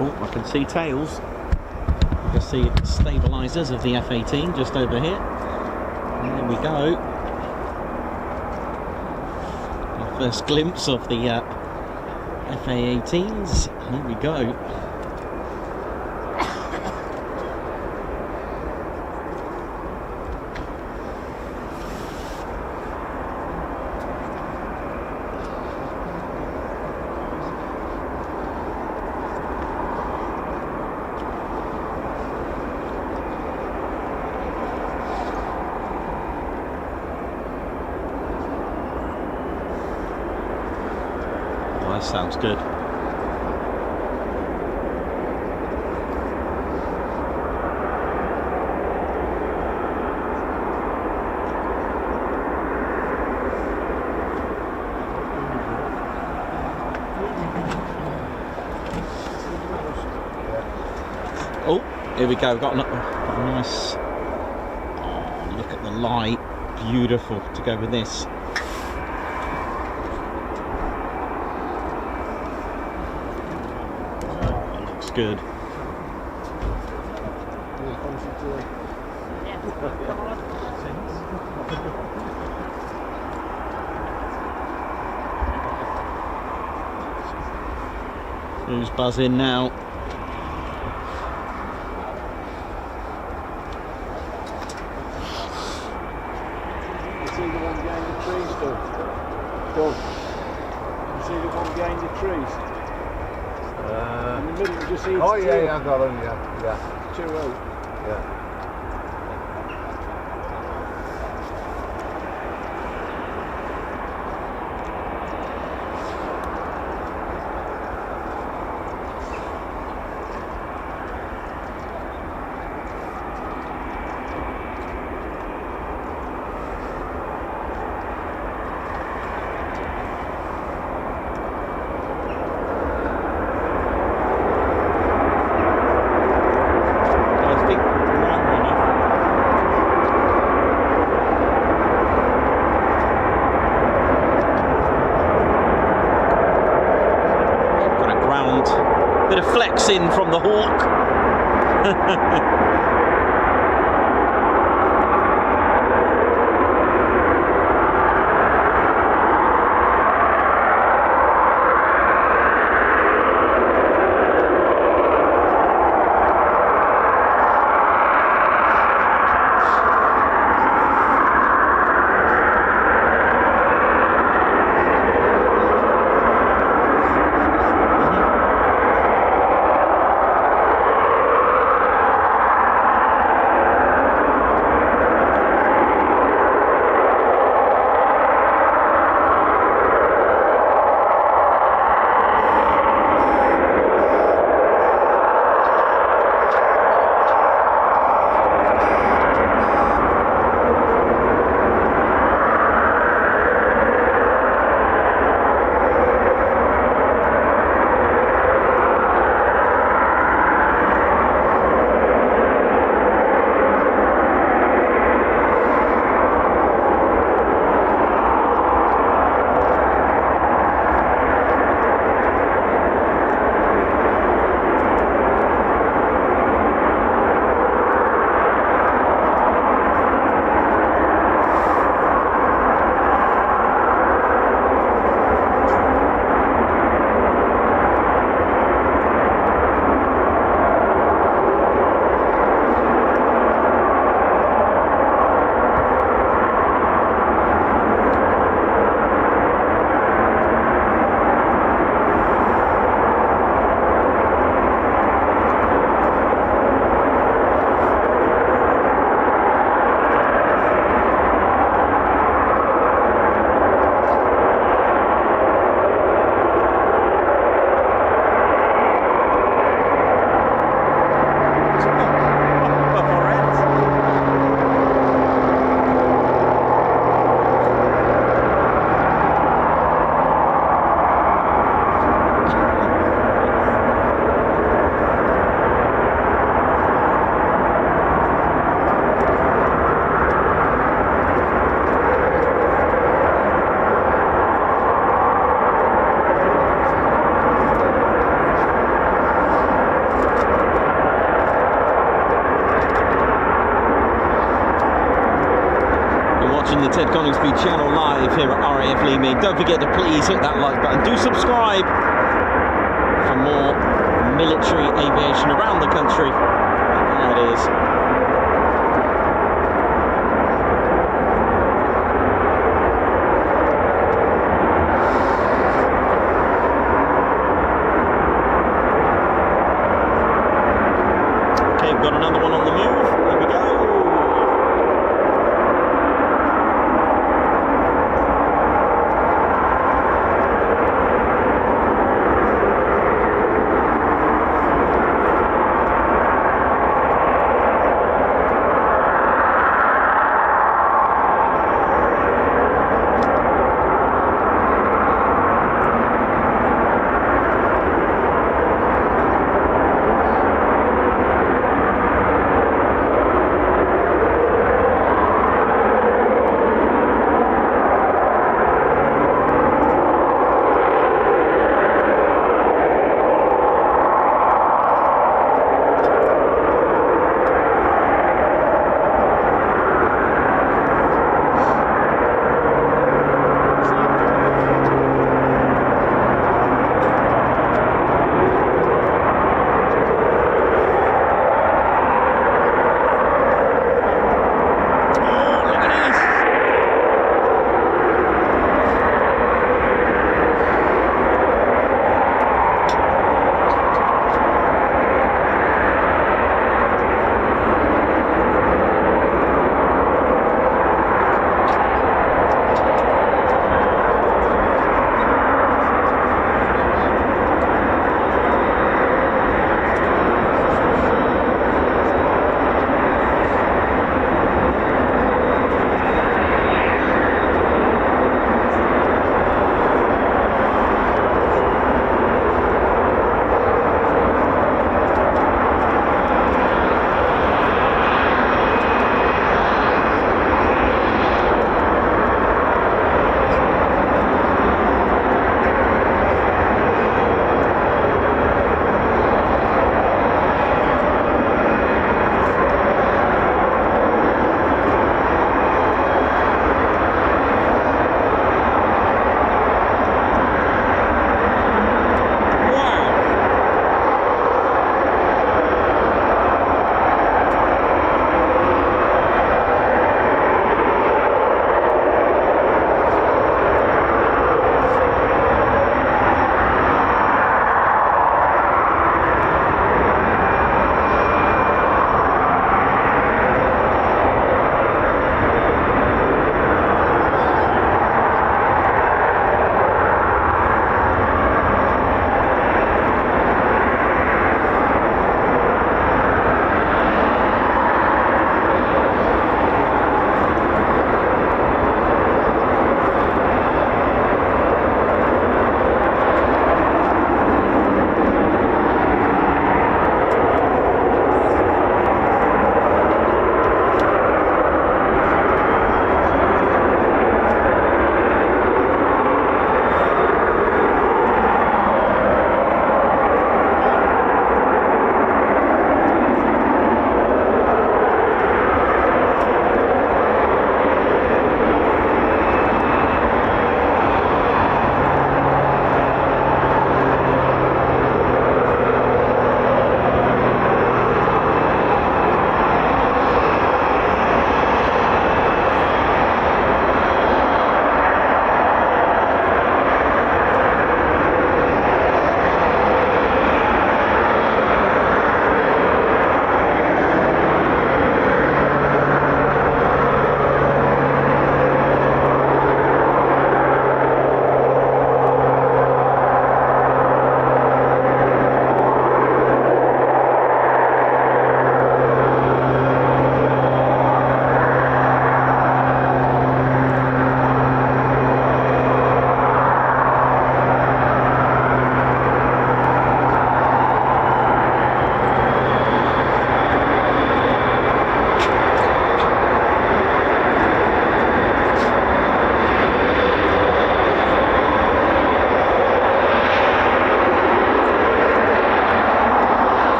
Speaker 1: Oh, I can see tails. I can see stabilisers of the F-18 just over here. And there we go. Our first glimpse of the F-18s. Here we go. That sounds good. Oh, here we go. We've got a nice. Oh, look at the light. Beautiful to go with this. Good. Who's buzzing now?
Speaker 2: You see the one behind the trees, Doug? Doug, you see the one behind the trees? In the middle, just see its
Speaker 3: Oh, yeah,
Speaker 2: tail.
Speaker 3: yeah, I got him, yeah.
Speaker 2: Two out.
Speaker 3: Yeah.
Speaker 1: Bit of flexing from the Hawk. The Ted Coningsby channel live here at RAF Leeming. Don't forget to please hit that like button. Do subscribe for more military aviation around the country. There it is. Okay, we've got another one on the move. Here we go.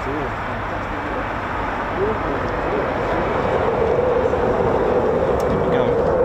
Speaker 2: doing fantastic work.
Speaker 1: Keep it going.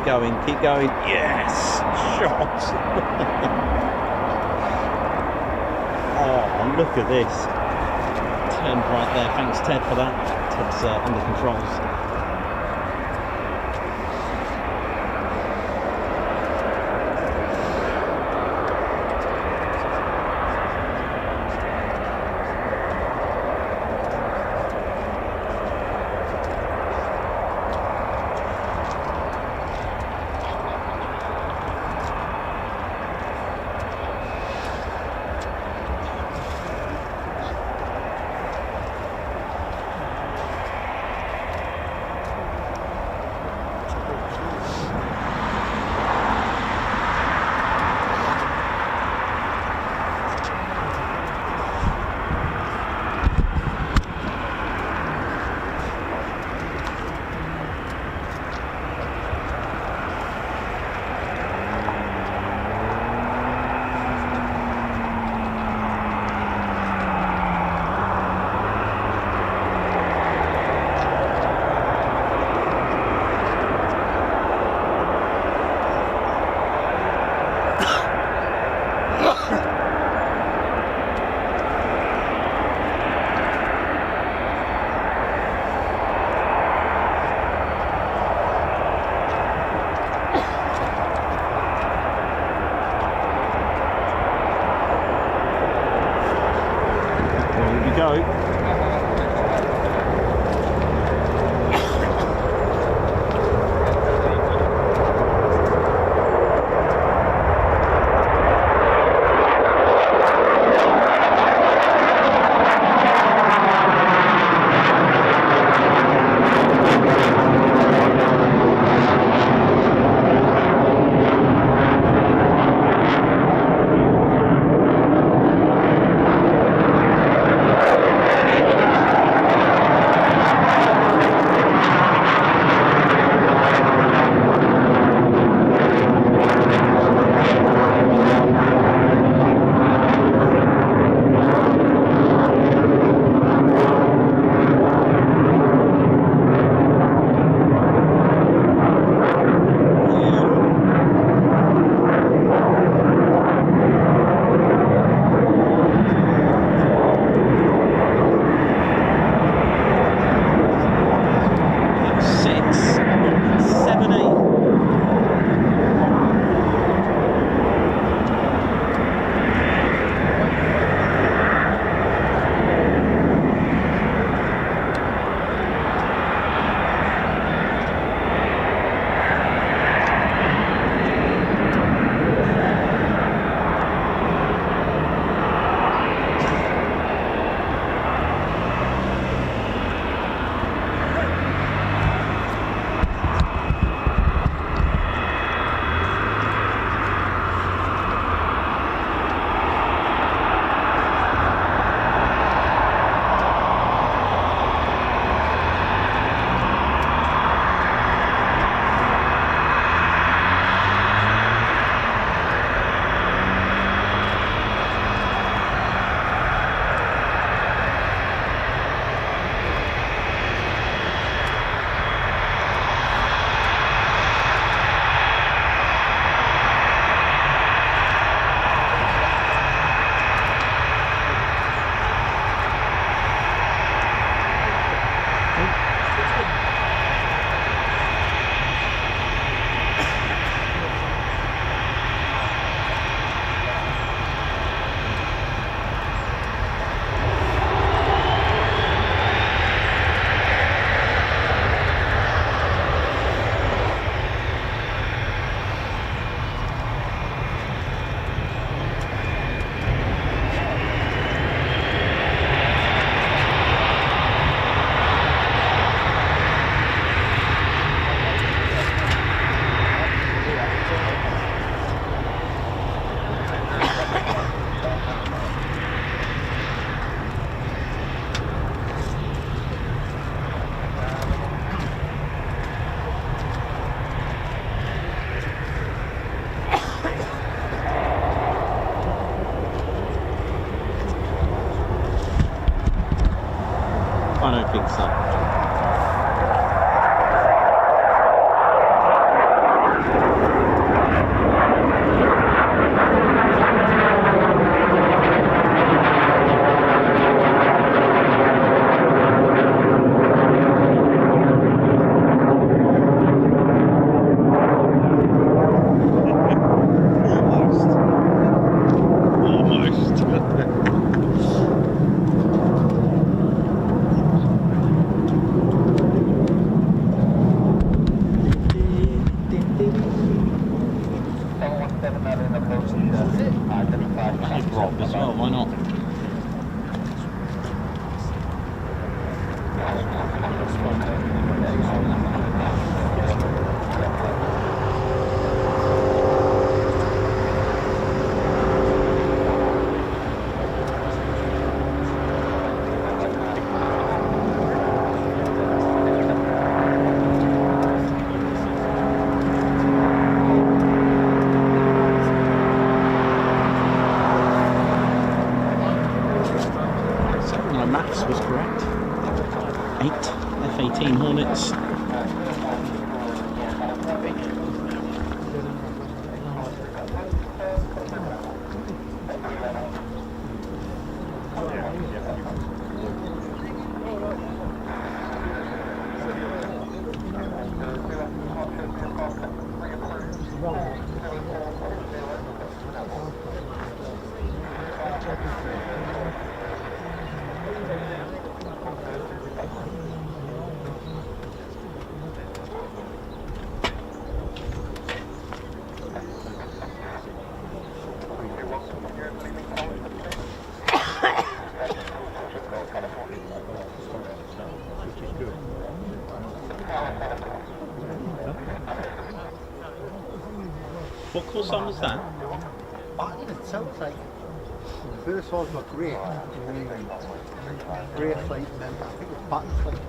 Speaker 1: going, keep going. Yes, shot. Oh, look at this. Turned right there. Thanks, Ted, for that. Ted's under controls. well, why not? Was correct. 8 F-18 Hornets. What colour sun was that?
Speaker 3: It sounds like the first ones were grey, grey flight, and then I think it's button flight.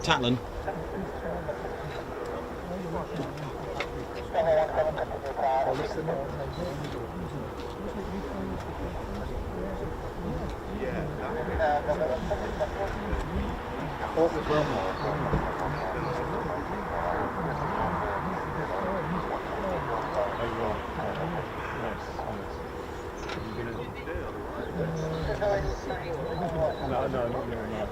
Speaker 1: Tatlin.
Speaker 2: No, not near enough.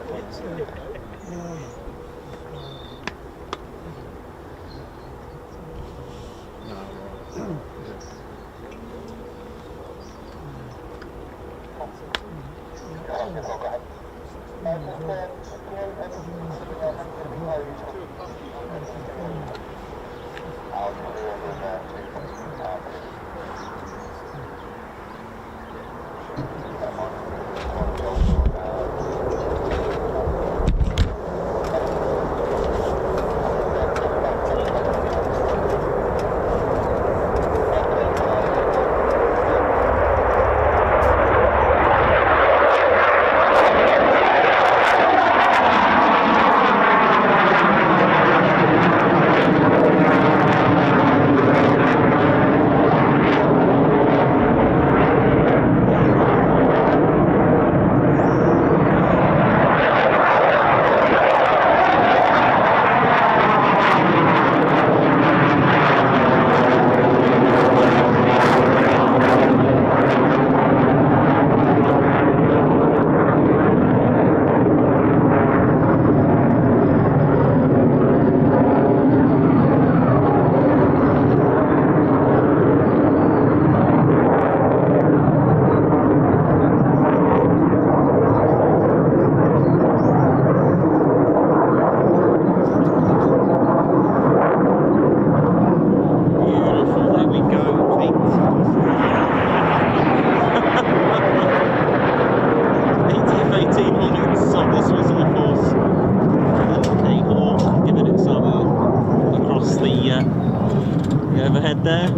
Speaker 2: There.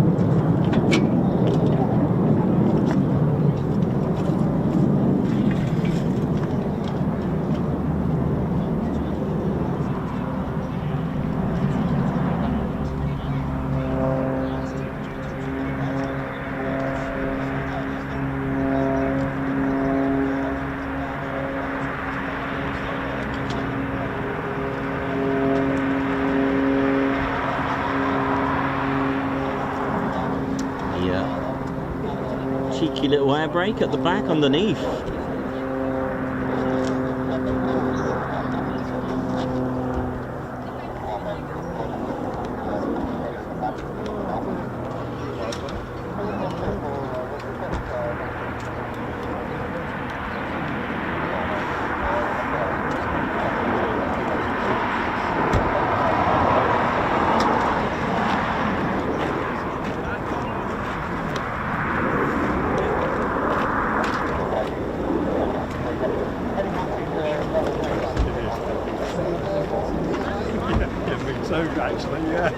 Speaker 2: Cheeky little air brake at the back underneath.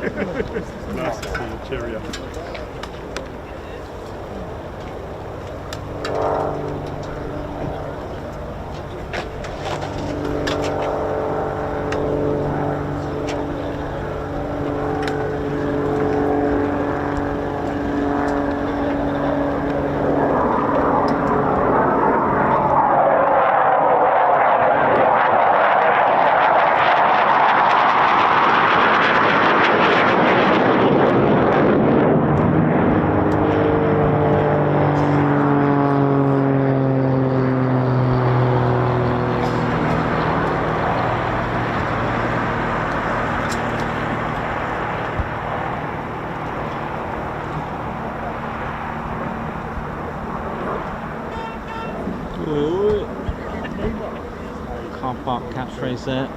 Speaker 2: Nice to see you, cheerio.
Speaker 1: Car park catchphrase there.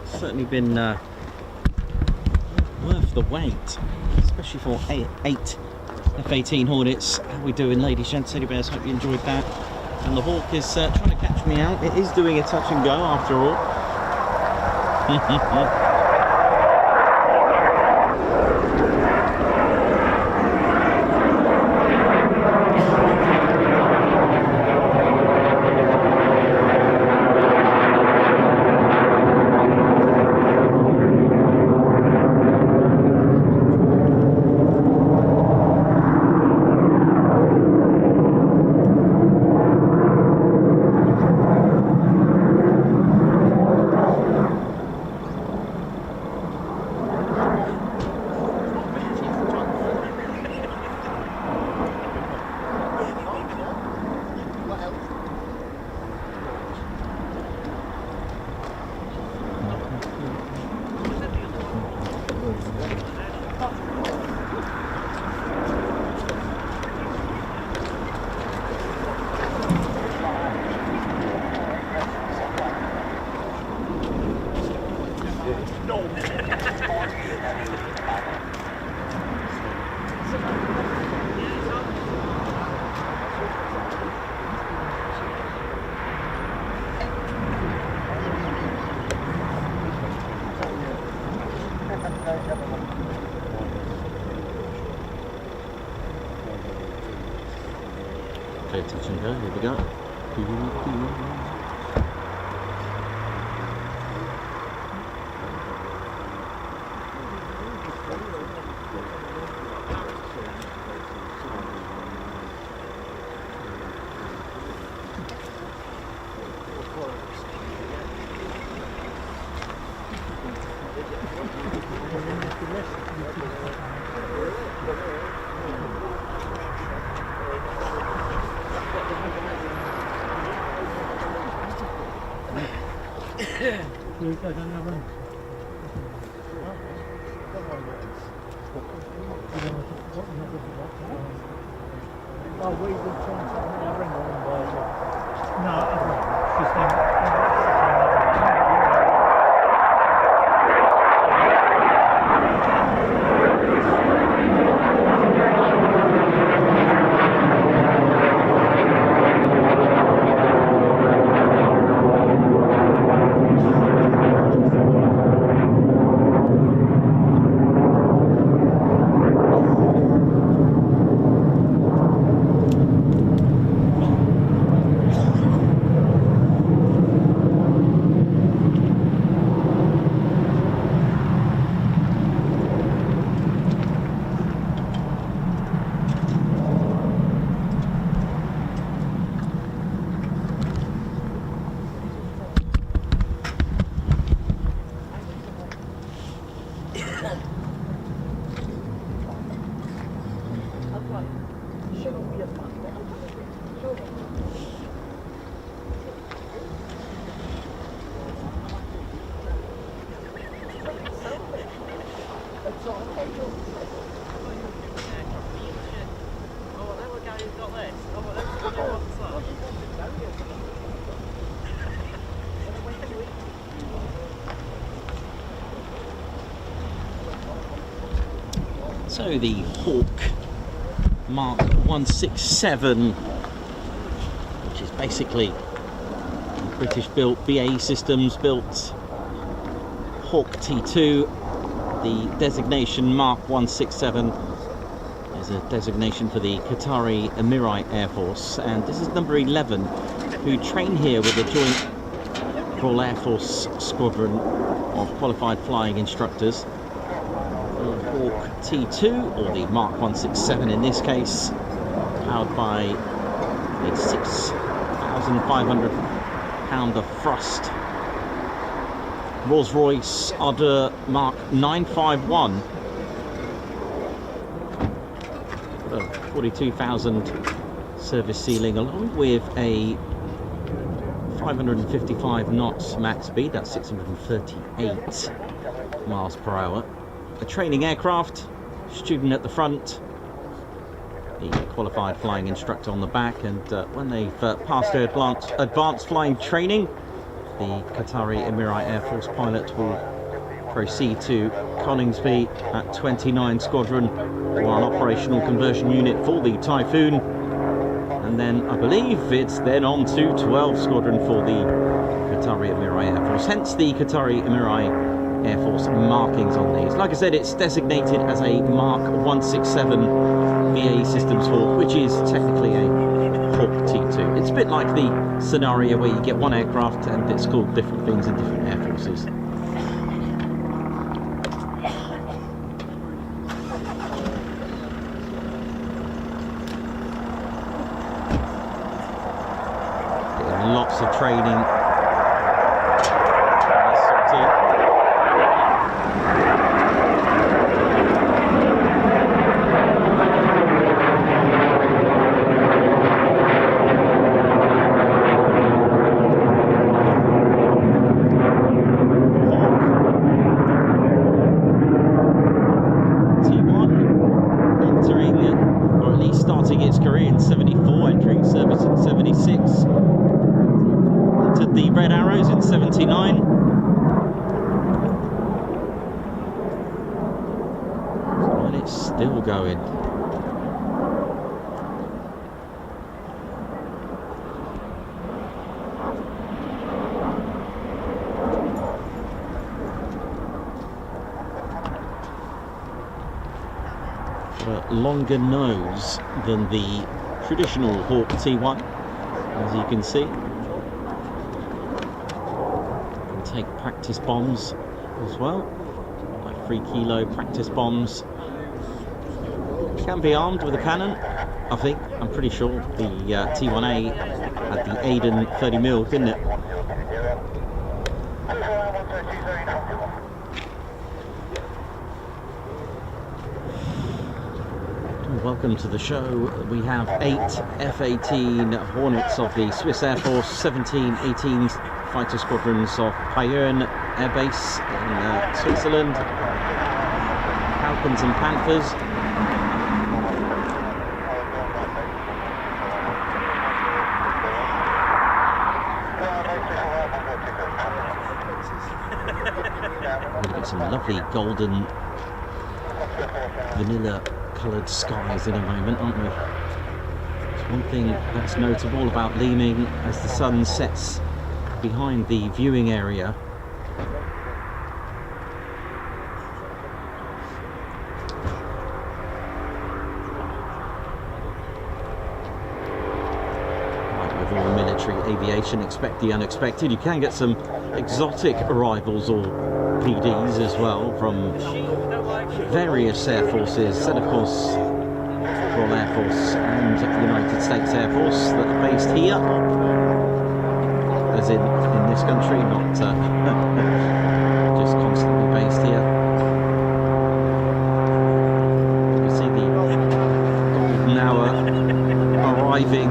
Speaker 1: certainly been worth the wait, especially for eight F-18 Hornets. How are we doing, ladies, gents, teddy bears? Hope you enjoyed that. And the Hawk is trying to catch me out. It is doing a touch and go after all. Okay, touch and go, here we go. So the Hawk Mark 167, which is basically British built, BAE Systems built Hawk T2. The designation Mark 167 is a designation for the Qatari Emirate Air Force, and this is number 11 who train here with the Joint Royal Air Force Squadron of qualified flying instructors. Hawk T2, or the Mark 167 in this case, powered by a 6,500 pounder thrust Rolls-Royce Ardeur Mark 951. 42,000 service ceiling, along with a 555 knots max speed, that's 638 miles per hour. A training aircraft, student at the front, the qualified flying instructor on the back, and when they've passed their advanced flying training, the Qatari Emirate Air Force pilot will proceed to Coningsby at 29 Squadron for an operational conversion unit for the Typhoon, and then I believe it's then on to 12 Squadron for the Qatari Emirate Air Force, hence the Qatari Emirate Air Force markings on these. Like I said, it's designated as a Mark 167 BAE Systems Hawk, which is technically a Hawk T2. It's a bit like the scenario where you get one aircraft and it's called different things in different air forces. Getting lots of training. Still going. A longer nose than the traditional Hawk T1, as you can see. Can take practice bombs as well, like 3 kilo practice bombs. Can be armed with a cannon, I think. I'm pretty sure the T1A had the Aiden 30mm, didn't it? Welcome to the show. We have 8 F-18 Hornets of the Swiss Air Force, 17 18s fighter squadrons of Payerne Air Base in Switzerland, Falcons and Panthers. We've got some lovely golden vanilla coloured skies in a moment, aren't we? It's one thing that's notable about Leeming as the sun sets behind the viewing area. Like with all military aviation, expect the unexpected. You can get some exotic arrivals or PDs as well from various air forces, and of course Royal Air Force and United States Air Force that are based here, as in this country, not just constantly based here. You see the golden hour arriving.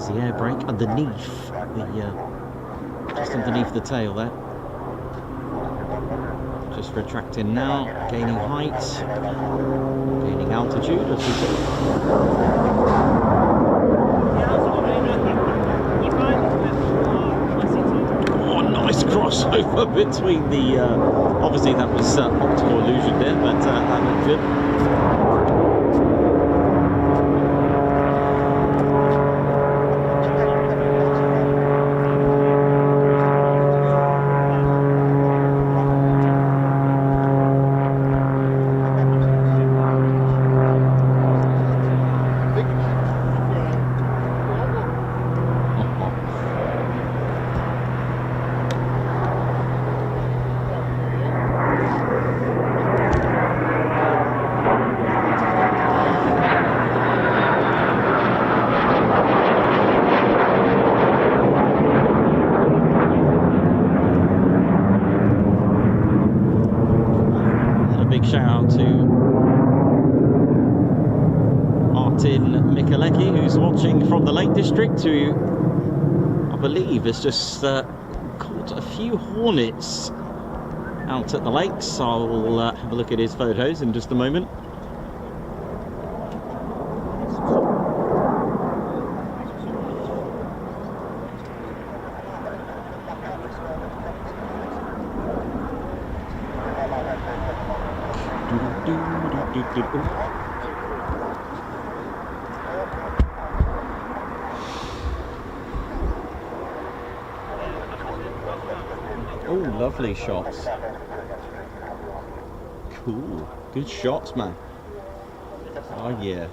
Speaker 1: The air brake underneath just underneath the tail there. Just retracting now, gaining height, gaining altitude as we go. Oh, nice crossover between the obviously that was optical illusion there, but that looked good. out to Martin Mikalecki, who's watching from the Lake District, who I believe has just caught a few hornets out at the lakes. I'll have a look at his photos in just a moment. Oh, lovely shots. Cool. Good shots, man. Oh, yeah.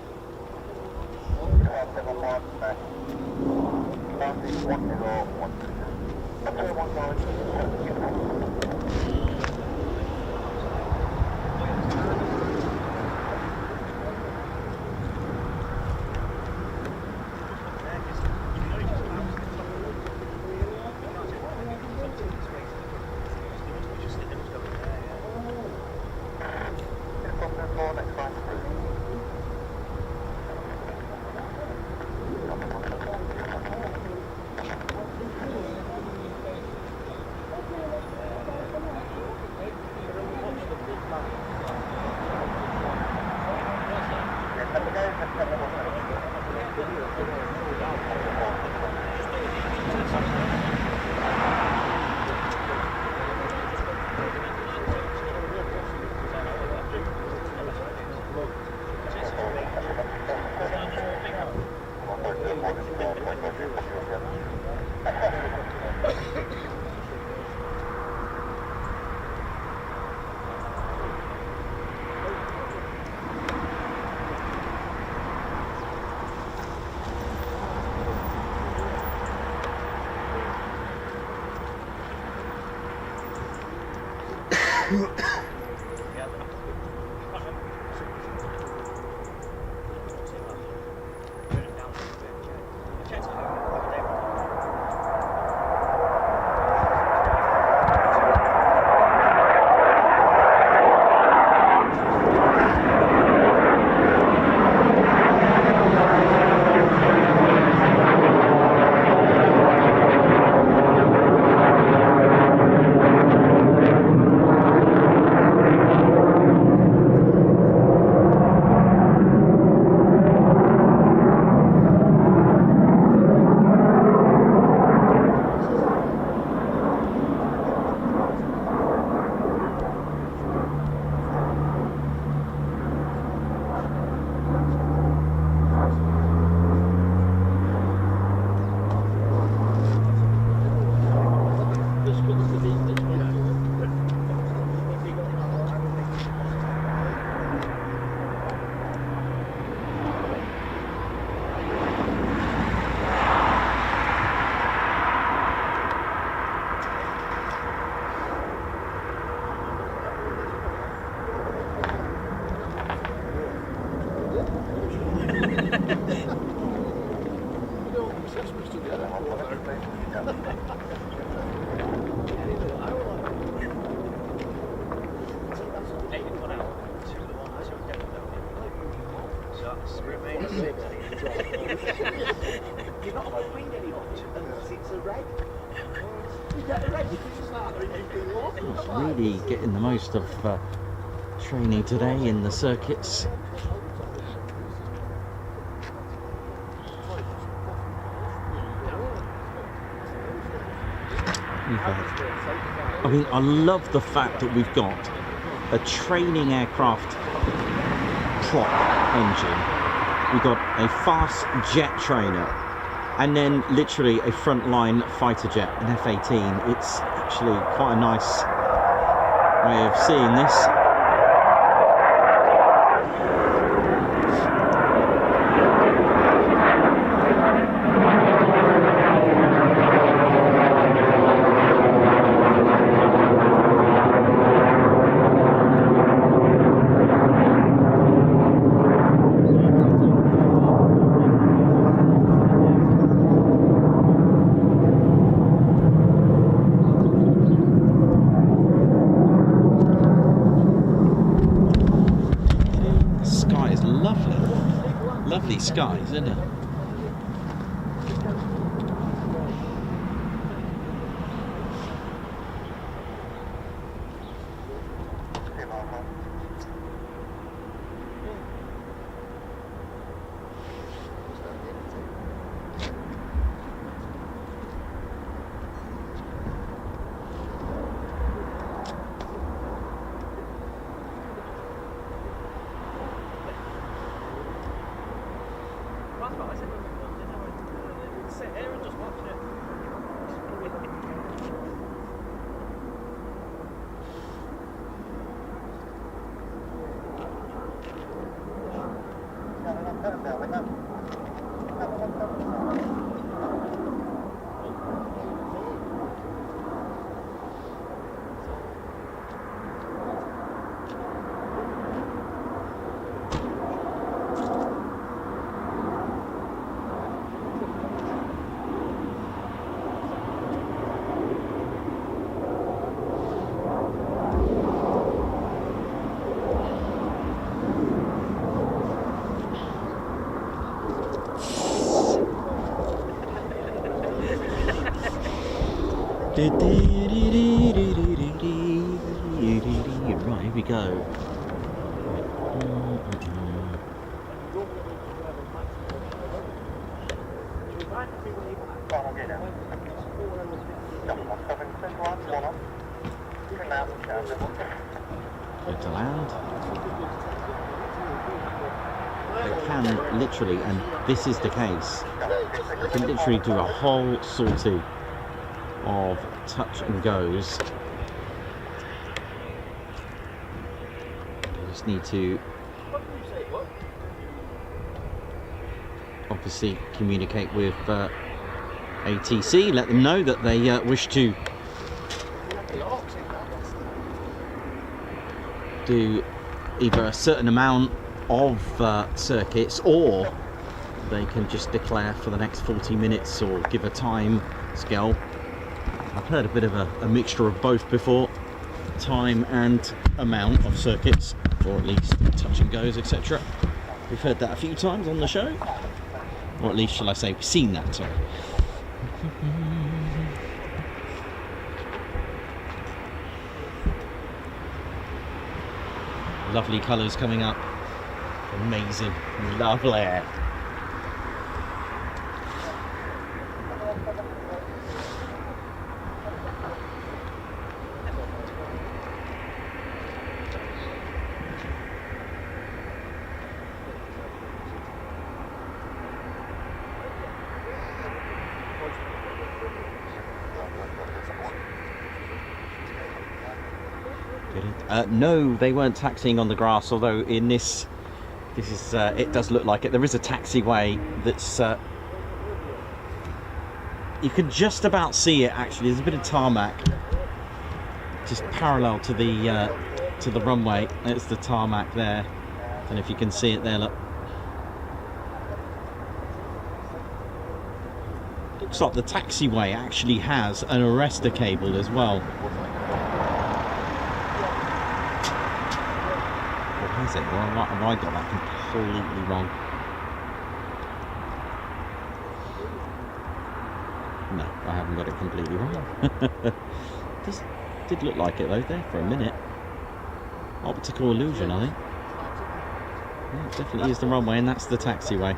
Speaker 1: Really getting the most of training today in the circuits. I mean, I love the fact that we've got a training aircraft prop engine. We've got a fast jet trainer, and then literally a frontline fighter jet, an F-18. It's actually quite a nice way of seeing this. lovely, lovely skies, isn't it?
Speaker 5: Sit here and just watch it.
Speaker 1: Right, here we go. Good to land. They can literally, and this is the case, they can literally do a whole sortie of touch and goes. You just need to obviously communicate with ATC, let them know that they wish to do either a certain amount of circuits, or they can just declare for the next 40 minutes or give a time scale. I've heard a bit of a mixture of both before, time and amount of circuits, or at least touch and goes, etc. We've heard that a few times on the show, or at least, shall I say, we've seen that, sorry. Lovely colours coming up, amazing, lovely. No, they weren't taxiing on the grass, although in this is it does look like it. There is a taxiway that's you can just about see it actually. There's a bit of tarmac just parallel to the runway. It's the tarmac there, and if you can see it there, look. Looks like the taxiway actually has an arrestor cable as well. Is it? Well, have I got that completely wrong? No, I haven't got it completely wrong. Did look like it though there for a minute. Optical illusion, I think. Yeah, it definitely is the runway, and that's the taxiway.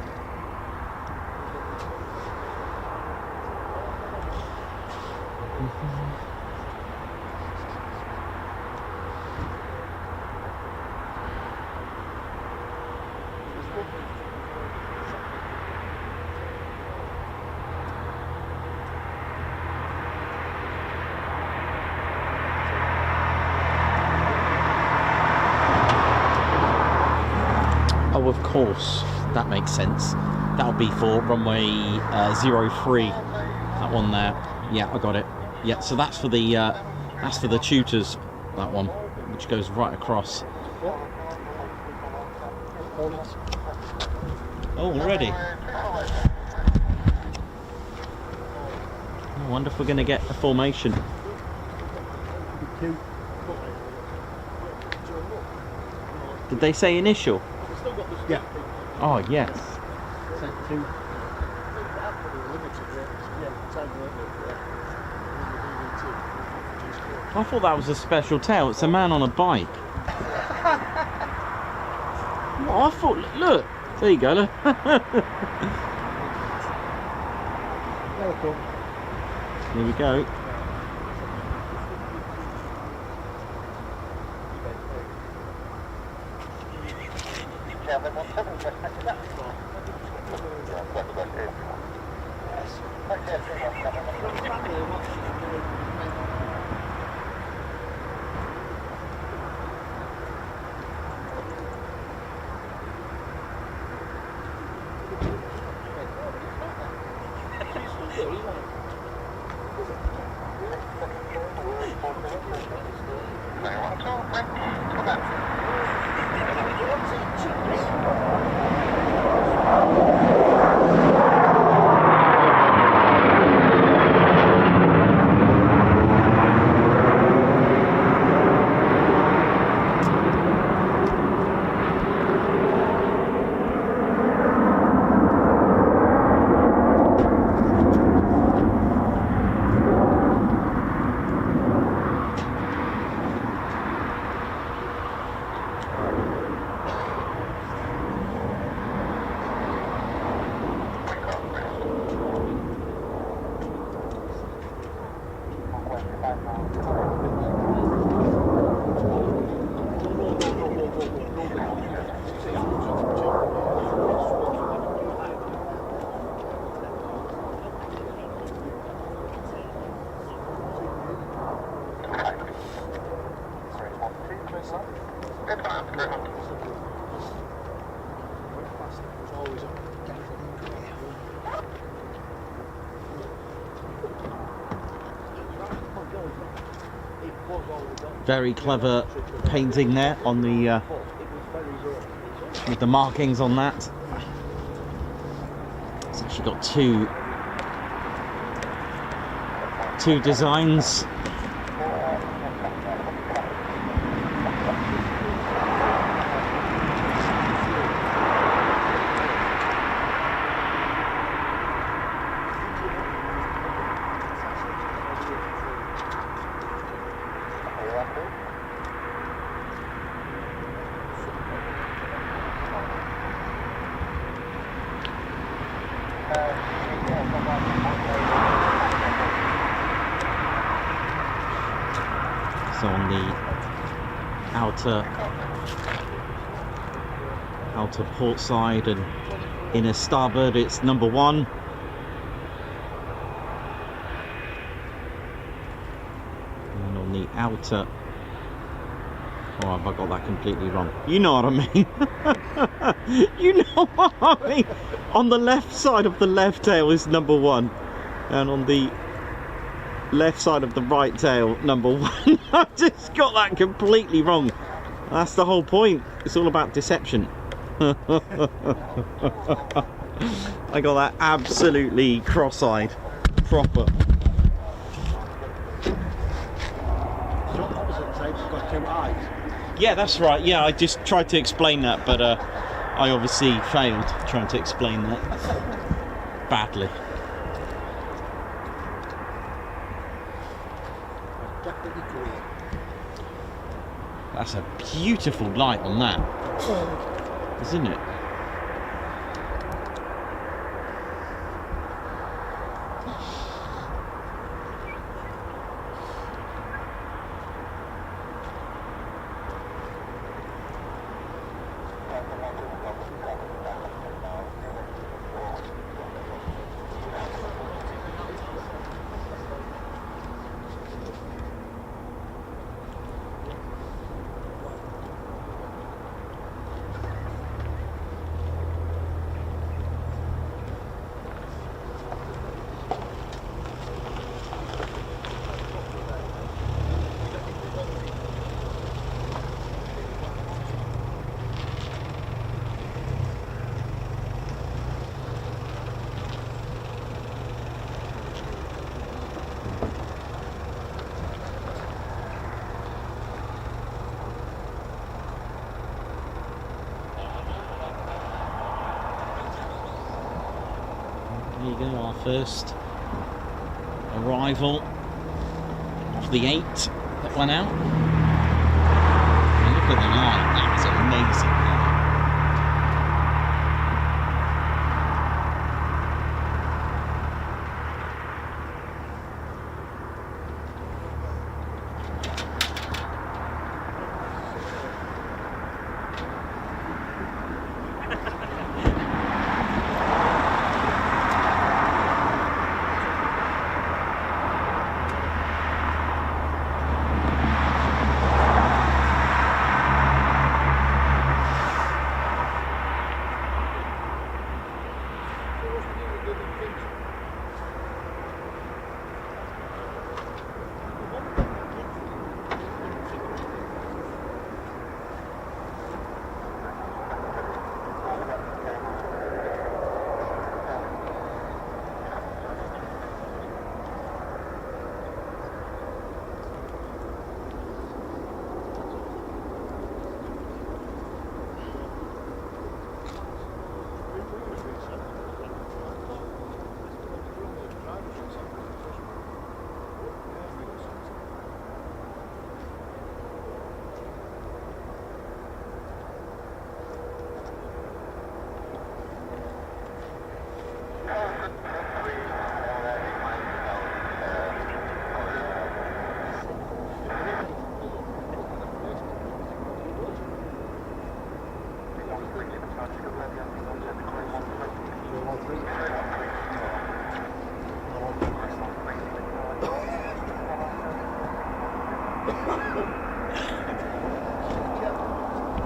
Speaker 1: Oh, of course, that makes sense. That'll be for runway 03. That one there. Yeah, I got it. Yeah, so that's for the Tutors. That one, which goes right across.
Speaker 2: Hornets.
Speaker 1: Oh, already. I wonder if we're going to get a formation. Did they say initial?
Speaker 2: still got the
Speaker 3: Yeah.
Speaker 1: Oh yes. I thought that was a special tail. It's a man on a bike. Well, I thought, look, there you go. Look. Here we go. Very clever painting there on the with the markings on that. It's actually got two designs. So on the outer port side and inner starboard, it's number 1. And on the outer, oh, have I got that completely wrong? You know what I mean. You know what I mean. On the left side of the left tail is number 1, and on the left side of the right tail, number 1. I just got that completely wrong. That's the whole point. It's all about deception. I got that absolutely cross-eyed. Proper. Yeah, that's right. Yeah, I just tried to explain that, but I obviously failed trying to explain that badly. That's a beautiful light on that, isn't it? There you go, our first arrival of the 8 that went out. And look at the line, that is amazing.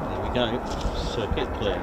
Speaker 1: There we go, circuit clear.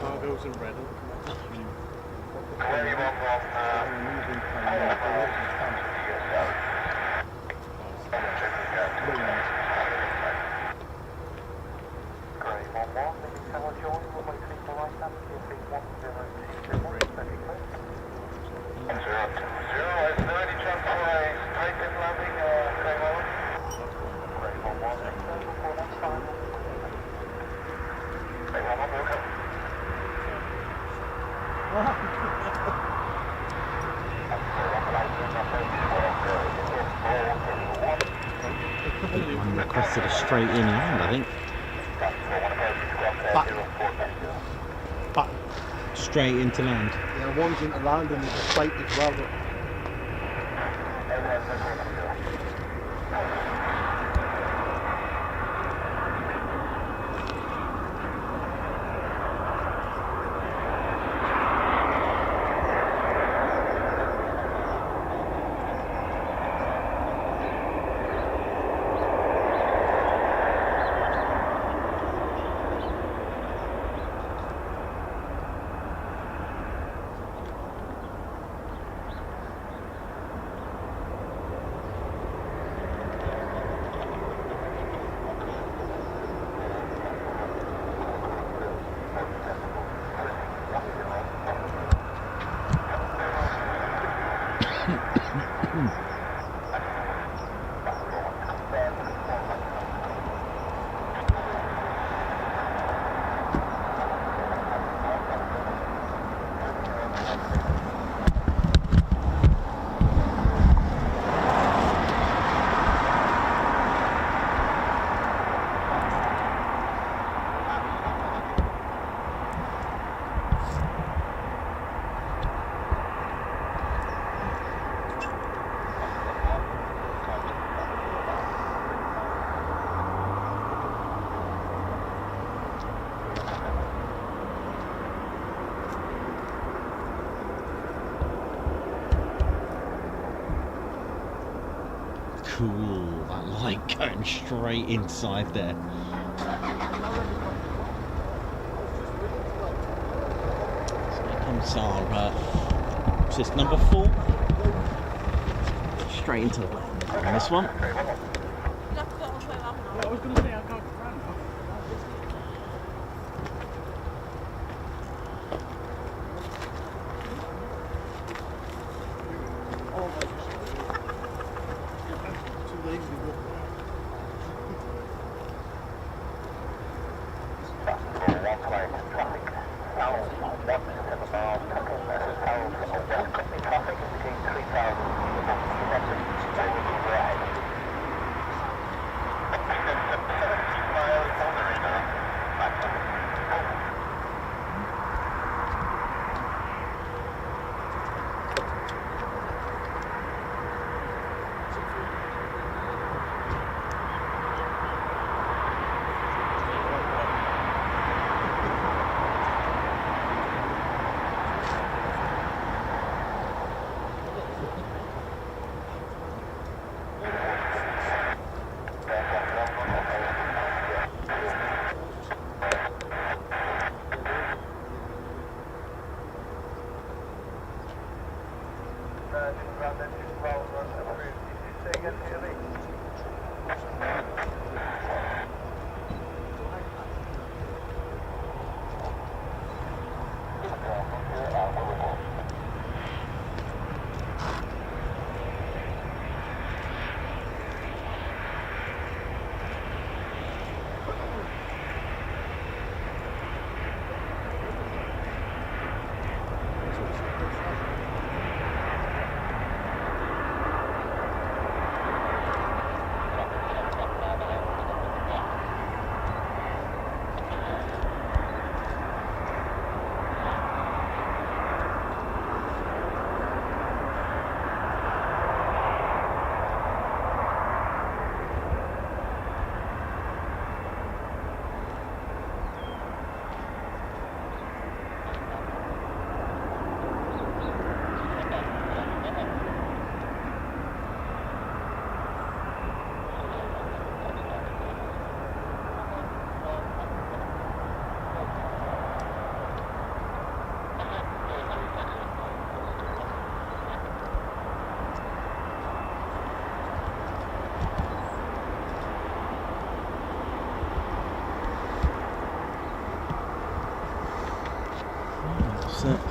Speaker 2: Cargoes and red.
Speaker 1: One requested a straight in land, I think. Back straight into land.
Speaker 2: Yeah, one's into land and there's a fight as well. But
Speaker 1: Cool, that light going straight inside there. So here comes our, what's this, number 4? Straight into the land on this one.
Speaker 5: I was going to say I can't run.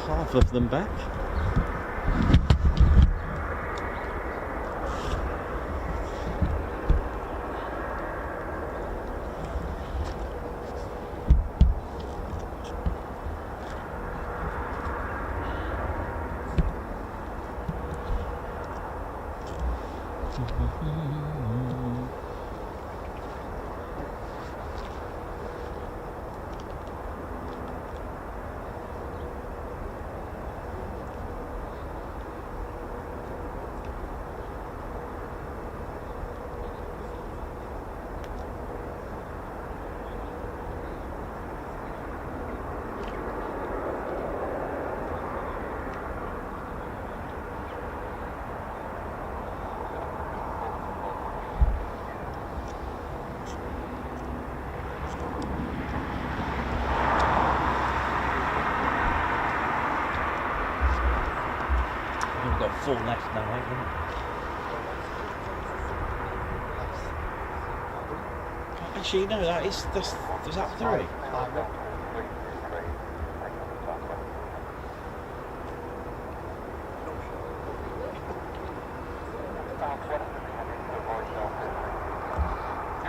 Speaker 1: Half of them back. got 4 left now, haven't it? Actually, no, there's that 3.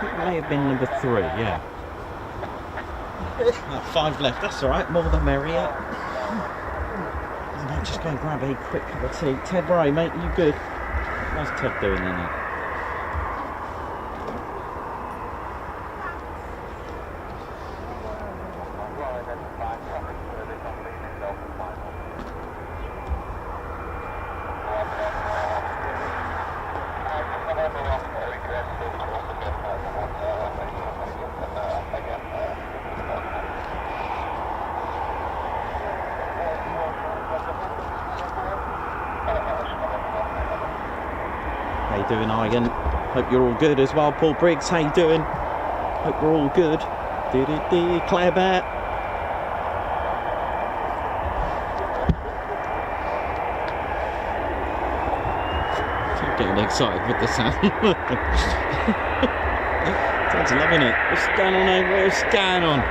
Speaker 1: It may have been number 3, yeah. 5 left, that's alright, more the merrier. I might just go and grab a quick cup of tea. Ted, where are you, mate? You good? How's Ted doing then? How you doing, Igan? Hope you're all good as well. Paul Briggs, how you doing? Hope we're all good. Claire Bear. I'm getting excited with the sound. Ted's loving it. What's going on over here? What's going on?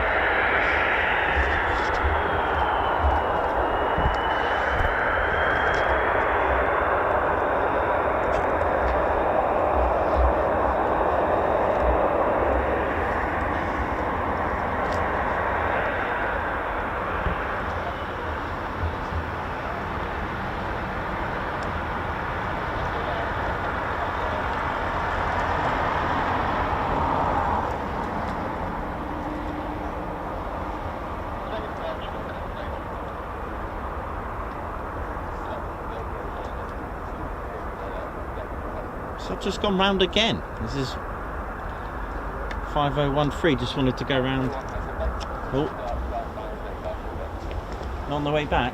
Speaker 1: So I've just gone round again. This is 5013. Just wanted to go round. Oh, and on the way back.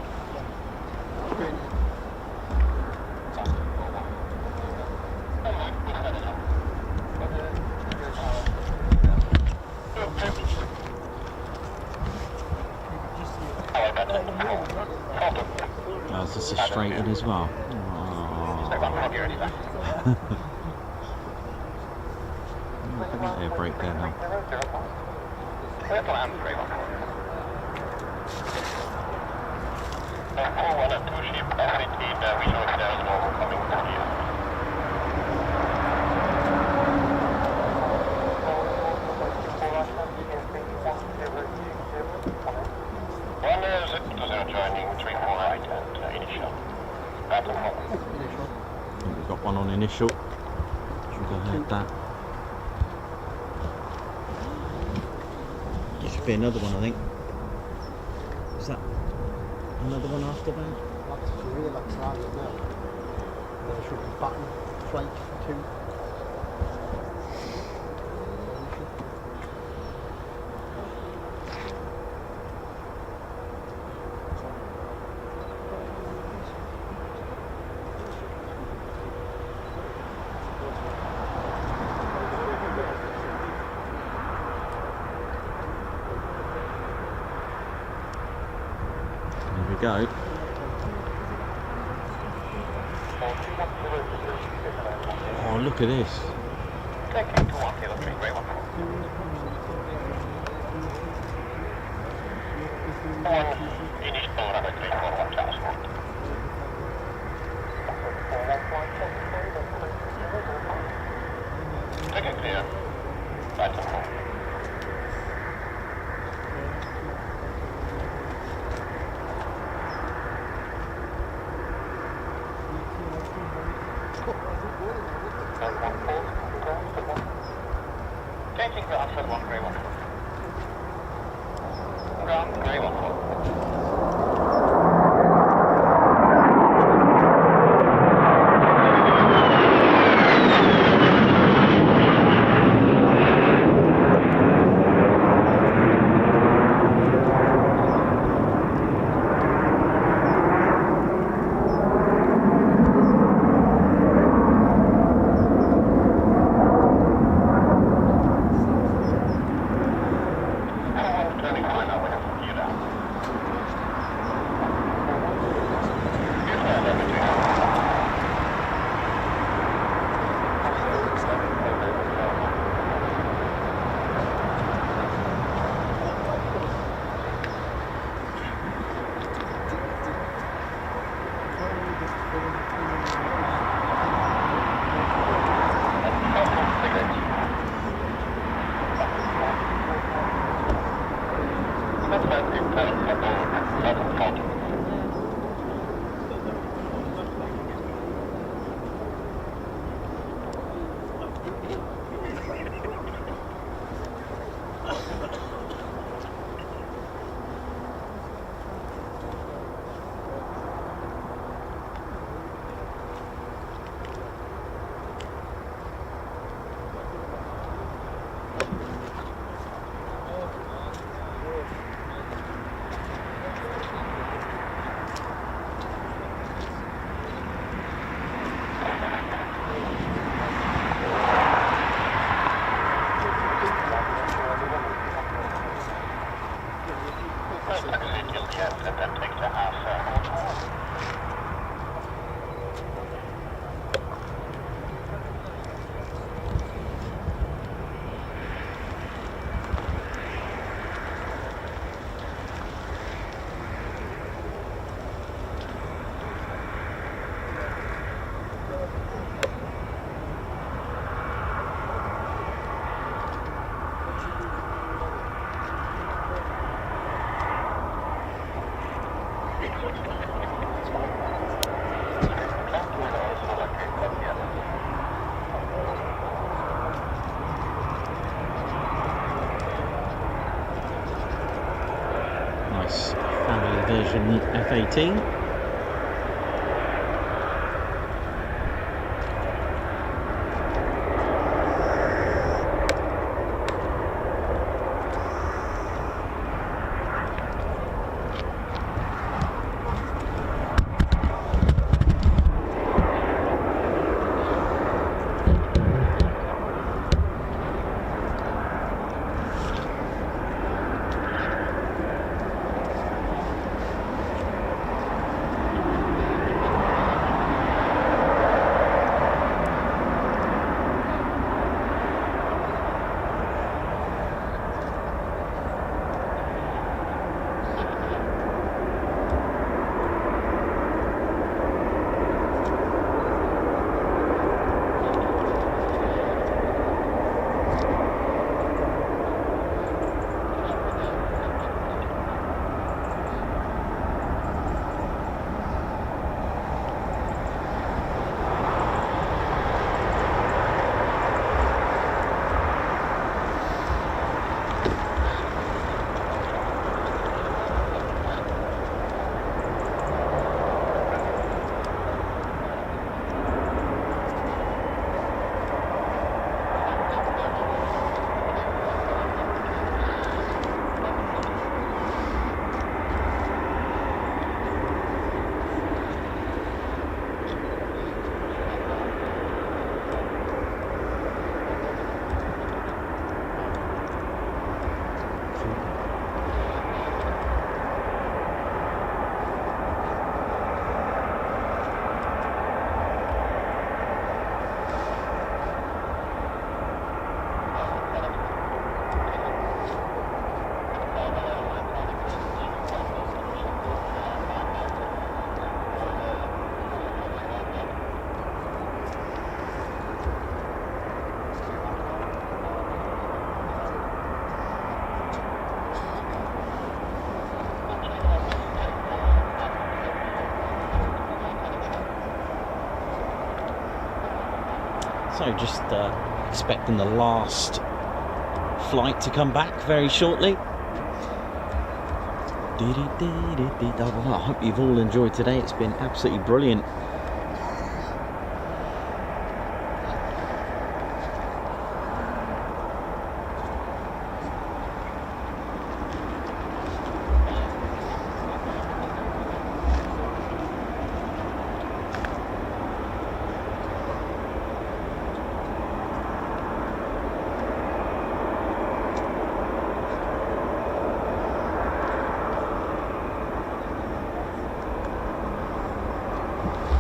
Speaker 1: Oh, is this a straight in as well? Look at that air brake there now. We've got one on initial. Should go ahead that. There should be another one, I think. Is that another one after that?
Speaker 3: That's 3, that's target now. There should be button, flight 2.
Speaker 1: There we go. Oh, look at this. Nice family version F-18. So just expecting the last flight to come back very shortly. I hope you've all enjoyed today. It's been absolutely brilliant.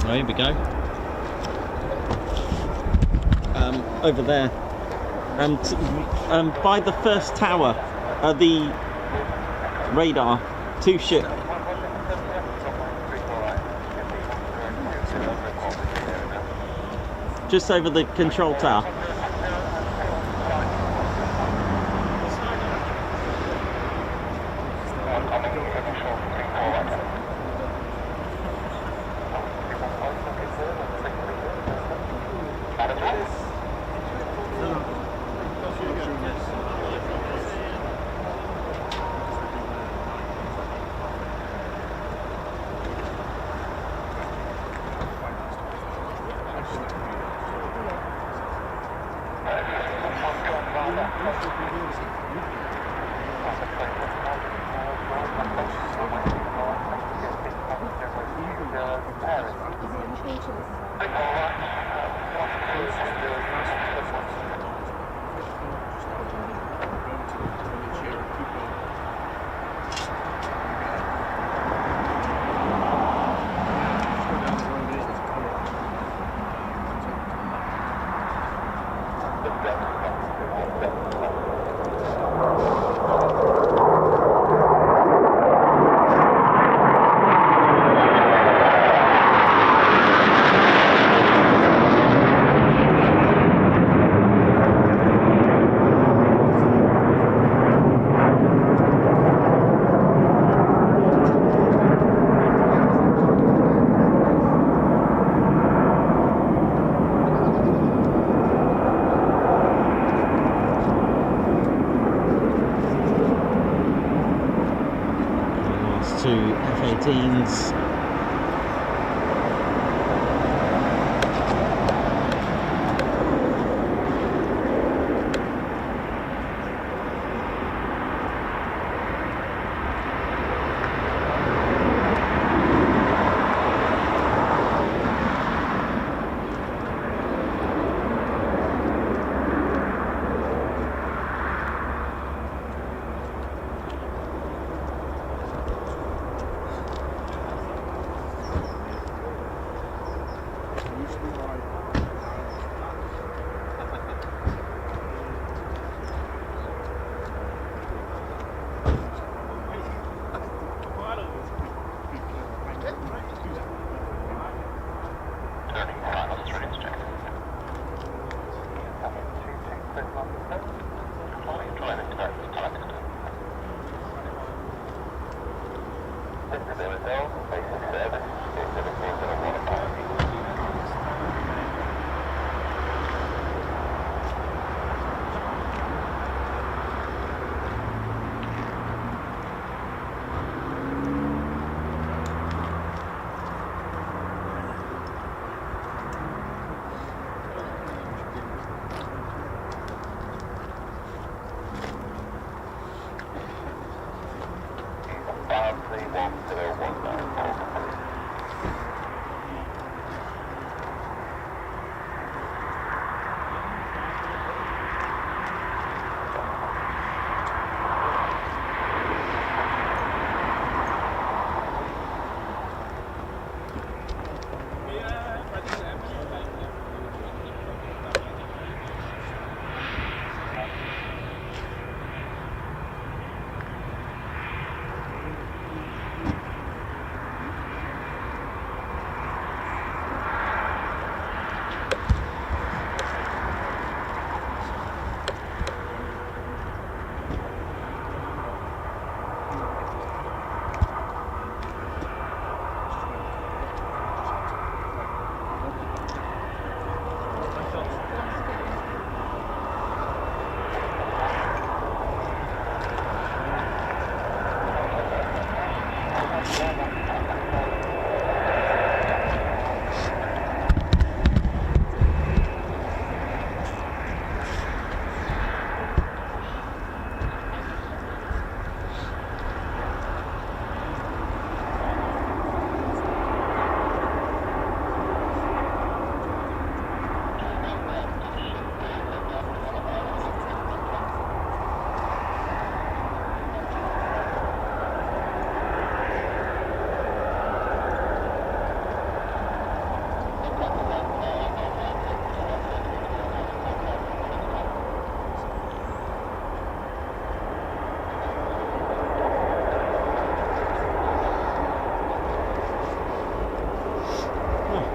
Speaker 1: Oh, here we go. Over there, by the first tower, the radar, 2 ship. Just over the control tower. To F-18s.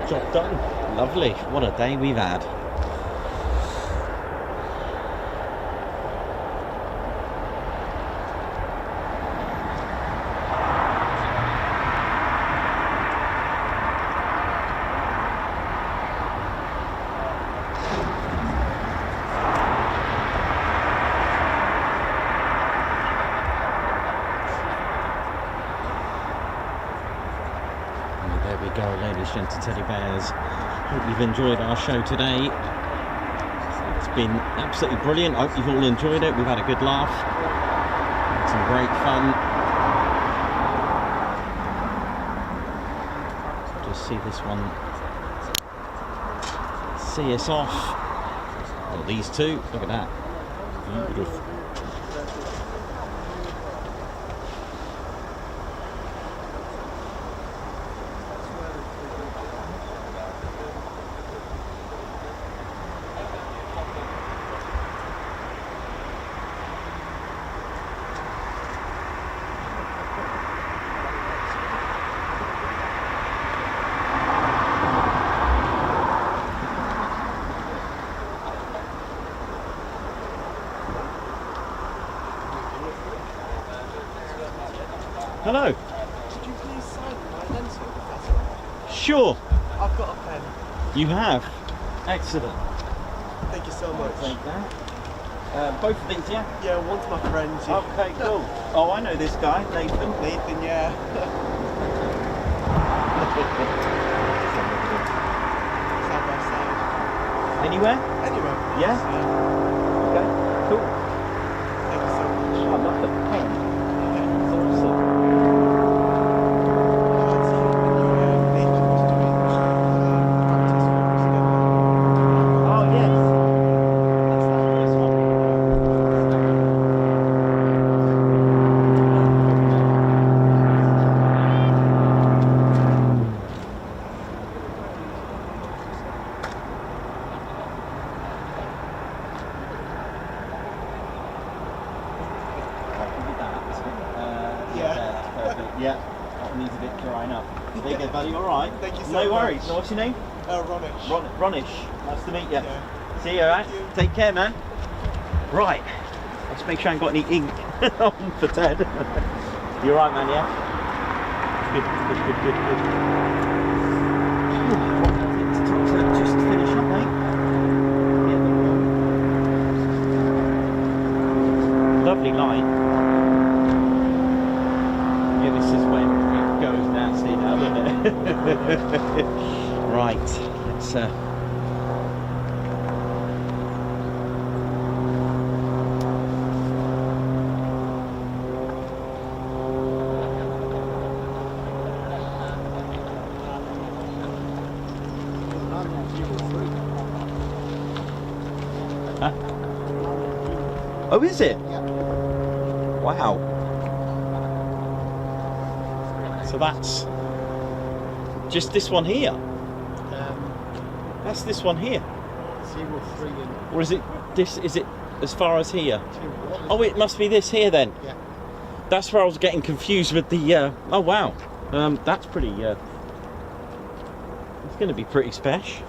Speaker 1: Job done. Lovely. What a day we've had. go, ladies, gentle teddy bears. Hope you've enjoyed our show today. It's been absolutely brilliant. I hope you've all enjoyed it. We've had a good laugh. Had some great fun. Just see this one see us off. Well, these two, look at that. Beautiful. Hello.
Speaker 6: Could you please sign my pencil if that's alright?
Speaker 1: Sure.
Speaker 6: I've got a pen.
Speaker 1: You have. Excellent.
Speaker 6: Thank you so much.
Speaker 1: Take that. Both of these, yeah?
Speaker 6: Yeah, one's my friend's. Yeah.
Speaker 1: Okay, cool. Oh, I know this guy, Nathan.
Speaker 6: Nathan, yeah. Side by side.
Speaker 1: Anywhere?
Speaker 6: Anywhere.
Speaker 1: Yeah? Okay, cool.
Speaker 6: Thank you so much.
Speaker 1: I love the pen.
Speaker 6: Yeah.
Speaker 1: It's awesome.
Speaker 6: I had seen when you Nathan was doing practice films together.
Speaker 1: Oh, yes. That's that first one. Yeah, that needs a bit drying up. There you go, buddy. All right.
Speaker 6: Thank you so
Speaker 1: No
Speaker 6: much.
Speaker 1: worries. So what's your name?
Speaker 6: Ronish.
Speaker 1: Ronish. Nice to meet you.
Speaker 6: Yeah.
Speaker 1: See you, right?
Speaker 6: Thank you.
Speaker 1: Take care, man. Right. Let's make sure I haven't got any ink on for Ted. You all right, man? Yeah. Good. Just finish up, mate. Lovely light. Yeah, this is when it goes nasty now, doesn't it? Right, let's Huh? Oh, is it?
Speaker 3: Yeah.
Speaker 1: Wow. So that's just this one here. That's this one here.
Speaker 3: 03 and
Speaker 1: Or is it this? Is it as far as here?
Speaker 3: 2.
Speaker 1: Oh, it must be this here then.
Speaker 3: Yeah.
Speaker 1: That's where I was getting confused with the. Oh wow. That's pretty. It's going to be pretty special.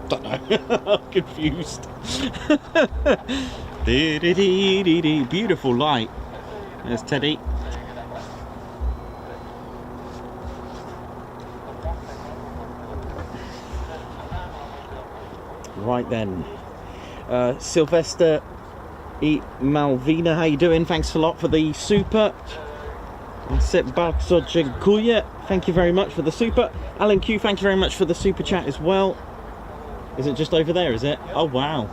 Speaker 1: Don't know. I'm confused. Beautiful light. There's Teddy. Right then. Sylvester E. Malvina, how you doing? Thanks a lot for the super. Thank you very much for the super. Alan Q, thank you very much for the super chat as well. Is it just over there, is it? Oh, wow.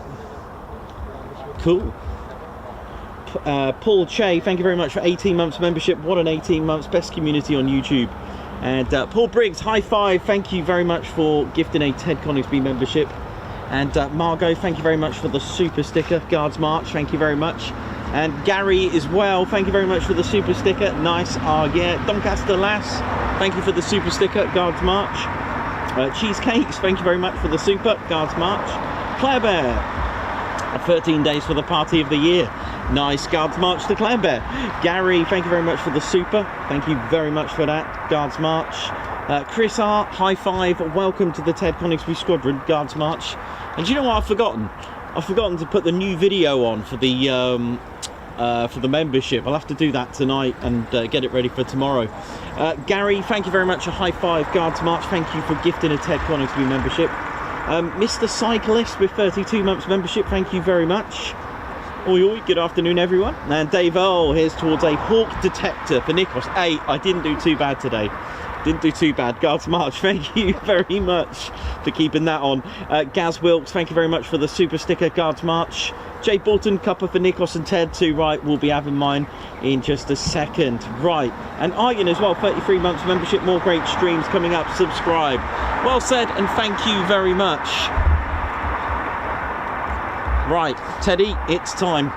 Speaker 1: Cool. Paul Che, thank you very much for 18 months membership. What an 18 months. Best community on YouTube. And Paul Briggs, high five. Thank you very much for gifting a Ted Coningsby membership. And Margot, thank you very much for the super sticker. Guards March, thank you very much. And Gary as well, thank you very much for the super sticker. Nice. Yeah. Doncaster Lass, thank you for the super sticker. Guards March. Cheesecakes, thank you very much for the super. Guards March. Claire Bear, 13 days for the party of the year. Nice. Guards March to Claire Bear. Gary, thank you very much for the super. Thank you very much for that. Guards March. Chris R, high five. Welcome to the Ted Coningsby Squadron. Guards March. And do you know what I've forgotten? I've forgotten to put the new video on for the for the membership. I'll have to do that tonight and get it ready for tomorrow. Gary, thank you very much. A high five, Guards March. Thank you for gifting a Ted Coningsby membership. Mr. Cyclist with 32 months membership, thank you very much. Oi oi, good afternoon everyone. And Dave Earl, here's towards a hawk detector for Nikos. Hey, I didn't do too bad today. Didn't do too bad. Guards March, thank you very much for keeping that on. Gaz Wilkes, thank you very much for the super sticker, Guards March. Jay Bolton, cuppa for Nikos and Ted too. Right, we'll be having mine in just a second. Right, and Ian as well, 33 months membership, more great streams coming up, subscribe. Well said, and thank you very much. Right, Teddy, it's time.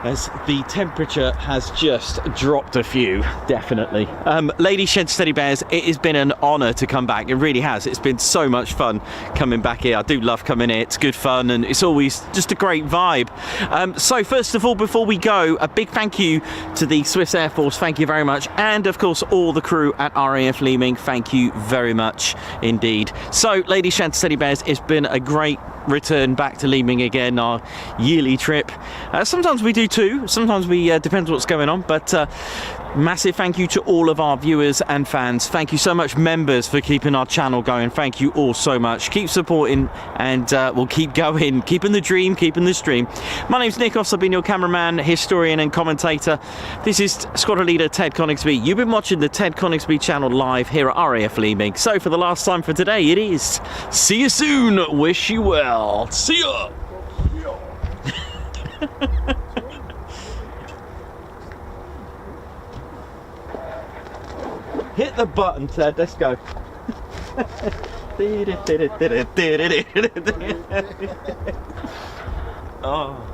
Speaker 1: As the temperature has just dropped a few, definitely. Ladies, Gents, Teddy Bears, it has been an honour to come back. It really has. It's been so much fun coming back here. I do love coming here. It's good fun and it's always just a great vibe. So first of all, before we go, a big thank you to the Swiss Air Force. Thank you very much. And of course, all the crew at RAF Leeming. Thank you very much indeed. So, Ladies, Gents, Teddy Bears, it's been a great return back to Leeming again, our yearly trip. Sometimes we do two, sometimes we depends what's going on, but massive thank you to all of our viewers and fans. Thank you so much, members, for keeping our channel going. Thank you all so much. Keep supporting and we'll keep going, keeping the dream, keeping the stream. My name's Nikos. I've been your cameraman, historian and commentator. This is Squadron Leader Ted Coningsby. You've been watching the Ted Coningsby channel live here at RAF Leeming. So for the last time for today, it is see you soon, wish you well. See ya! Hit the button, Ted. Let's go. Oh.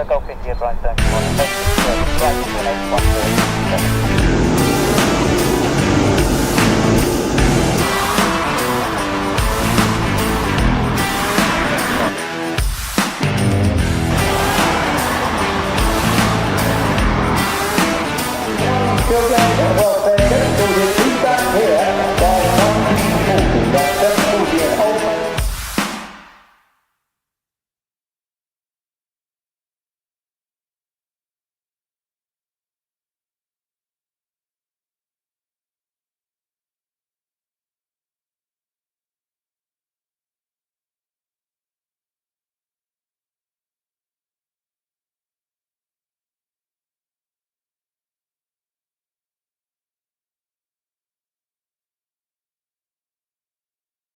Speaker 7: Go 50 right there.